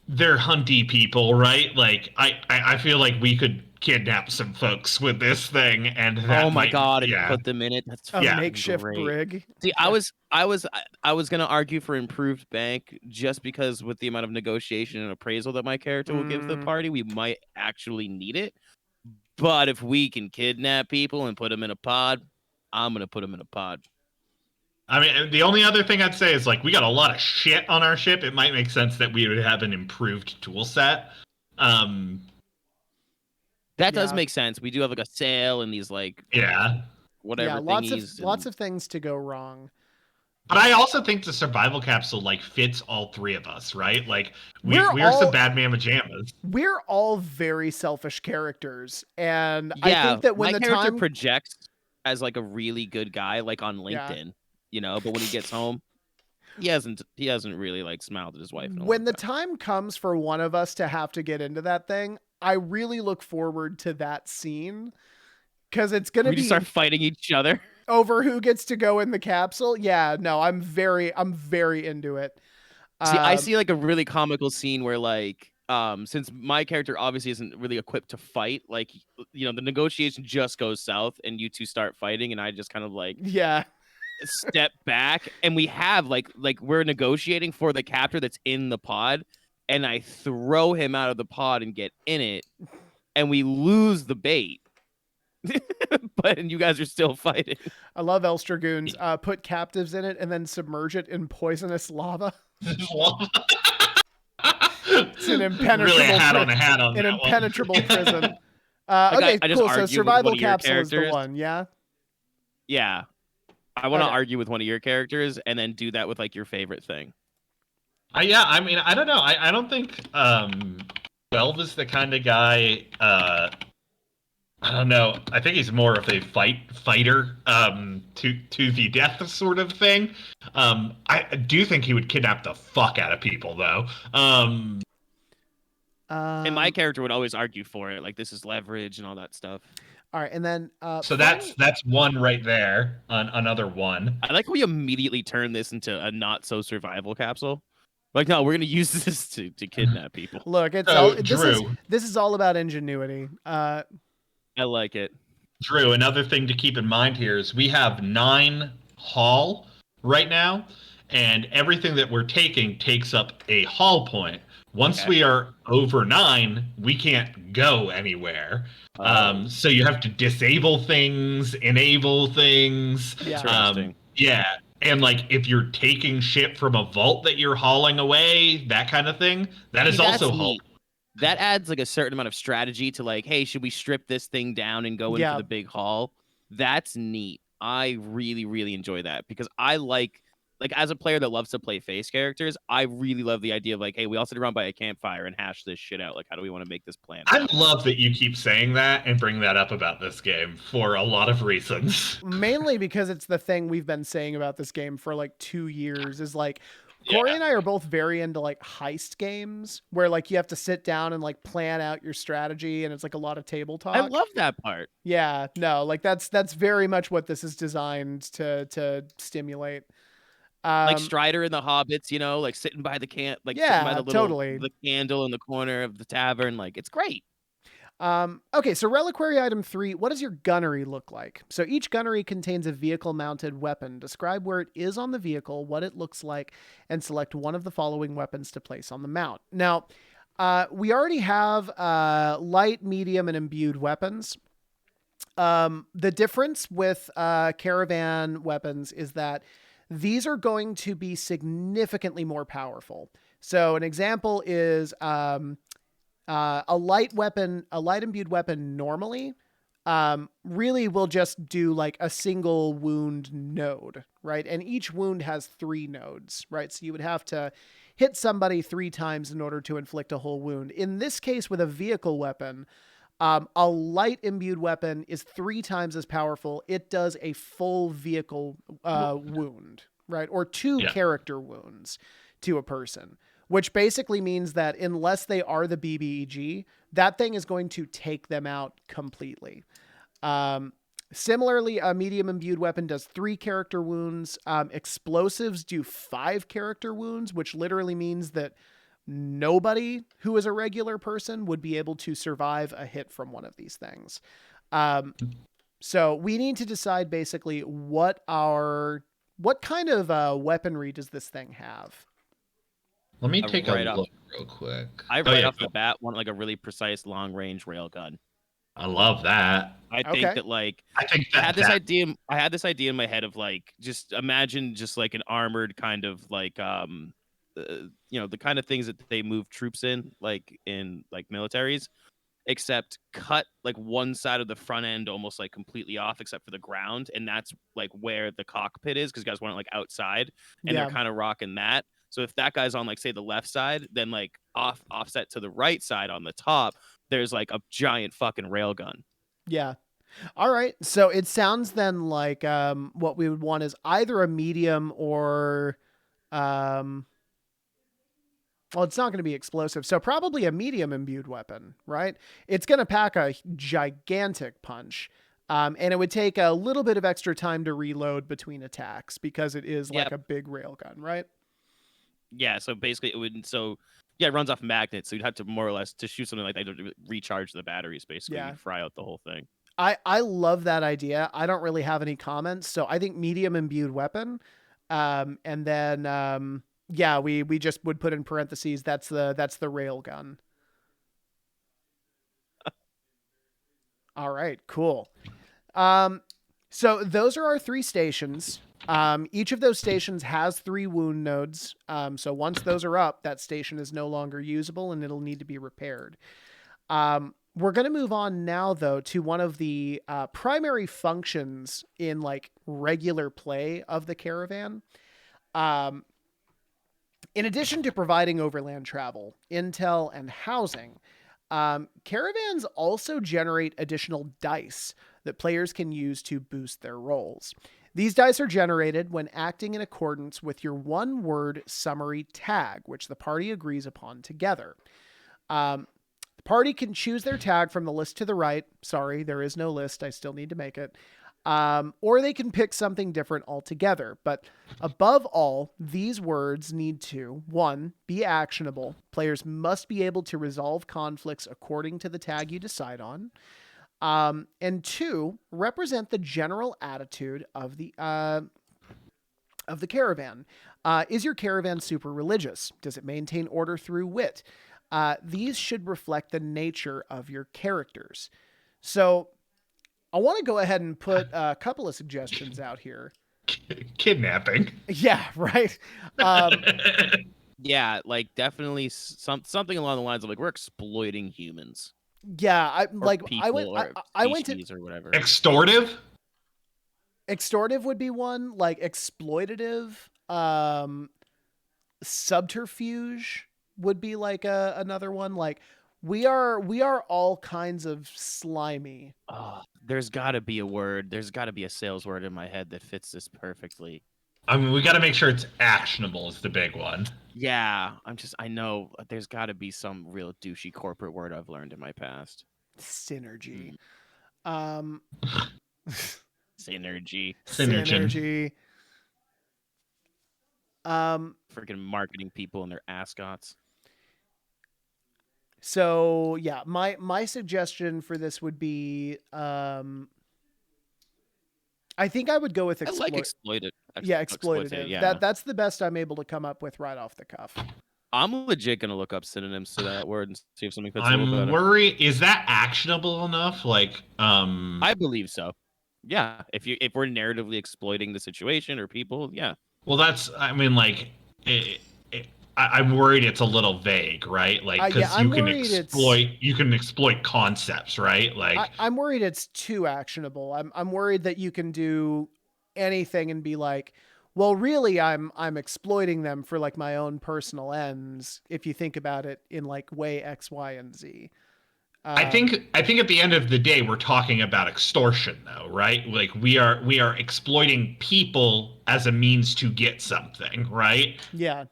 they're hunty people, right? Like I feel like we could kidnap some folks with this thing, and that oh my god, and put them in it. That's a makeshift brig. See, I was gonna argue for improved bank just because with the amount of negotiation and appraisal that my character will give the party, we might actually need it. But if we can kidnap people and put them in a pod, I'm gonna put them in a pod. I mean, the only other thing I'd say is like we got a lot of shit on our ship. It might make sense that we would have an improved tool set. That does make sense. We do have like a sail and these like whatever thingies. Lots of things to go wrong. But I also think the survival capsule like fits all 3 of us, right? Like we're some bad mamma jammas. We're all very selfish characters, and I think that when my the character time projects as like a really good guy, like on LinkedIn. But when he gets home, he hasn't really like smiled at his wife. When the time comes for one of us to have to get into that thing, I really look forward to that scene because it's going to be start fighting each other over who gets to go in the capsule. Yeah, no, I'm very into it. See, I see like a really comical scene where like, since my character obviously isn't really equipped to fight, like, the negotiation just goes south and you two start fighting and I just kind of like, step back, and we have like we're negotiating for the captor that's in the pod, and I throw him out of the pod and get in it, and we lose the bait. And you guys are still fighting. I love Elf Dragoons. Put captives in it and then submerge it in poisonous lava. It's an impenetrable, really a hat on a hat on an that impenetrable one. prison. Like, Okay, I just cool. So argue with survival one of your capsule is the characters. one, yeah? Yeah. I want to Okay. argue with one of your characters and then do that with like your favorite thing. Yeah, I mean, I don't know. I don't think 12 is the kind of guy. I don't know. I think he's more of a fighter, to the death sort of thing. I do think he would kidnap the fuck out of people, though. And my character would always argue for it, like this is leverage and all that stuff. All right, and then so that's one right there. Another one. I like how we immediately turn this into a not so survival capsule. Like, no, we're gonna use this to kidnap people. Look, it's this is all about ingenuity. I like it. Drew, another thing to keep in mind here is we have 9 haul right now, and everything that we're taking takes up a haul point. Once we are over 9, we can't go anywhere. So you have to disable things, enable things. Yeah. Interesting. Yeah. And like if you're taking shit from a vault that you're hauling away, that kind of thing, that is also haul. That adds like a certain amount of strategy to like, hey, should we strip this thing down and go in for the big haul? That's neat. I really, really enjoy that because I like as a player that loves to play face characters, I really love the idea of like, hey, we all sit around by a campfire and hash this shit out. Like, how do we want to make this plan? I love that you keep saying that and bring that up about this game for a lot of reasons. Mainly because it's the thing we've been saying about this game for like 2 years is like, Corey and I are both very into like heist games where like you have to sit down and like plan out your strategy and it's like a lot of table talk. I love that part. Yeah, no, like that's very much what this is designed to stimulate. Like Strider and the Hobbits, you know, like sitting by the sitting by the little the candle in the corner of the tavern, like it's great. Okay, so reliquary item 3, what does your gunnery look like? So each gunnery contains a vehicle-mounted weapon. Describe where it is on the vehicle, what it looks like, and select one of the following weapons to place on the mount. Now, we already have light, medium, and imbued weapons. The difference with caravan weapons is that these are going to be significantly more powerful. So an example is a light imbued weapon normally really will just do like a single wound node, right? And each wound has 3 nodes, right? So you would have to hit somebody 3 times in order to inflict a whole wound. In this case, with a vehicle weapon, a light imbued weapon is 3 times as powerful. It does a full vehicle wound, right? Or 2 character wounds to a person, which basically means that unless they are the BBEG, that thing is going to take them out completely. Similarly, a medium imbued weapon does 3 character wounds. Explosives do 5 character wounds, which literally means that nobody who is a regular person would be able to survive a hit from one of these things. So we need to decide basically what kind of weaponry does this thing have? Let me take a look real quick. I off the bat want like a really precise long range railgun. I love that. I think that like I had this idea in my head of like just imagine just like an armored kind of like the kind of things that they move troops in like militaries, except cut like one side of the front end almost like completely off except for the ground, and that's like where the cockpit is because you guys want it like outside, and they're kind of rocking that. So if that guy's on like say the left side, then like offset to the right side on the top, there's like a giant fucking railgun. Yeah. All right. So it sounds then like what we would want is either a medium or well, it's not going to be explosive. So probably a medium imbued weapon, right? It's going to pack a gigantic punch. And it would take a little bit of extra time to reload between attacks because it is like a big railgun, right? Yeah, so basically it runs off magnets, so you'd have to more or less to shoot something like that to recharge the batteries, basically. You'd fry out the whole thing. I love that idea. I don't really have any comments, so I think medium imbued weapon. And then Yeah, we just would put in parentheses that's the rail gun. All right, cool. So those are our 3 stations. Each of those stations has 3 wound nodes. So once those are up, that station is no longer usable and it'll need to be repaired. We're going to move on now, though, to one of the primary functions in like regular play of the caravan. Um, in addition to providing overland travel, intel, and housing, caravans also generate additional dice that players can use to boost their rolls. These dice are generated when acting in accordance with your one-word summary tag, which the party agrees upon together. The party can choose their tag from the list to the right. Sorry, there is no list. I still need to make it. Or they can pick something different altogether. But above all, these words need to, 1, be actionable. Players must be able to resolve conflicts according to the tag you decide on. And 2, represent the general attitude of the caravan. Is your caravan super religious? Does it maintain order through wit? These should reflect the nature of your characters. So I want to go ahead and put a couple of suggestions out here. Kidnapping. Yeah, right. Yeah, like definitely something along the lines of like we're exploiting humans. Yeah, I went to or whatever. Extortive? Extortive would be one, like exploitative. Subterfuge would be like another one. Like we are all kinds of slimy. Oh, there's got to be a word. There's got to be a sales word in my head that fits this perfectly. I mean, we got to make sure it's actionable is the big one. Yeah, I know there's got to be some real douchey corporate word I've learned in my past. Synergy. Synergy. Synergy. Freaking marketing people and their ascots. So yeah, my suggestion for this would be I think I would go with exploited. Yeah, exploitative. Yeah. That's the best I'm able to come up with right off the cuff. I'm legit gonna look up synonyms to that word and see if something fits. I'm worried. Is that actionable enough? Like, I believe so. Yeah, if we're narratively exploiting the situation or people, yeah. Well, I mean, like, I'm worried it's a little vague, right? Like, because you can exploit concepts, right? Like, I'm worried it's too actionable. I'm worried that you can do anything and be like, well, really, I'm exploiting them for like my own personal ends. If you think about it in like way X, Y, and Z. I think at the end of the day, we're talking about extortion, though, right? Like we are exploiting people as a means to get something, right? Yeah.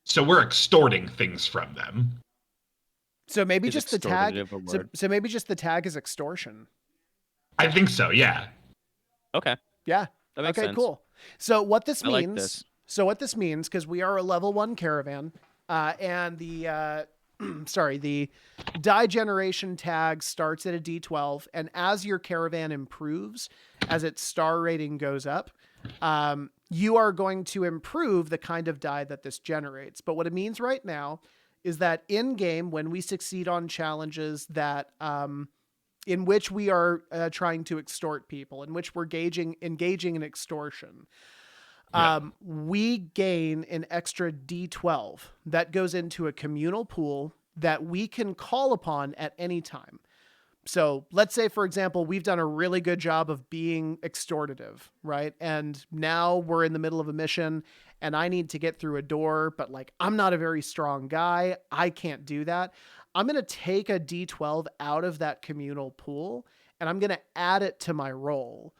So we're extorting things from them. So maybe just the tag. So maybe just the tag is extortion. I think so. Yeah. Okay. Yeah. That makes sense. Cool. So what this means? I like this. So what this means, because we are a level 1 caravan, and the the die generation tag starts at a D12, and as your caravan improves, as its star rating goes up, you are going to improve the kind of die that this generates. But what it means right now is that in game, when we succeed on challenges that in which we are trying to extort people, in which we're engaging in extortion, we gain an extra D12 that goes into a communal pool that we can call upon at any time. So let's say, for example, we've done a really good job of being extortative, right? And now we're in the middle of a mission and I need to get through a door, but like, I'm not a very strong guy. I can't do that. I'm going to take a D12 out of that communal pool and I'm going to add it to my roll,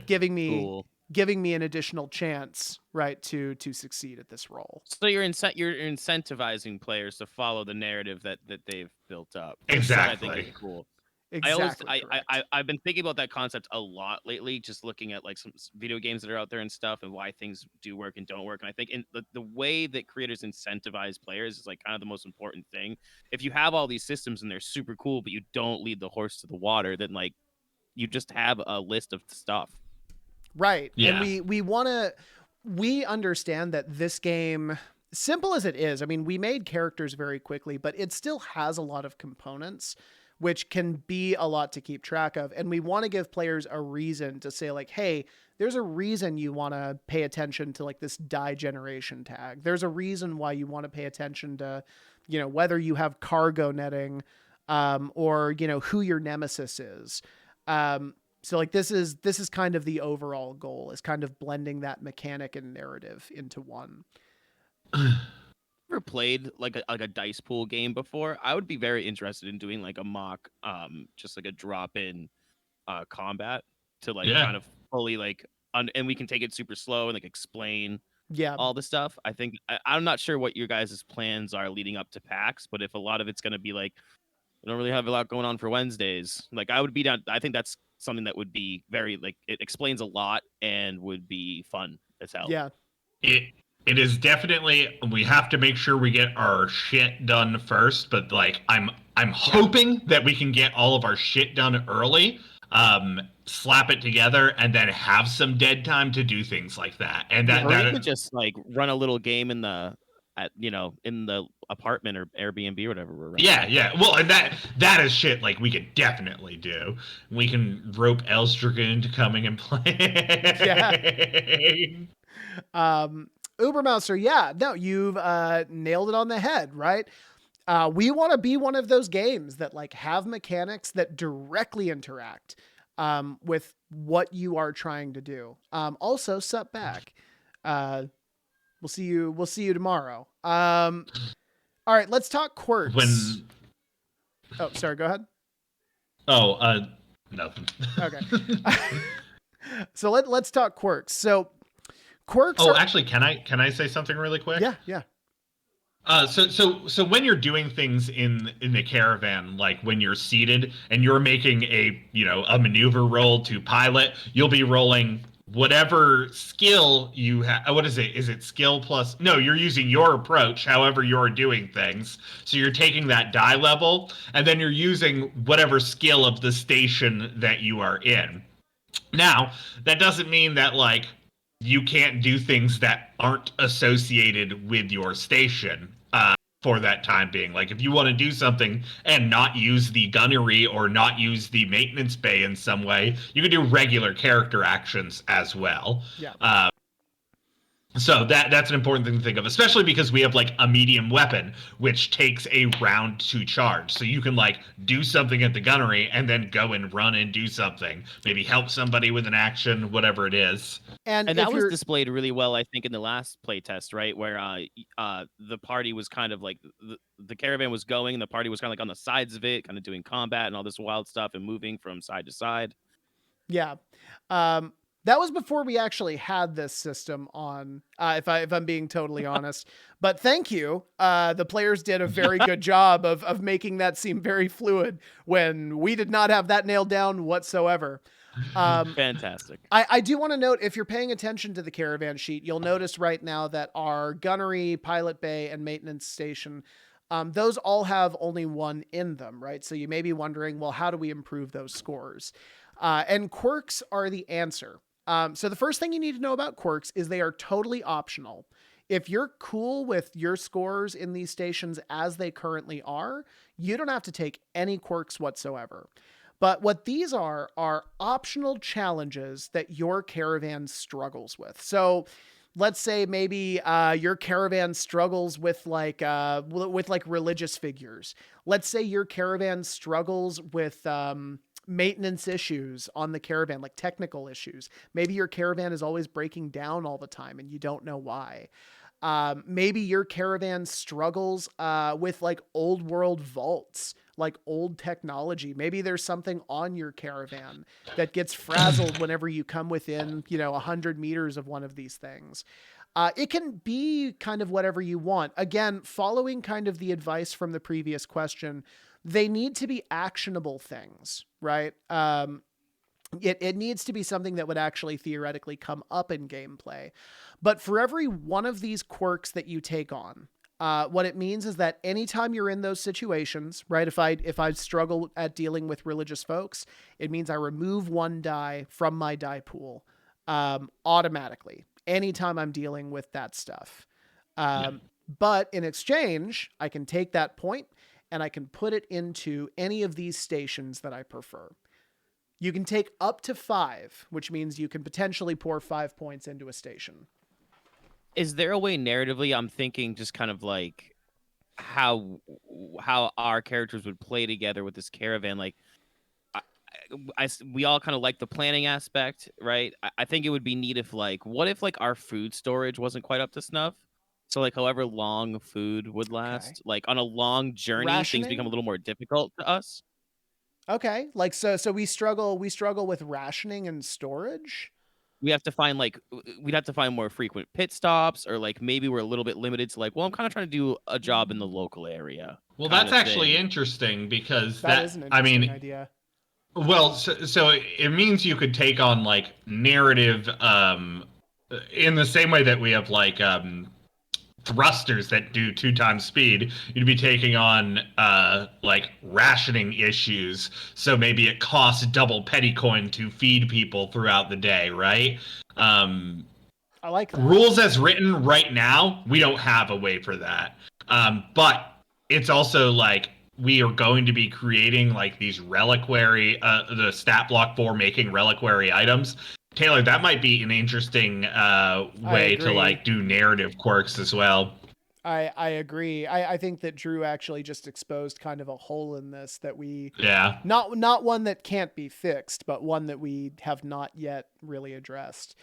giving me an additional chance, right, to succeed at this role. So you're incentivizing players to follow the narrative that they've built up. Exactly. I think it's cool. Exactly. I've been thinking about that concept a lot lately, just looking at like some video games that are out there and stuff, and why things do work and don't work. And I think in the way that creators incentivize players is like kind of the most important thing. If you have all these systems and they're super cool, but you don't lead the horse to the water, then like you just have a list of stuff. Right. Yeah. And we want to, we understand that this game, simple as it is, I mean, we made characters very quickly, but it still has a lot of components, which can be a lot to keep track of. And we want to give players a reason to say, like, hey, there's a reason you want to pay attention to like this die generation tag. There's a reason why you want to pay attention to, whether you have cargo netting, or, who your nemesis is. So like this is kind of the overall goal, is kind of blending that mechanic and narrative into one. Ever played like a dice pool game before? I would be very interested in doing like a mock, just like a drop in combat to like Yeah. kind of fully like and we can take it super slow and like explain Yeah. all the stuff. I think I'm not sure what your guys' plans are leading up to PAX, but if a lot of it's going to be like, we don't really have a lot going on for Wednesdays, like I would be down. I think that's something that would be very like, it explains a lot and would be fun as hell. Yeah. It is definitely, we have to make sure we get our shit done first, but like I'm hoping that we can get all of our shit done early, slap it together, and then have some dead time to do things like that. And that, or that you could just like run a little game in the in the apartment or Airbnb or whatever we're running. Yeah. Well, and that is shit like we could definitely do. We can rope Els Dragoon to coming and playing. Yeah. Ubermauser, yeah, no, you've nailed it on the head, right? We want to be one of those games that like have mechanics that directly interact with what you are trying to do. Also, sup back. We'll see you tomorrow. All right, let's talk quirks. Oh, sorry, go ahead. Oh, nothing. Okay. So let's talk quirks. So quirks. Oh, actually, can I say something really quick? Yeah. So when you're doing things in the caravan, like when you're seated and you're making a maneuver roll to pilot, you'll be rolling whatever skill you have. What is it? Is it skill plus? No, you're using your approach, however you're doing things. So you're taking that die level, and then you're using whatever skill of the station that you are in. Now, that doesn't mean that like you can't do things that aren't associated with your station for that time being. Like if you want to do something and not use the gunnery or not use the maintenance bay in some way, you can do regular character actions as well. Yeah. So that's an important thing to think of, especially because we have like a medium weapon, which takes a round to charge. So you can like do something at the gunnery and then go and run and do something. Maybe help somebody with an action, whatever it is. And that was displayed really well, I think, in the last playtest, right? Where the party was kind of like, the caravan was going and the party was kind of like on the sides of it, kind of doing combat and all this wild stuff and moving from side to side. Yeah. That was before we actually had this system on, if I'm being totally honest. But thank you. The players did a very good job of making that seem very fluid when we did not have that nailed down whatsoever. Fantastic. I do want to note, if you're paying attention to the caravan sheet, you'll notice right now that our gunnery, pilot bay, and maintenance station, those all have only one in them, right? So you may be wondering, well, how do we improve those scores? And quirks are the answer. So the first thing you need to know about quirks is they are totally optional. If you're cool with your scores in these stations as they currently are, you don't have to take any quirks whatsoever. But what these are optional challenges that your caravan struggles with. So let's say maybe your caravan struggles with like religious figures. Let's say your caravan struggles with maintenance issues on the caravan, like technical issues. Maybe your caravan is always breaking down all the time and you don't know why. Maybe your caravan struggles with like old world vaults, like old technology. Maybe there's something on your caravan that gets frazzled whenever you come within, 100 meters of one of these things. It can be kind of whatever you want. Again, following kind of the advice from the previous question, they need to be actionable things, right? It needs to be something that would actually theoretically come up in gameplay. But for every one of these quirks that you take on, what it means is that anytime you're in those situations, right? If I struggle at dealing with religious folks, it means I remove one die from my die pool automatically. anytime I'm dealing with that stuff. But in exchange, I can take that point and I can put it into any of these stations that I prefer. You can take up to 5, which means you can potentially pour 5 points into a station. Is there a way narratively, I'm thinking just kind of like how our characters would play together with this caravan? Like, we all kind of like the planning aspect, right? I think it would be neat if what if our food storage wasn't quite up to snuff? So however long food would last, on a long journey, things become a little more difficult to us. Okay, so we struggle with rationing and storage. We'd have to find more frequent pit stops, or maybe we're a little bit limited to well, I'm kind of trying to do a job in the local area. Well, that's actually interesting because that is an interesting idea. Well, so it means you could take on narrative in the same way that we have thrusters that do 2 times speed. You'd be taking on rationing issues, so maybe it costs double petty coin to feed people throughout the day, right? I like that. Rules as written right now, we don't have a way for that, but it's also we are going to be creating these reliquary, the stat block for making reliquary items. Taylor, that might be an interesting way to do narrative quirks as well. I agree. I think that Drew actually just exposed kind of a hole in this that we not one that can't be fixed, but one that we have not yet really addressed.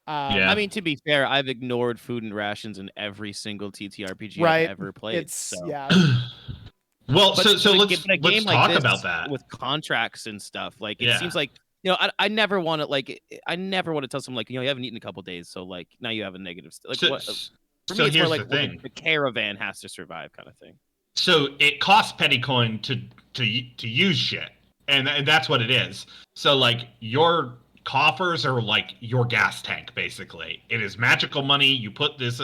I mean, to be fair, I've ignored food and rations in every single TTRPG I've ever played. Well, so let's talk about that with contracts and stuff. It seems I never want to tell someone you haven't eaten a couple days, so now you have a negative. For me, it's here's more the thing: the caravan has to survive, kind of thing. So it costs petty coin to use shit, and that's what it is. So your coffers are your gas tank, basically. It is magical money. You put this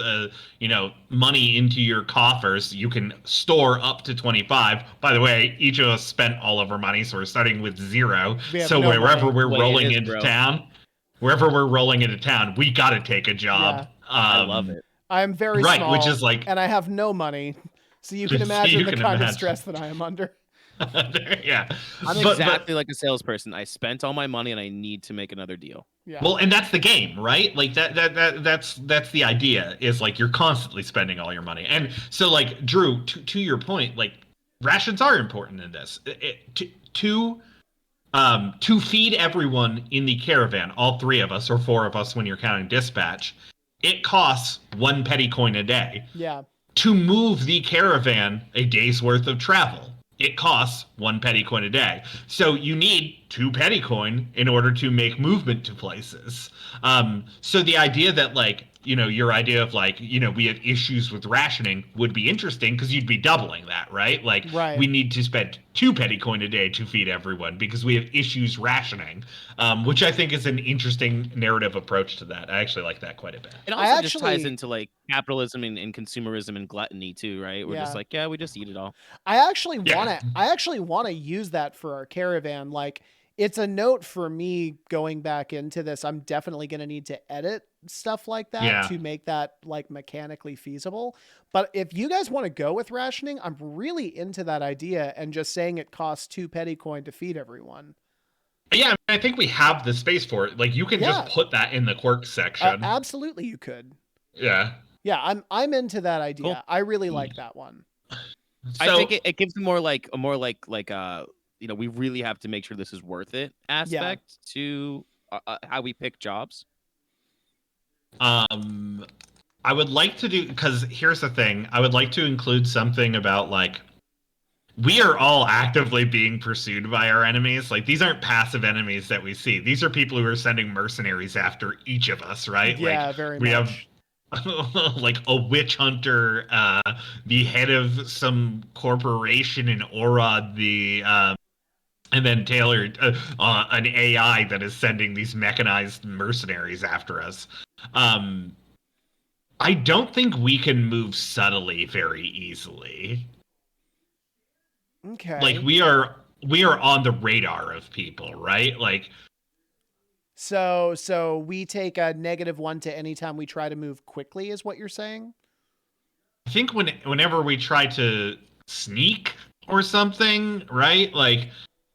money into your coffers. You can store up to 25. By the way, each of us spent all of our money, so we're starting with 0. So wherever we're rolling into town, we got to take a job. I love it. I am very small, which is and I have no money, so you can imagine the kind of stress that I am under. Yeah, I'm exactly like a salesperson. I spent all my money and I need to make another deal. Yeah. Well, and that's the game, right? That's the idea, is you're constantly spending all your money. And so Drew, to your point, rations are important in this. To feed everyone in the caravan, all 3 of us or 4 of us when you're counting dispatch, it costs 1 petty coin a day. Yeah. To move the caravan a day's worth of travel, it costs 1 petty coin a day. So you need 2 petty coin in order to make movement to places. So the idea that your idea of we have issues with rationing would be interesting, because you'd be doubling that, right? Right. We need to spend 2 petty coin a day to feed everyone because we have issues rationing, which I think is an interesting narrative approach to that. I actually like that quite a bit. It also just ties into capitalism and consumerism and gluttony too, right? We're just we just eat it all. I actually want to use that for our caravan. It's a note for me going back into this. I'm definitely going to need to edit stuff like that to make that mechanically feasible. But if you guys want to go with rationing, I'm really into that idea, and just saying it costs 2 petty coin to feed everyone. Yeah, I think we have the space for it. You can just put that in the quirk section. Absolutely, you could. Yeah. Yeah, I'm into that idea. Cool. I really like that one. I think it gives them more we really have to make sure this is worth it aspect to how we pick jobs. I would like to do, because here's the thing, I would like to include something about we are all actively being pursued by our enemies. These aren't passive enemies that we see. These are people who are sending mercenaries after each of us, right? Yeah, very much. We have a witch hunter, the head of some corporation in Orod, and then Taylor, an AI that is sending these mechanized mercenaries after us. I don't think we can move subtly very easily. Okay. We are on the radar of people, right? So we take a -1 to any time we try to move quickly, is what you're saying? I think whenever we try to sneak or something, right? Like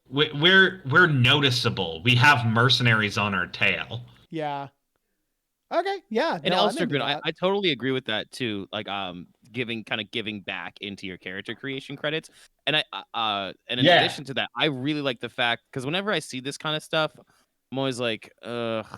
we're noticeable. We have mercenaries on our tail. Yeah. Okay. Yeah. And No, I'm into Elstergren, that. I totally agree with that too. Like giving back into your character creation credits. And and in Yeah. addition to that, I really like the fact because whenever I see this kind of stuff, I'm always like,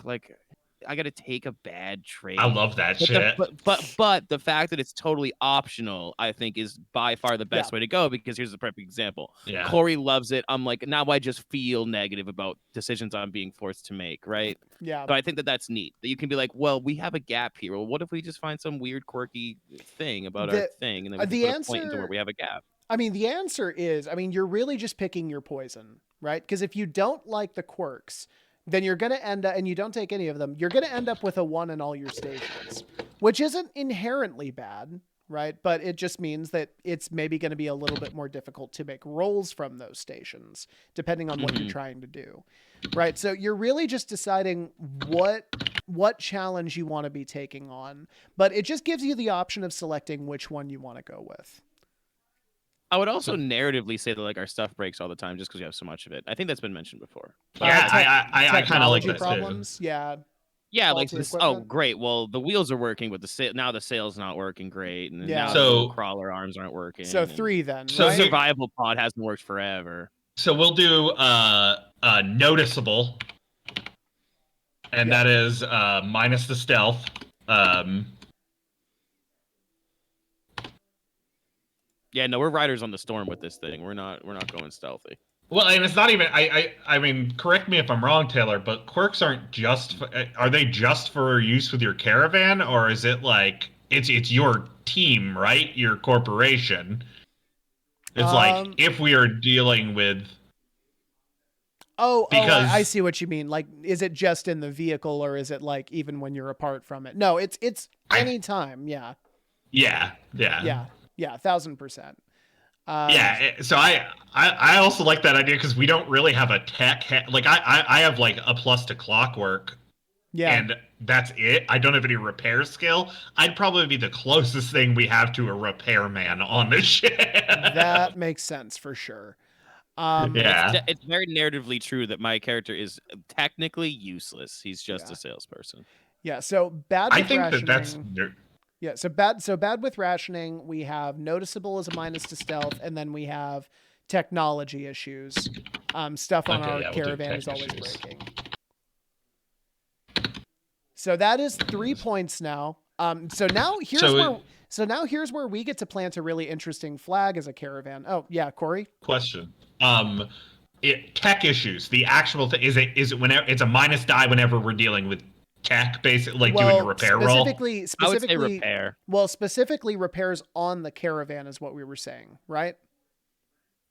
like I gotta take a bad trait. I love that But shit. but the fact that it's totally optional, I think, is by far the best Yeah. way to go. Because here's the perfect example. Yeah. Corey loves it. I'm like, now I just feel negative about decisions I'm being forced to make, right? Yeah. So I think that that's neat. That you can be like, well, we have a gap here. Well, what if we just find some weird, quirky thing about our thing, and then we can the put a answer, point into where we have a gap? I mean, the answer is, I mean, you're really just picking your poison, right? Because if you don't like the quirks, then you're going to end up, and you don't take any of them, you're going to end up with a 1 in all your stations, which isn't inherently bad, right? But it just means that it's maybe going to be a little bit more difficult to make rolls from those stations, depending on what you're trying to do, right? So you're really just deciding what challenge you want to be taking on, but it just gives you the option of selecting which one you want to go with. I would also narratively say that like our stuff breaks all the time just because we have so much of it. I think that's been mentioned before. Yeah, I kind of like that problems. too. Yeah. Yeah, like this. Oh, great. Well, the wheels are working, but now the sail's not working great, and now the crawler arms aren't working. So 3 then. So right? survival pod hasn't worked forever. So we'll do noticeable, and that is minus the stealth. Yeah, no, we're riders on the storm with this thing. We're not going stealthy. Well, and it's not even. I mean, correct me if I'm wrong, Taylor, but quirks aren't just. Are they just for use with your caravan, or is it like it's your team, right? Your corporation. It's like if we are dealing with. I see what you mean. Like, is it just in the vehicle, or is it like even when you're apart from it? No, it's anytime. Yeah. Yeah. 1000%. So I also like that idea because we don't really have a tech. Like I have like a plus to clockwork. Yeah. And that's it. I don't have any repair skill. I'd probably be the closest thing we have to a repairman on the ship. That makes sense for sure. It's very narratively true that my character is technically useless. He's just a salesperson. Yeah. So bad. With I think rationing, that's. Yeah. So bad with rationing. We have noticeable as a minus to stealth, and then we have technology issues. Stuff on our caravan is always breaking. So that is 3 points now. So now here's where we get to plant a really interesting flag as a caravan. Oh yeah, Corey. Question. Tech issues. The actual thing is it whenever it's a minus die whenever we're dealing with tech, basically like doing a repair roll. Specifically, I would say repair. Well, specifically repairs on the caravan is what we were saying, right?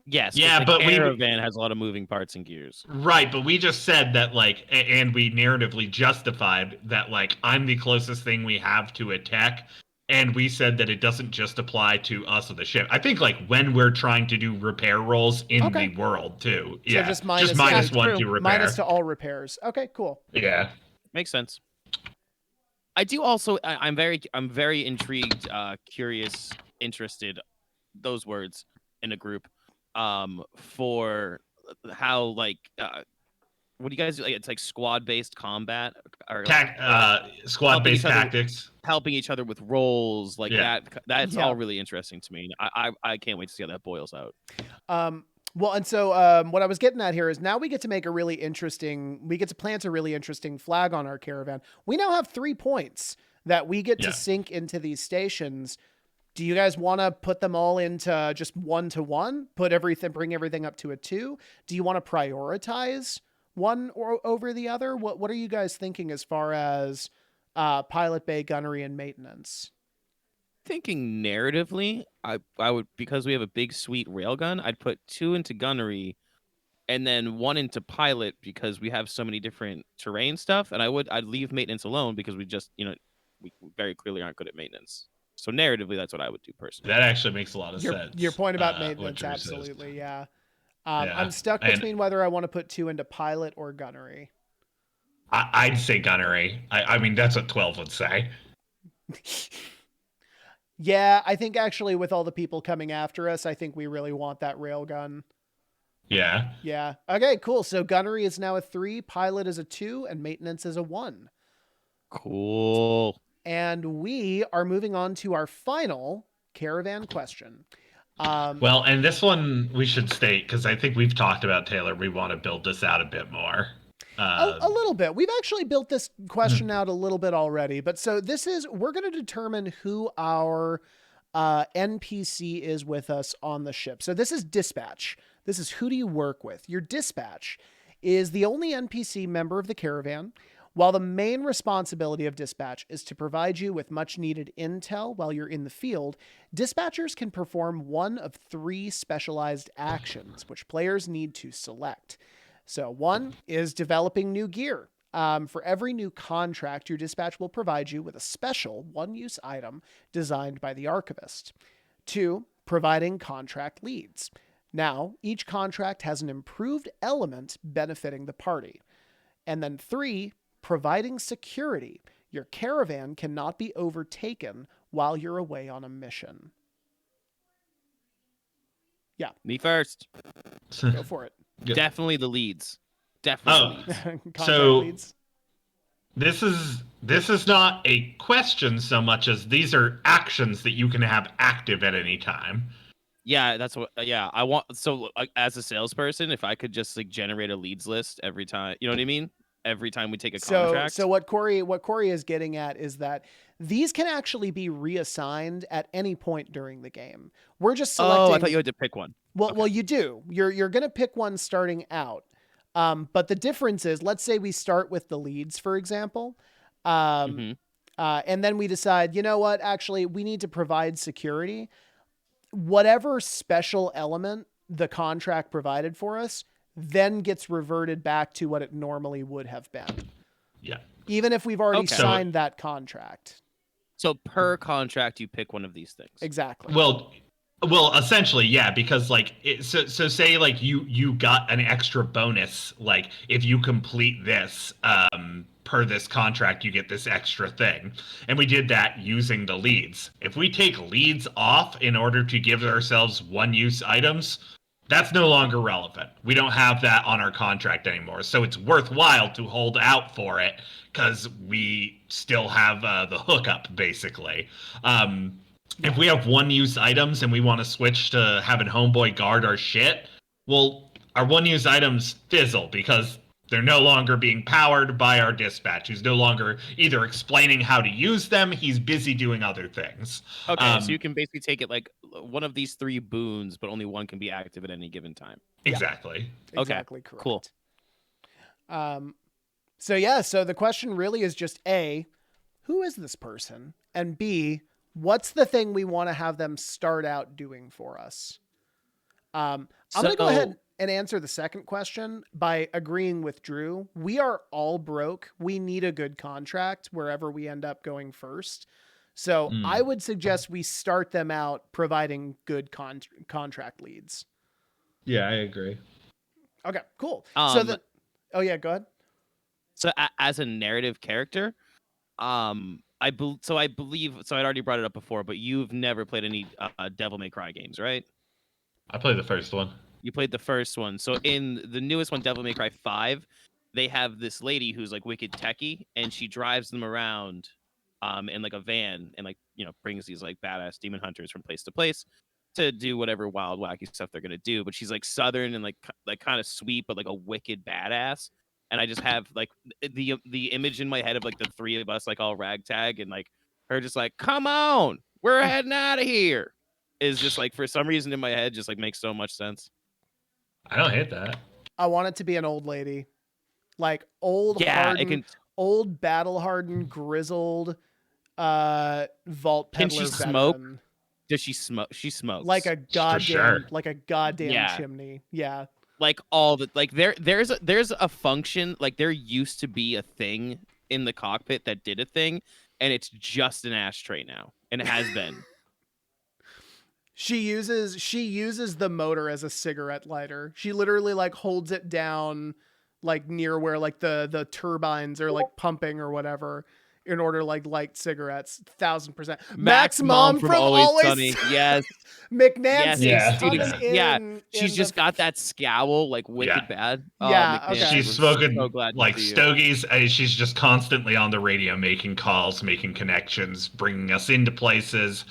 Yes. Yeah, but the caravan has a lot of moving parts and gears. Right, but we just said that like, and we narratively justified that like I'm the closest thing we have to a tech. And we said that it doesn't just apply to us or the ship. I think like when we're trying to do repair rolls in the world too. So just minus 1 to repair. Minus to all repairs. Okay, cool. Yeah. Makes sense. I do also I'm very intrigued, curious, interested, those words in a group, for how like what do you guys do? Like, it's like squad-based combat or squad-based tactics. Helping each other with roles like that. That's all really interesting to me. I can't wait to see how that boils out. Well, and so what I was getting at here is now we get to plant a really interesting flag on our caravan. We now have 3 points that we get to sink into these stations. Do you guys want to put them all into just 1 to 1? Bring everything up to a 2? Do you want to prioritize one over the other? What are you guys thinking as far as pilot bay, gunnery, and maintenance? Thinking narratively, I would, because we have a big sweet railgun, I'd put 2 into gunnery and then 1 into pilot because we have so many different terrain stuff, and I'd leave maintenance alone because we just, we very clearly aren't good at maintenance. So narratively, that's what I would do personally. That actually makes a lot of sense. Your point about maintenance, absolutely, yeah. I'm stuck between whether I want to put 2 into pilot or gunnery. I'd say gunnery. I mean, that's what 12 would say. Yeah, I think actually with all the people coming after us, I think we really want that railgun. Yeah. Yeah. Okay, cool. So gunnery is now a 3, pilot is a 2, and maintenance is a 1. Cool. And we are moving on to our final caravan question. Well, and this one we should state because I think we've talked about Taylor. We want to build this out a bit more. A little bit. We've actually built this question out a little bit already. But so we're going to determine who our NPC is with us on the ship. So this is dispatch. This is who do you work with? Your dispatch is the only NPC member of the caravan, while the main responsibility of dispatch is to provide you with much needed intel while you're in the field. Dispatchers can perform one of 3 specialized actions, which players need to select. So one is developing new gear. For every new contract, your dispatch will provide you with a special one-use item designed by the archivist. 2, providing contract leads. Now, each contract has an improved element benefiting the party. And then 3, providing security. Your caravan cannot be overtaken while you're away on a mission. Yeah. Me first. Go for it. Yeah. Definitely the leads. Definitely leads. Contract So- leads. This is not a question so much as these are actions that you can have active at any time. Yeah, that's what. Yeah, I want. So, as a salesperson, if I could just like generate a leads list every time, you know what I mean? Every time we take a contract. So what Corey is getting at is that these can actually be reassigned at any point during the game. We're just selecting. Oh, I thought you had to pick one. Well, you do. You're going to pick one starting out. But the difference is, let's say we start with the leads, for example, and then we decide, you know what? Actually, we need to provide security. Whatever special element the contract provided for us then gets reverted back to what it normally would have been. Yeah. Even if we've already Okay. signed that contract. So per contract, you pick one of these things. Exactly. Well, essentially, yeah, because like, so say like you got an extra bonus, like if you complete this, per this contract, you get this extra thing, and we did that using the leads. If we take leads off in order to give ourselves one-use items, that's no longer relevant. We don't have that on our contract anymore, so it's worthwhile to hold out for it because we still have the hookup, basically. If we have one-use items and we want to switch to having Homeboy guard our shit, well, our one-use items fizzle because they're no longer being powered by our dispatch. He's no longer either explaining how to use them, he's busy doing other things. Okay, so you can basically take it like one of these 3 boons, but only one can be active at any given time. Exactly. Exactly correct. Cool. So the question really is just A, who is this person? And B, what's the thing we want to have them start out doing for us? I'm going to go ahead and answer the second question by agreeing with Drew. We are all broke. We need a good contract wherever we end up going first. So I would suggest we start them out providing good contract leads. Yeah, I agree. Okay, cool. Oh yeah, go ahead. So as a narrative character, I believe. So I'd already brought it up before, but you've never played any Devil May Cry games, right? I played the first one. You played the first one. So in the newest one, Devil May Cry 5, they have this lady who's like wicked techie, and she drives them around in like a van and like, you know, brings these like badass demon hunters from place to place to do whatever wild wacky stuff they're gonna do. But she's like southern and like kind of sweet, but like a wicked badass. And I just have like the image in my head of like the 3 of us like all ragtag and like her just like, come on, we're heading out of here. Is just like for some reason in my head just like makes so much sense. I don't hate that. I want it to be an old lady. Like old, old battle-hardened, grizzled vault peddler. Can she smoke? veteran. Does she smoke? She smokes. Like a goddamn, sure. Yeah. chimney. Yeah. Like all the like there's a function, like there used to be a thing in the cockpit that did a thing, and it's just an ashtray now, and it has been. She uses the motor as a cigarette lighter. She literally like holds it down like near where like the turbines are like pumping or whatever in order to like light cigarettes. 1,000%. Max Mom from Always Sunny. Yes. McNancy Yeah. comes Yeah. in. She's in just the... got that scowl, like wicked bad. Yeah, McNancy, okay. She's we're smoking so glad to like see you. stogies. She's just constantly on the radio, making calls, making connections, bringing us into places.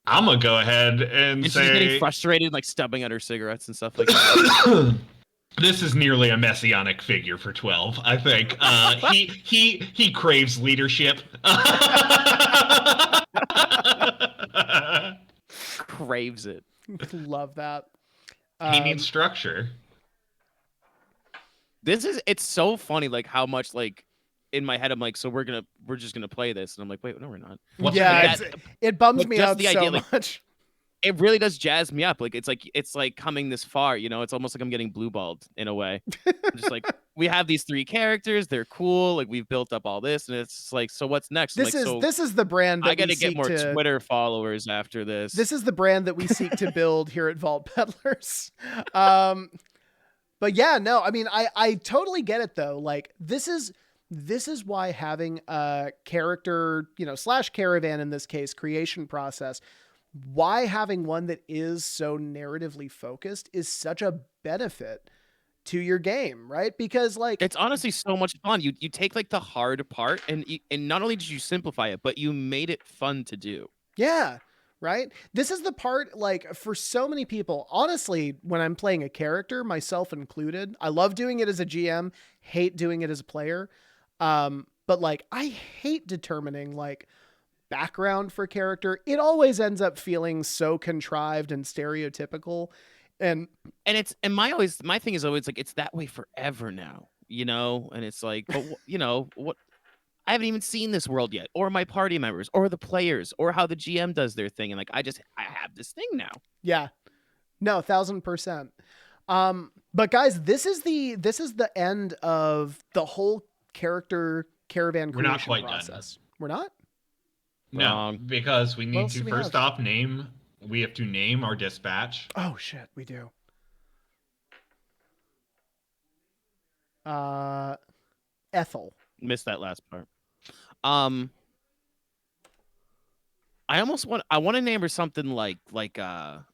I'm gonna go ahead and And say she's getting frustrated, like stubbing at her cigarettes and stuff like that. this is nearly a messianic figure for 12. I think he craves leadership. Craves it. Love that. He needs structure. It's so funny, like how much like in my head I'm like, so we're just gonna play this, and I'm like, wait, no, we're not. It bums like, me just out the so idea, like, much. It really does jazz me up. Like it's like coming this far, you know. It's almost like I'm getting blue balled in a way. I'm just like, we have these 3 characters, they're cool, like we've built up all this, and it's like, so what's next? This is the brand that I gotta get more Twitter followers after this. This is the brand that we seek to build here at Vault Peddlers. But yeah, no, I mean, I totally get it though. Like this is why having a character, you know, / caravan in this case, creation process, why having one that is so narratively focused is such a benefit to your game, right? Because like it's honestly so much fun. You take like the hard part and not only did you simplify it, but you made it fun to do. Yeah. Right? This is the part, like, for so many people, honestly, when I'm playing a character, myself included, I love doing it as a GM, hate doing it as a player. But, like, I hate determining, like, background for character. It always ends up feeling so contrived and stereotypical. And my thing is always, like, it's that way forever now, you know? And it's like, but, you know, what? I haven't even seen this world yet, or my party members, or the players, or how the GM does their thing, and like I have this thing now. Yeah, no, 1,000%. But guys, this is the end of the whole character caravan creation We're not quite process. done. We're not? No, because we need to first off name. We have to name our dispatch. Oh shit, we do. Ethel. Missed that last part. I want to name her something like it's like a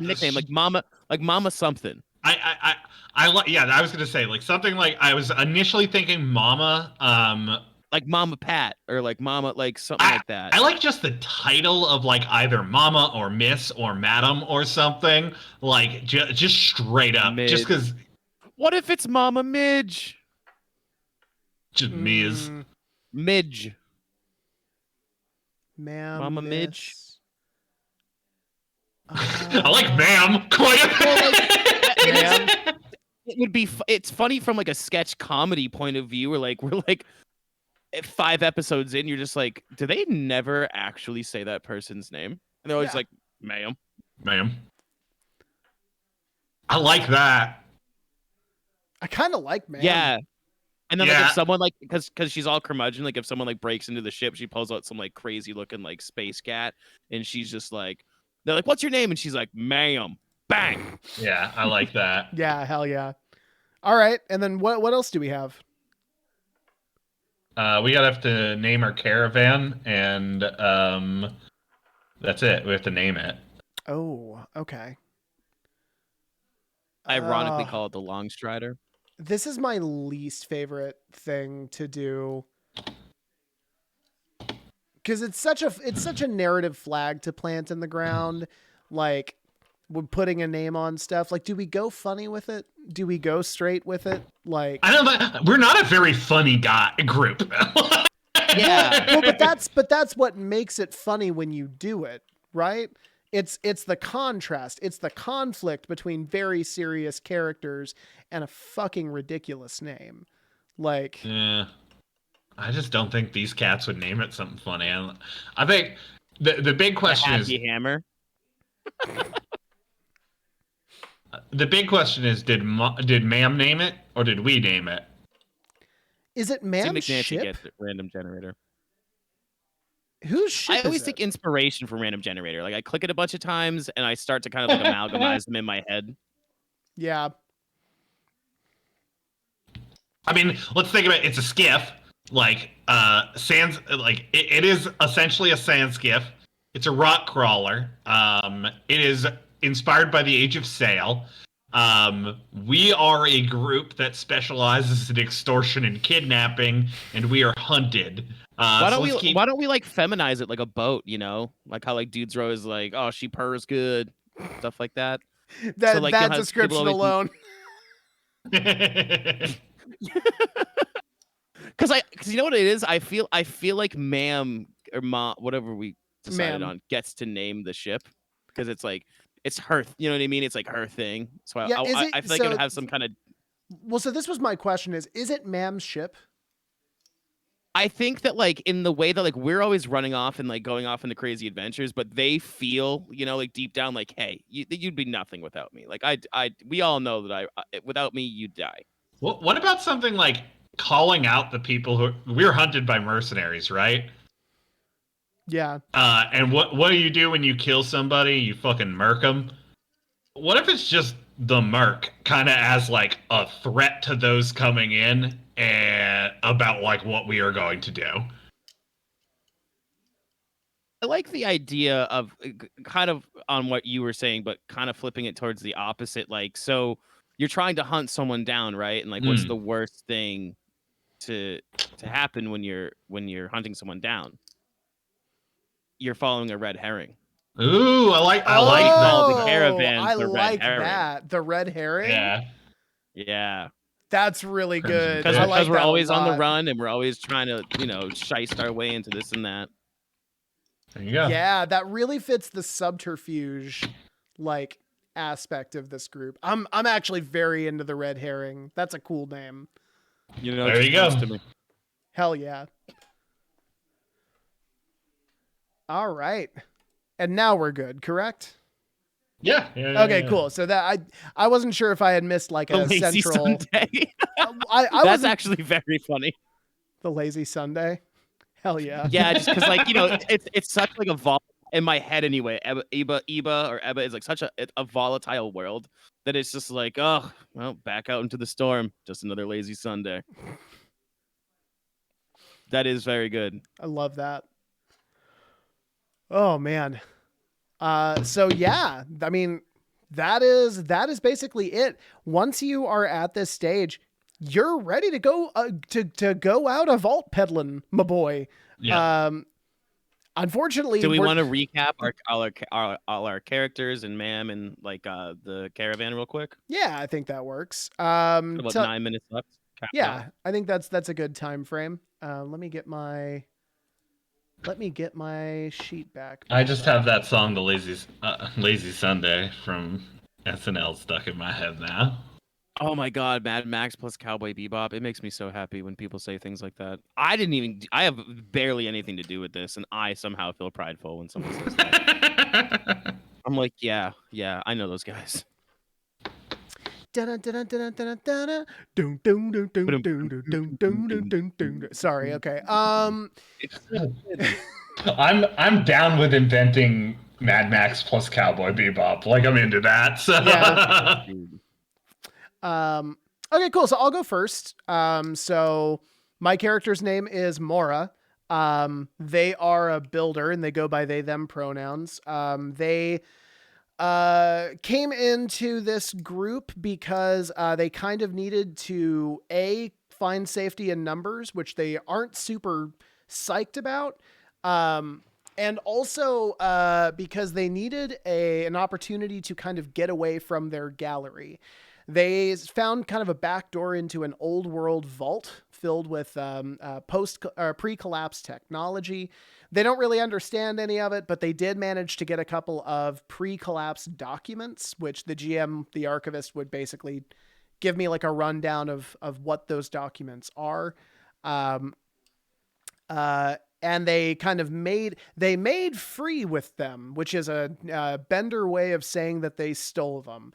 nickname, like Mama something. I like, yeah, I was gonna say like something like, I was initially thinking Mama, like Mama Pat or like Mama, like something like that. I like just the title of like either Mama or Miss or Madam or something, like just straight up, Midge. just because. What if it's Mama Midge? Just Miz. Midge. Ma'am. Mama Midge. I like ma'am quite a bit. It would be. It's funny from like a sketch comedy point of view, where like we're like 5 episodes in, you're just like, do they never actually say that person's name? And they're always like, ma'am. Ma'am. I like that. I kind of like ma'am. Yeah. And then like if someone like, because she's all curmudgeon, like if someone like breaks into the ship, she pulls out some like crazy looking like space cat, and she's just like, they're like, what's your name? And she's like, ma'am. Bang. Yeah, I like that. Yeah, hell yeah. All right, and then what else do we have? We gotta have to name our caravan, and that's it. We have to name it. Oh, okay. I ironically call it the Long Strider. This is my least favorite thing to do, because it's such a narrative flag to plant in the ground. Like, we're putting a name on stuff. Like, do we go funny with it? Do we go straight with it? Like, I don't know. We're not a very funny group. Yeah. Well, but that's what makes it funny when you do it, right? It's the contrast. It's the conflict between very serious characters and a fucking ridiculous name. Like, yeah, I just don't think these cats would name it something funny. I think the big question is Hammer. The big question is, did Ma'am name it or did we name it? Is it Ma'am's ship? Gets it, random generator. Whose ship? I always take inspiration from random generator. Like I click it a bunch of times and I start to kind of like amalgamize them in my head. Yeah. I mean, let's think about it. It's a skiff. Like, sands, like, it is essentially a sand skiff. It's a rock crawler. It is inspired by the Age of Sail. We are a group that specializes in extortion and kidnapping, and we are hunted. Why don't So we? let's keep. Why don't we like feminize it like a boat? Like how like dudes are always like, oh, she purrs good, stuff like that. So like That you'll have people description always alone. because you know what it is. I feel like ma'am or ma, whatever we decided Ma'am. on, gets to name the ship because it's like it's her. You know what I mean? It's like her thing. So Yeah, is I it feel like it so? would have some kind of. Well, so this was my question: is it Ma'am's ship? I think that like in the way that like we're always running off and like going off into crazy adventures, but they feel, like deep down, like, hey, you'd be nothing without me. Like we all know that without me, you'd die. What about something like calling out the people who we're hunted by mercenaries, right? Yeah. And what do you do when you kill somebody? You fucking murk them. What if it's just the merc, kind of as like a threat to those coming in, and about like what we are going to do? I like the idea of kind of on what you were saying, but kind of flipping it towards the opposite. Like, so you're trying to hunt someone down, right? And like, what's the worst thing to happen when you're hunting someone down? You're following a red herring. Ooh, I like Call that. the caravans I the red like herring. that. The red herring. Yeah. Yeah. That's really Crimson good. Fish. I Because like we're that a always on the lot. run and we're always trying to, shice our way into this and that. There you go. Yeah, that really fits the subterfuge like aspect of this group. I'm actually very into the red herring. That's a cool name. There you go. To me. Hell yeah. All right. And now we're good, correct? Yeah. Okay, cool. So that I wasn't sure if I had missed like The a lazy central Sunday. I That's wasn't actually very funny. the lazy Sunday. Hell yeah. Yeah, just because like it's such like a in my head anyway. Eba is like such a volatile world that it's just like, oh well, back out into the storm. Just another lazy Sunday. That is very good. I love that. Oh man. So yeah, I mean that is basically it. Once you are at this stage, you're ready to go to go out a vault peddling, my boy. Yeah. Unfortunately, Do we want to recap all our characters and ma'am and like the caravan real quick? Yeah, I think that works. About 9 minutes left. Yeah, I think that's a good time frame. Let me get my sheet back. I just have that song, "The Lazy Sunday" from SNL, stuck in my head now. Oh my God, Mad Max plus Cowboy Bebop. It makes me so happy when people say things like that. I have barely anything to do with this, and I somehow feel prideful when someone says that. I'm like, yeah, I know those guys. Sorry, okay. I'm down with inventing Mad Max plus Cowboy Bebop. Like, I'm into that. So. Yeah. Okay, cool. So I'll go first. So my character's name is Mora. They are a builder and they go by they, them pronouns. They came into this group because they kind of needed to find safety in numbers, which they aren't super psyched about. And also because they needed an opportunity to kind of get away from their gallery. They found kind of a back door into an old world vault filled with pre-collapse technology. They don't really understand any of it, but they did manage to get a couple of pre-collapse documents, which the GM, the archivist, would basically give me like a rundown of what those documents are. And they kind of made free with them, which is a Bender way of saying that they stole them.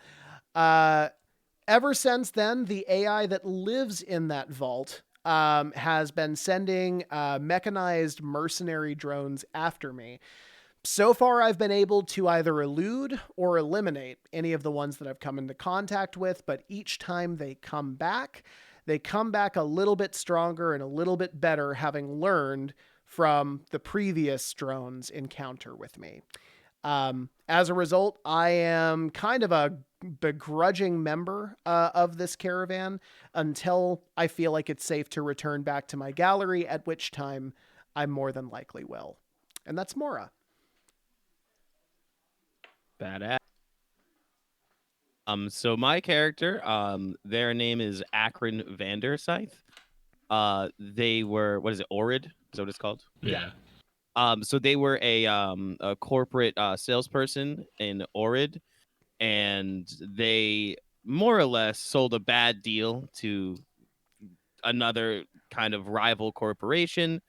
Ever since then, the AI that lives in that vault has been sending mechanized mercenary drones after me. So far, I've been able to either elude or eliminate any of the ones that I've come into contact with, but each time they come back a little bit stronger and a little bit better, having learned from the previous drone's encounter with me. As a result, I am kind of a begrudging member of this caravan until I feel like it's safe to return back to my gallery, at which time I more than likely will. And that's Mora. Badass. So my character, their name is Akron Vanderscythe. They were, what is it, Orid? Is that what it's called? Yeah. So they were a corporate salesperson in Orid, and they more or less sold a bad deal to another kind of rival corporation,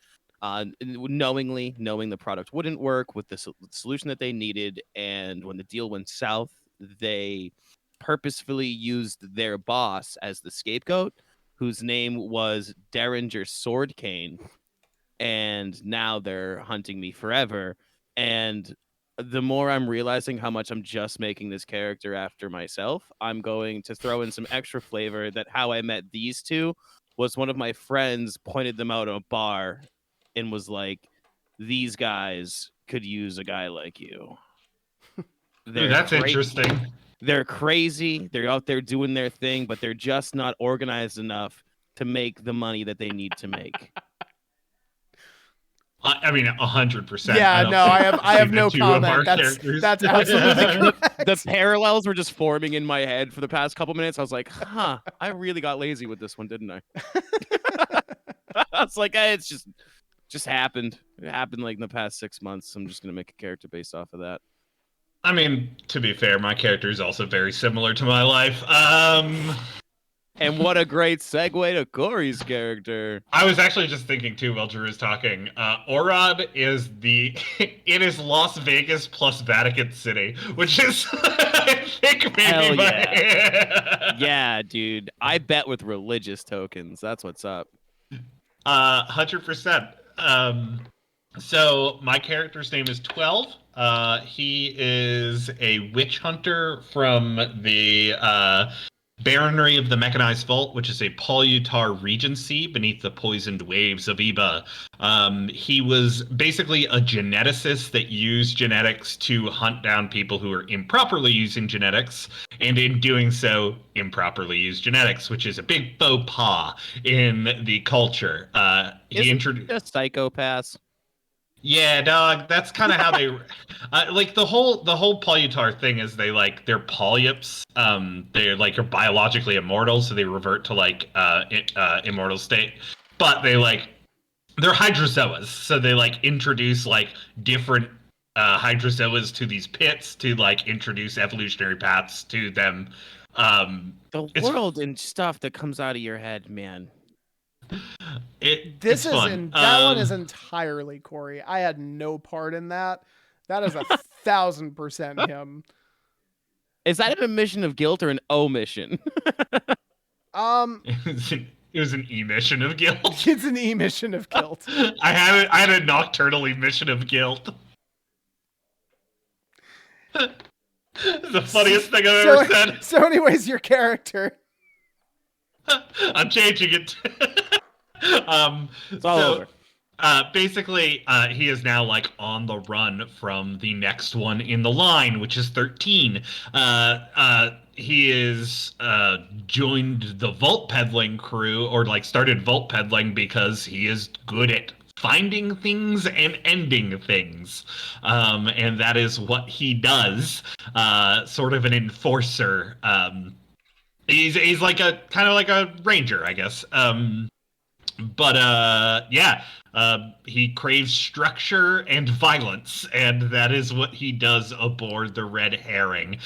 knowingly knowing the product wouldn't work with the solution that they needed. And when the deal went south, they purposefully used their boss as the scapegoat, whose name was Derringer Swordcane. And now they're hunting me forever. And the more I'm realizing how much I'm just making this character after myself, I'm going to throw in some extra flavor that how I met these two was one of my friends pointed them out at a bar and was like, these guys could use a guy like you. Ooh, that's interesting. They're crazy. They're out there doing their thing, but they're just not organized enough to make the money that they need to make. I mean, 100%. Yeah, no, I have no comment. That's absolutely correct. The parallels were just forming in my head for the past couple minutes. I was like, huh, I really got lazy with this one, didn't I? I was like, hey, it's just happened. It happened like in the past 6 months. I'm just going to make a character based off of that. I mean, to be fair, my character is also very similar to my life. And what a great segue to Corey's character. I was actually just thinking too while Drew was talking. Orod is it is Las Vegas plus Vatican City, which is I think maybe hell yeah. Yeah, dude. I bet with religious tokens. That's what's up. 100%. So my character's name is 12. He is a witch hunter from the Baronry of the Mechanized Vault, which is a Polutar regency beneath the poisoned waves of Iba. He was basically a geneticist that used genetics to hunt down people who are improperly using genetics, and in doing so, improperly used genetics, which is a big faux pas in the culture. He introduced a psychopath. Yeah, dog. That's kind of how they like the whole Polutar thing is they're polyps. They're like are biologically immortal, so they revert to like immortal state. But they're hydrozoas, so they like introduce like different hydrozoas to these pits to like introduce evolutionary paths to them. The world and stuff that comes out of your head, man. It's fun. That one is entirely Corey. I had no part in that. That is 1,000% him. Is that an admission of guilt or an omission? It was an emission of guilt. It's an emission of guilt. I had a nocturnal emission of guilt. The funniest thing I've ever said. So anyways, your character. I'm changing it. It's all over. Basically, he is now like on the run from the next one in the line, which is 13. He is joined the vault peddling crew, or like started vault peddling because he is good at finding things and ending things, and that is what he does. Sort of an enforcer. He's like a kind of like a ranger, I guess. He craves structure and violence, and that is what he does aboard the Red Herring.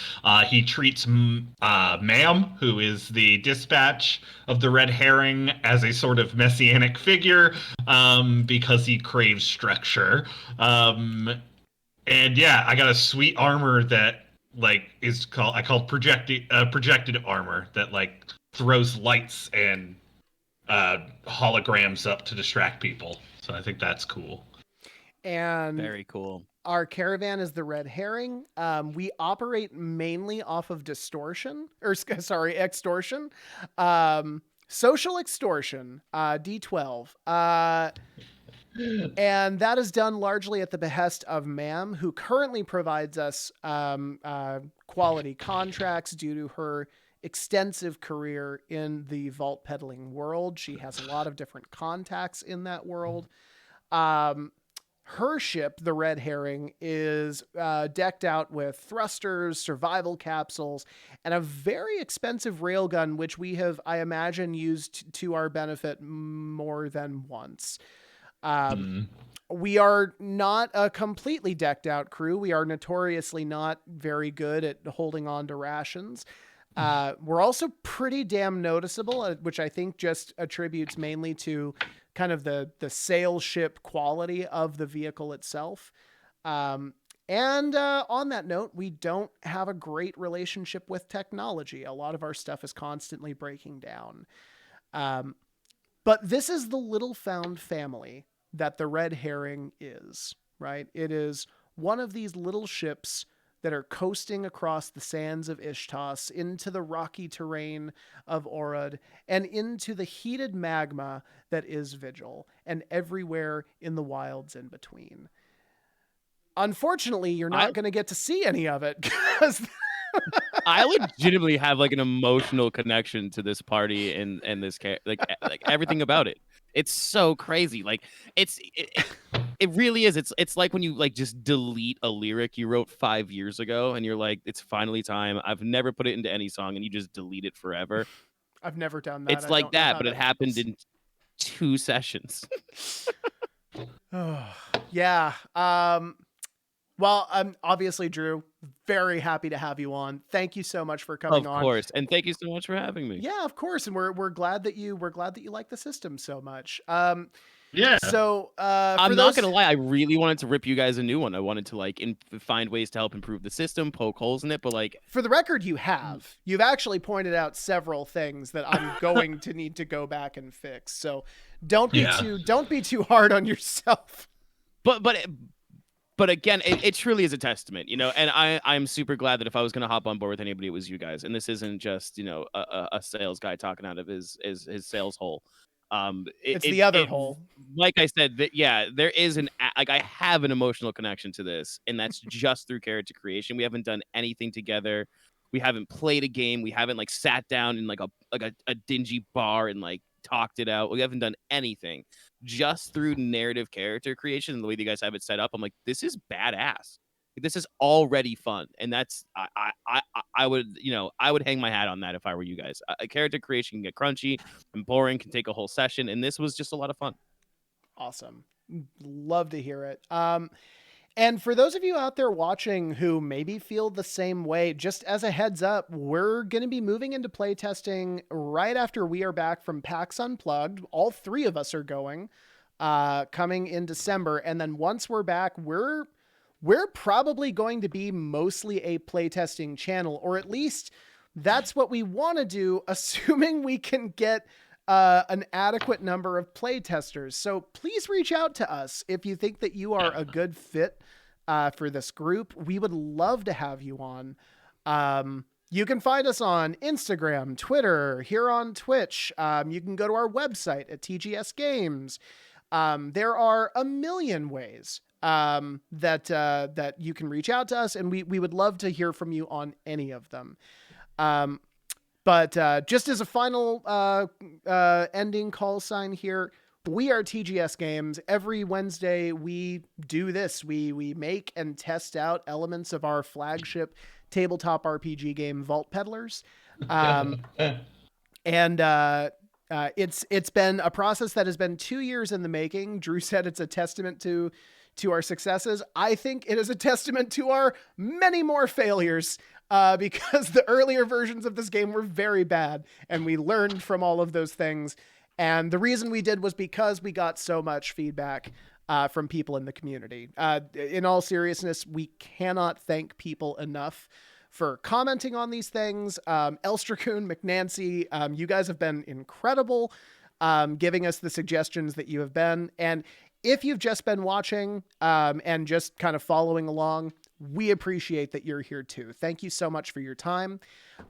He treats Ma'am, who is the dispatch of the Red Herring, as a sort of messianic figure, because he craves structure. I got a sweet armor that I call projected armor that like throws lights and holograms up to distract people. So I think that's cool. And Very cool. our caravan is the red herring. We operate mainly off of extortion. Social extortion, D12. And that is done largely at the behest of Ma'am, who currently provides us quality contracts due to her extensive career in the vault peddling world. She has a lot of different contacts in that world. Her ship, the Red Herring, is decked out with thrusters, survival capsules, and a very expensive railgun, which we have, I imagine, used to our benefit more than once. We are not a completely decked out crew. We are notoriously not very good at holding on to rations. We're also pretty damn noticeable, which I think just attributes mainly to kind of the sail ship quality of the vehicle itself. And on that note, we don't have a great relationship with technology. A lot of our stuff is constantly breaking down. But this is the little found family that the Red Herring is, right? It is one of these little ships that are coasting across the sands of Ishtos into the rocky terrain of Orod and into the heated magma that is Vigil and everywhere in the wilds in between. Unfortunately, you're not going to get to see any of it because I legitimately have like an emotional connection to this party and this like everything about it. It's so crazy. Like it really is. It's like when you like just delete a lyric you wrote 5 years ago and you're like, it's finally time. I've never put it into any song and you just delete it forever. I've never done that. It's like that, but it happened in 2 sessions. Yeah. Well, I'm obviously, Drew, very happy to have you on. Thank you so much for coming on. Of course. And thank you so much for having me. Yeah, of course. And we're glad that you like the system so much. Yeah. So I'm not gonna lie, I really wanted to rip you guys a new one. I wanted to like find ways to help improve the system, poke holes in it, but like for the record, you've actually pointed out several things that I'm going to need to go back and fix. So don't be too hard on yourself. But again, it truly is a testament, you know, and I'm super glad that if I was going to hop on board with anybody, it was you guys. And this isn't just, you know, a sales guy talking out of his sales hole. It's the other hole. Like I said, there is I have an emotional connection to this, and that's just through character creation. We haven't done anything together. We haven't played a game. We haven't like sat down in like a dingy bar and like talked it out. We haven't done anything. Just through narrative character creation and the way that you guys have it set up, I'm like, this is badass. This is already fun, and that's I would, you know, I would hang my hat on that if I were you guys. Character creation can get crunchy and boring, can take a whole session, and this was just a lot of fun. Awesome, love to hear it. And for those of you out there watching who maybe feel the same way, just as a heads up, we're going to be moving into playtesting right after we are back from PAX Unplugged. All 3 of us are going, coming in December. And then once we're back, we're probably going to be mostly a playtesting channel, or at least that's what we want to do, assuming we can get an adequate number of playtesters. So please reach out to us if you think that you are a good fit for this group. We would love to have you on. You can find us on Instagram, Twitter, here on Twitch. You can go to our website at TGS Games. There are a million ways that you can reach out to us, and we would love to hear from you on any of them. But just as a final ending call sign here, we are TGS Games. Every Wednesday we do this. We make and test out elements of our flagship tabletop RPG game, Vault Peddlers. And it's been a process that has been 2 years in the making. Drew said it's a testament to our successes. I think it is a testament to our many more failures. Because the earlier versions of this game were very bad, and we learned from all of those things. And the reason we did was because we got so much feedback from people in the community. In all seriousness, we cannot thank people enough for commenting on these things. Elstracoon, McNancy, you guys have been incredible, giving us the suggestions that you have been. And if you've just been watching and just kind of following along, we appreciate that you're here too. Thank you so much for your time.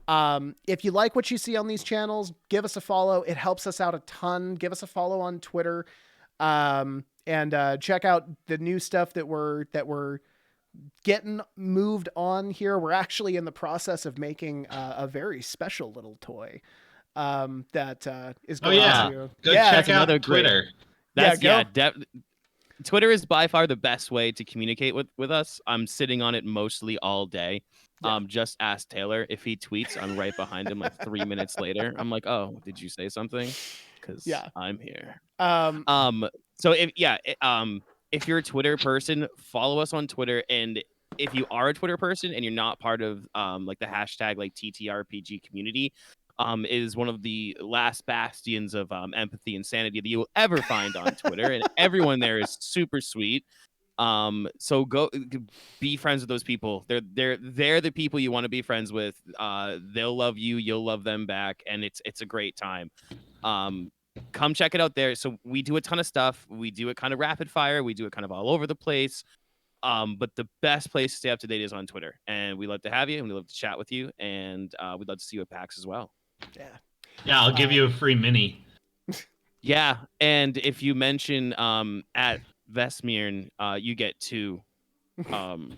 If you like what you see on these channels, give us a follow. It helps us out a ton. Give us a follow on Twitter, and check out the new stuff that we're getting moved on here. We're actually in the process of making a very special little toy that is going to go check out another Twitter. Twitter is by far the best way to communicate with us. I'm sitting on it mostly all day. Just ask Taylor. If he tweets, I'm right behind him like 3 minutes later. I'm like, oh, did you say something? Because I'm here. So if you're a Twitter person, follow us on Twitter. And if you are a Twitter person and you're not part of like the hashtag like TTRPG community, is one of the last bastions of empathy and sanity that you will ever find on Twitter, and everyone there is super sweet. So go be friends with those people. They're the people you want to be friends with. They'll love you, you'll love them back, and it's a great time. Come check it out there. So we do a ton of stuff. We do it kind of rapid fire. We do it kind of all over the place. But the best place to stay up to date is on Twitter, and we love to have you, and we love to chat with you, and we'd love to see you at PAX as well. Yeah, I'll give you a free mini. Yeah, and if you mention at Vesmirn, you get 2,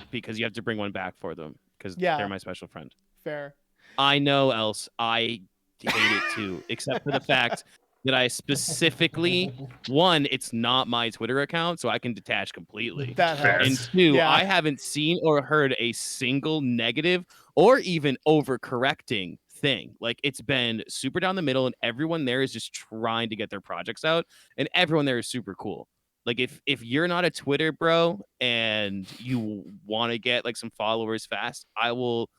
because you have to bring one back for them because they're my special friend. Fair. I know, else I hate it too, except for the fact that I specifically, one, it's not my Twitter account, so I can detach completely. That helps. And 2, I haven't seen or heard a single negative or even overcorrecting thing. Like, it's been super down the middle, and everyone there is just trying to get their projects out, and everyone there is super cool. Like, if you're not a Twitter bro and you want to get like some followers fast, I will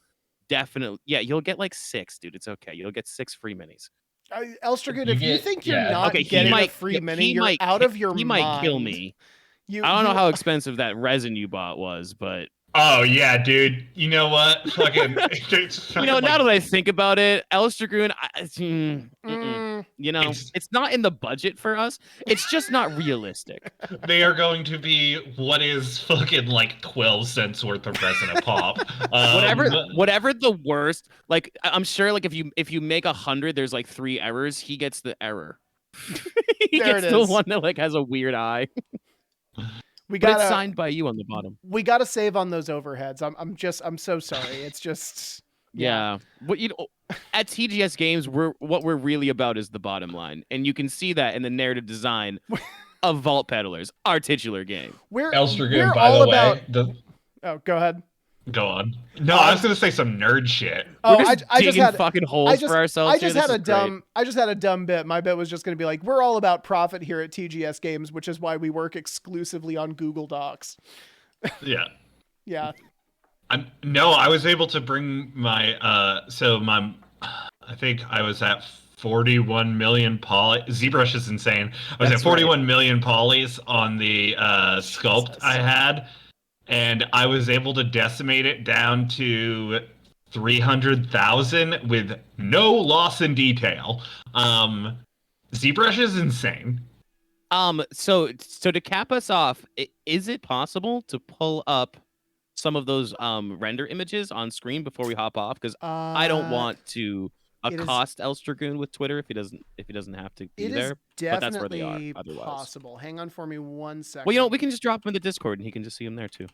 definitely, you'll get like 6, dude. It's okay. You'll get 6 free minis. Elstragoon, if you think you're not getting a free mini, you're out of your mind. He might kill me. I don't know how expensive that resin you bought was, but oh yeah, dude. You know what? Fucking. Now that I think about it, Elstragoon, it's not in the budget for us. It's just not realistic. They are going to be what is fucking like 12 cents worth of resin a pop. Whatever the worst. Like, I'm sure, like if you make 100, there's like 3 errors. He gets the error. He gets the one that like has a weird eye. But it's signed by you on the bottom. We got to save on those overheads. I'm so sorry. It's just What at TGS Games, what we're really about is the bottom line, and you can see that in the narrative design of Vault Peddlers, our titular game. We're Elstragoon, by all the about. way. Oh, go ahead. Go on. No, I was gonna say some nerd shit. Oh, I just had fucking holes for ourselves. I just had a dumb bit. My bit was just gonna be like, we're all about profit here at TGS Games, which is why we work exclusively on Google Docs. Yeah. Yeah. I was able to bring my I think I was at 41 million poly. ZBrush is insane. I was at 41 million polys on the sculpt I had. And I was able to decimate it down to 300,000 with no loss in detail. ZBrush is insane. So to cap us off, is it possible to pull up some of those render images on screen before we hop off? Because I don't want to accost Elstragoon with Twitter if he doesn't have to be there. But that's where they are. Otherwise, possible. Hang on for me 1 second. Well, we can just drop him in the Discord and he can just see him there too.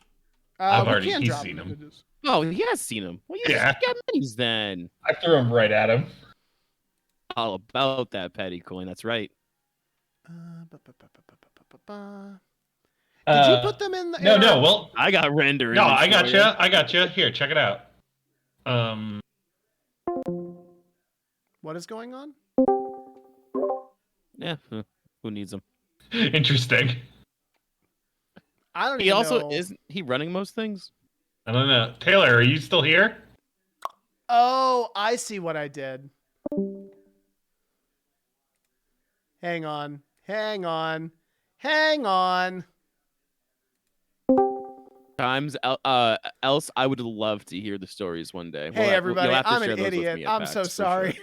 He's seen him. Oh, he has seen him. Well, yeah. Get minis then. I threw him right at him. All about that petty coin. That's right. Did you put them in the? No. Well, I got render. No, I got you. Here, check it out. What is going on? Yeah, who needs them? Interesting. I don't even know. Isn't he running most things? I don't know. Taylor, are you still here? Oh, I see what I did. Hang on. Times else I would love to hear the stories one day. Hey everybody, I'm an idiot. I'm so sorry.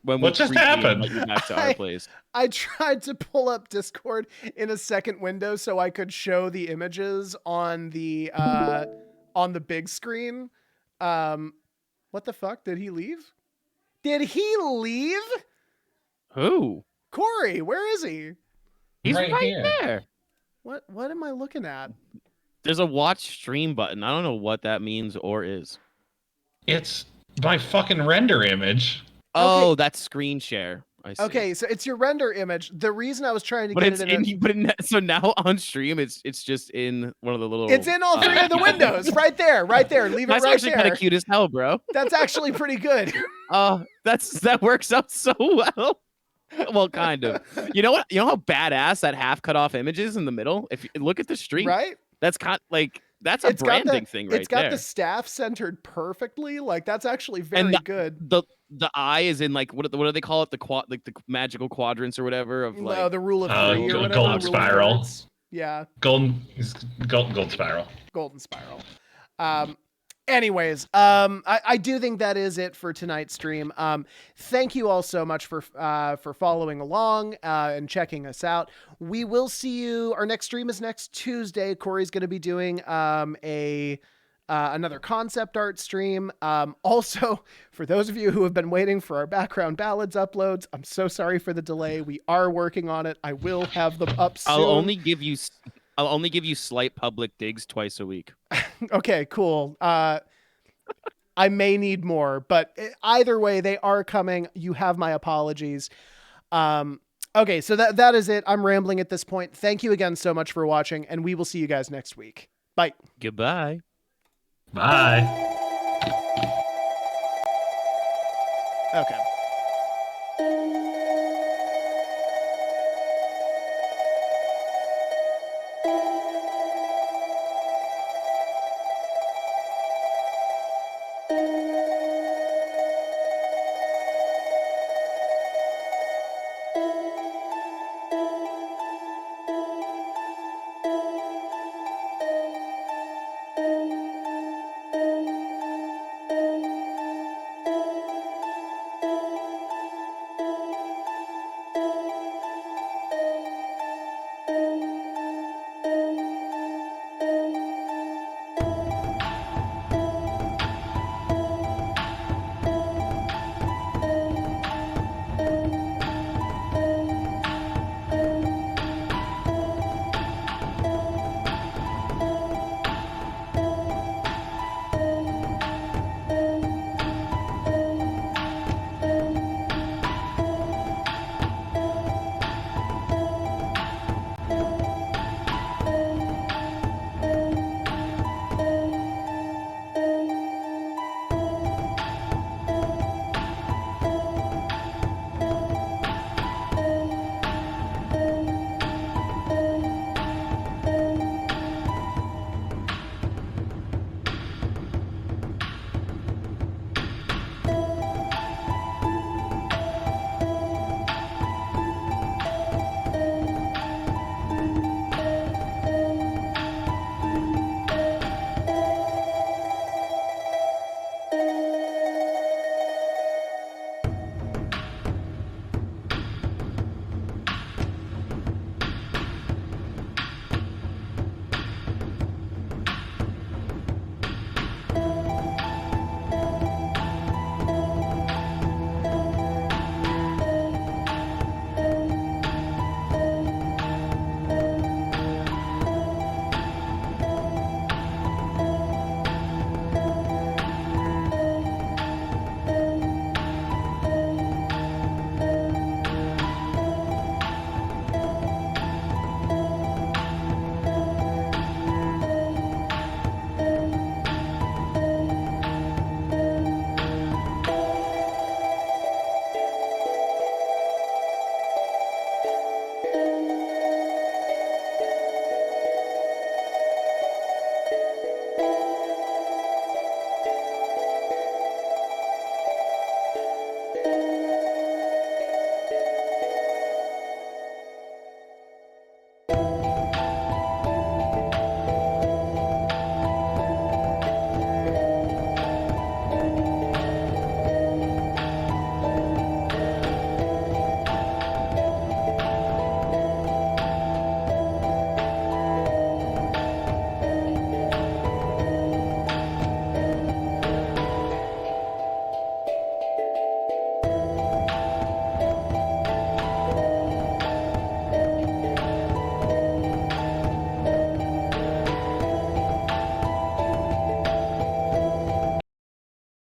when What we just treat you and happened? let you back to our place. I tried to pull up Discord in a second window so I could show the images on the big screen. What the fuck? Did he leave? Did he leave? Who? Corey, where is he? He's Right right here. there. What am I looking at? There's a watch stream button. I don't know what that means or is. It's my fucking render image. Oh, that's screen share. I see. Okay, so it's your render image. The reason I was trying to But get it's it in, so now on stream it's just in one of the little. it's in all three of the windows, right there, right there. Leave it That's right actually there. kind of cute as hell, bro. That's actually pretty good. That works out so well. Well, kind of. You know what? You know how badass that half cut off image is in the middle. If you look at the stream, Right? that's that's a branding thing right It's got there. the staff centered perfectly. Like that's actually very good. The eye is in like what do they call it? The magical quadrants or whatever of like. No, the rule of three or whatever. golden rule of spiral. thirds. Yeah, Gold spiral. golden spiral. Anyways, I do think that is it for tonight's stream. Thank you all so much for following along and checking us out. We will see you. Our next stream is next Tuesday. Corey's going to be doing another concept art stream. Also, for those of you who have been waiting for our background ballads uploads, I'm so sorry for the delay. We are working on it. I will have them up soon. I'll only give you slight public digs twice a week. Okay, cool. I may need more, but either way, they are coming. You have my apologies. Okay, so that is it. I'm rambling at this point. Thank you again so much for watching, and we will see you guys next week. Bye. Goodbye. Bye. Okay.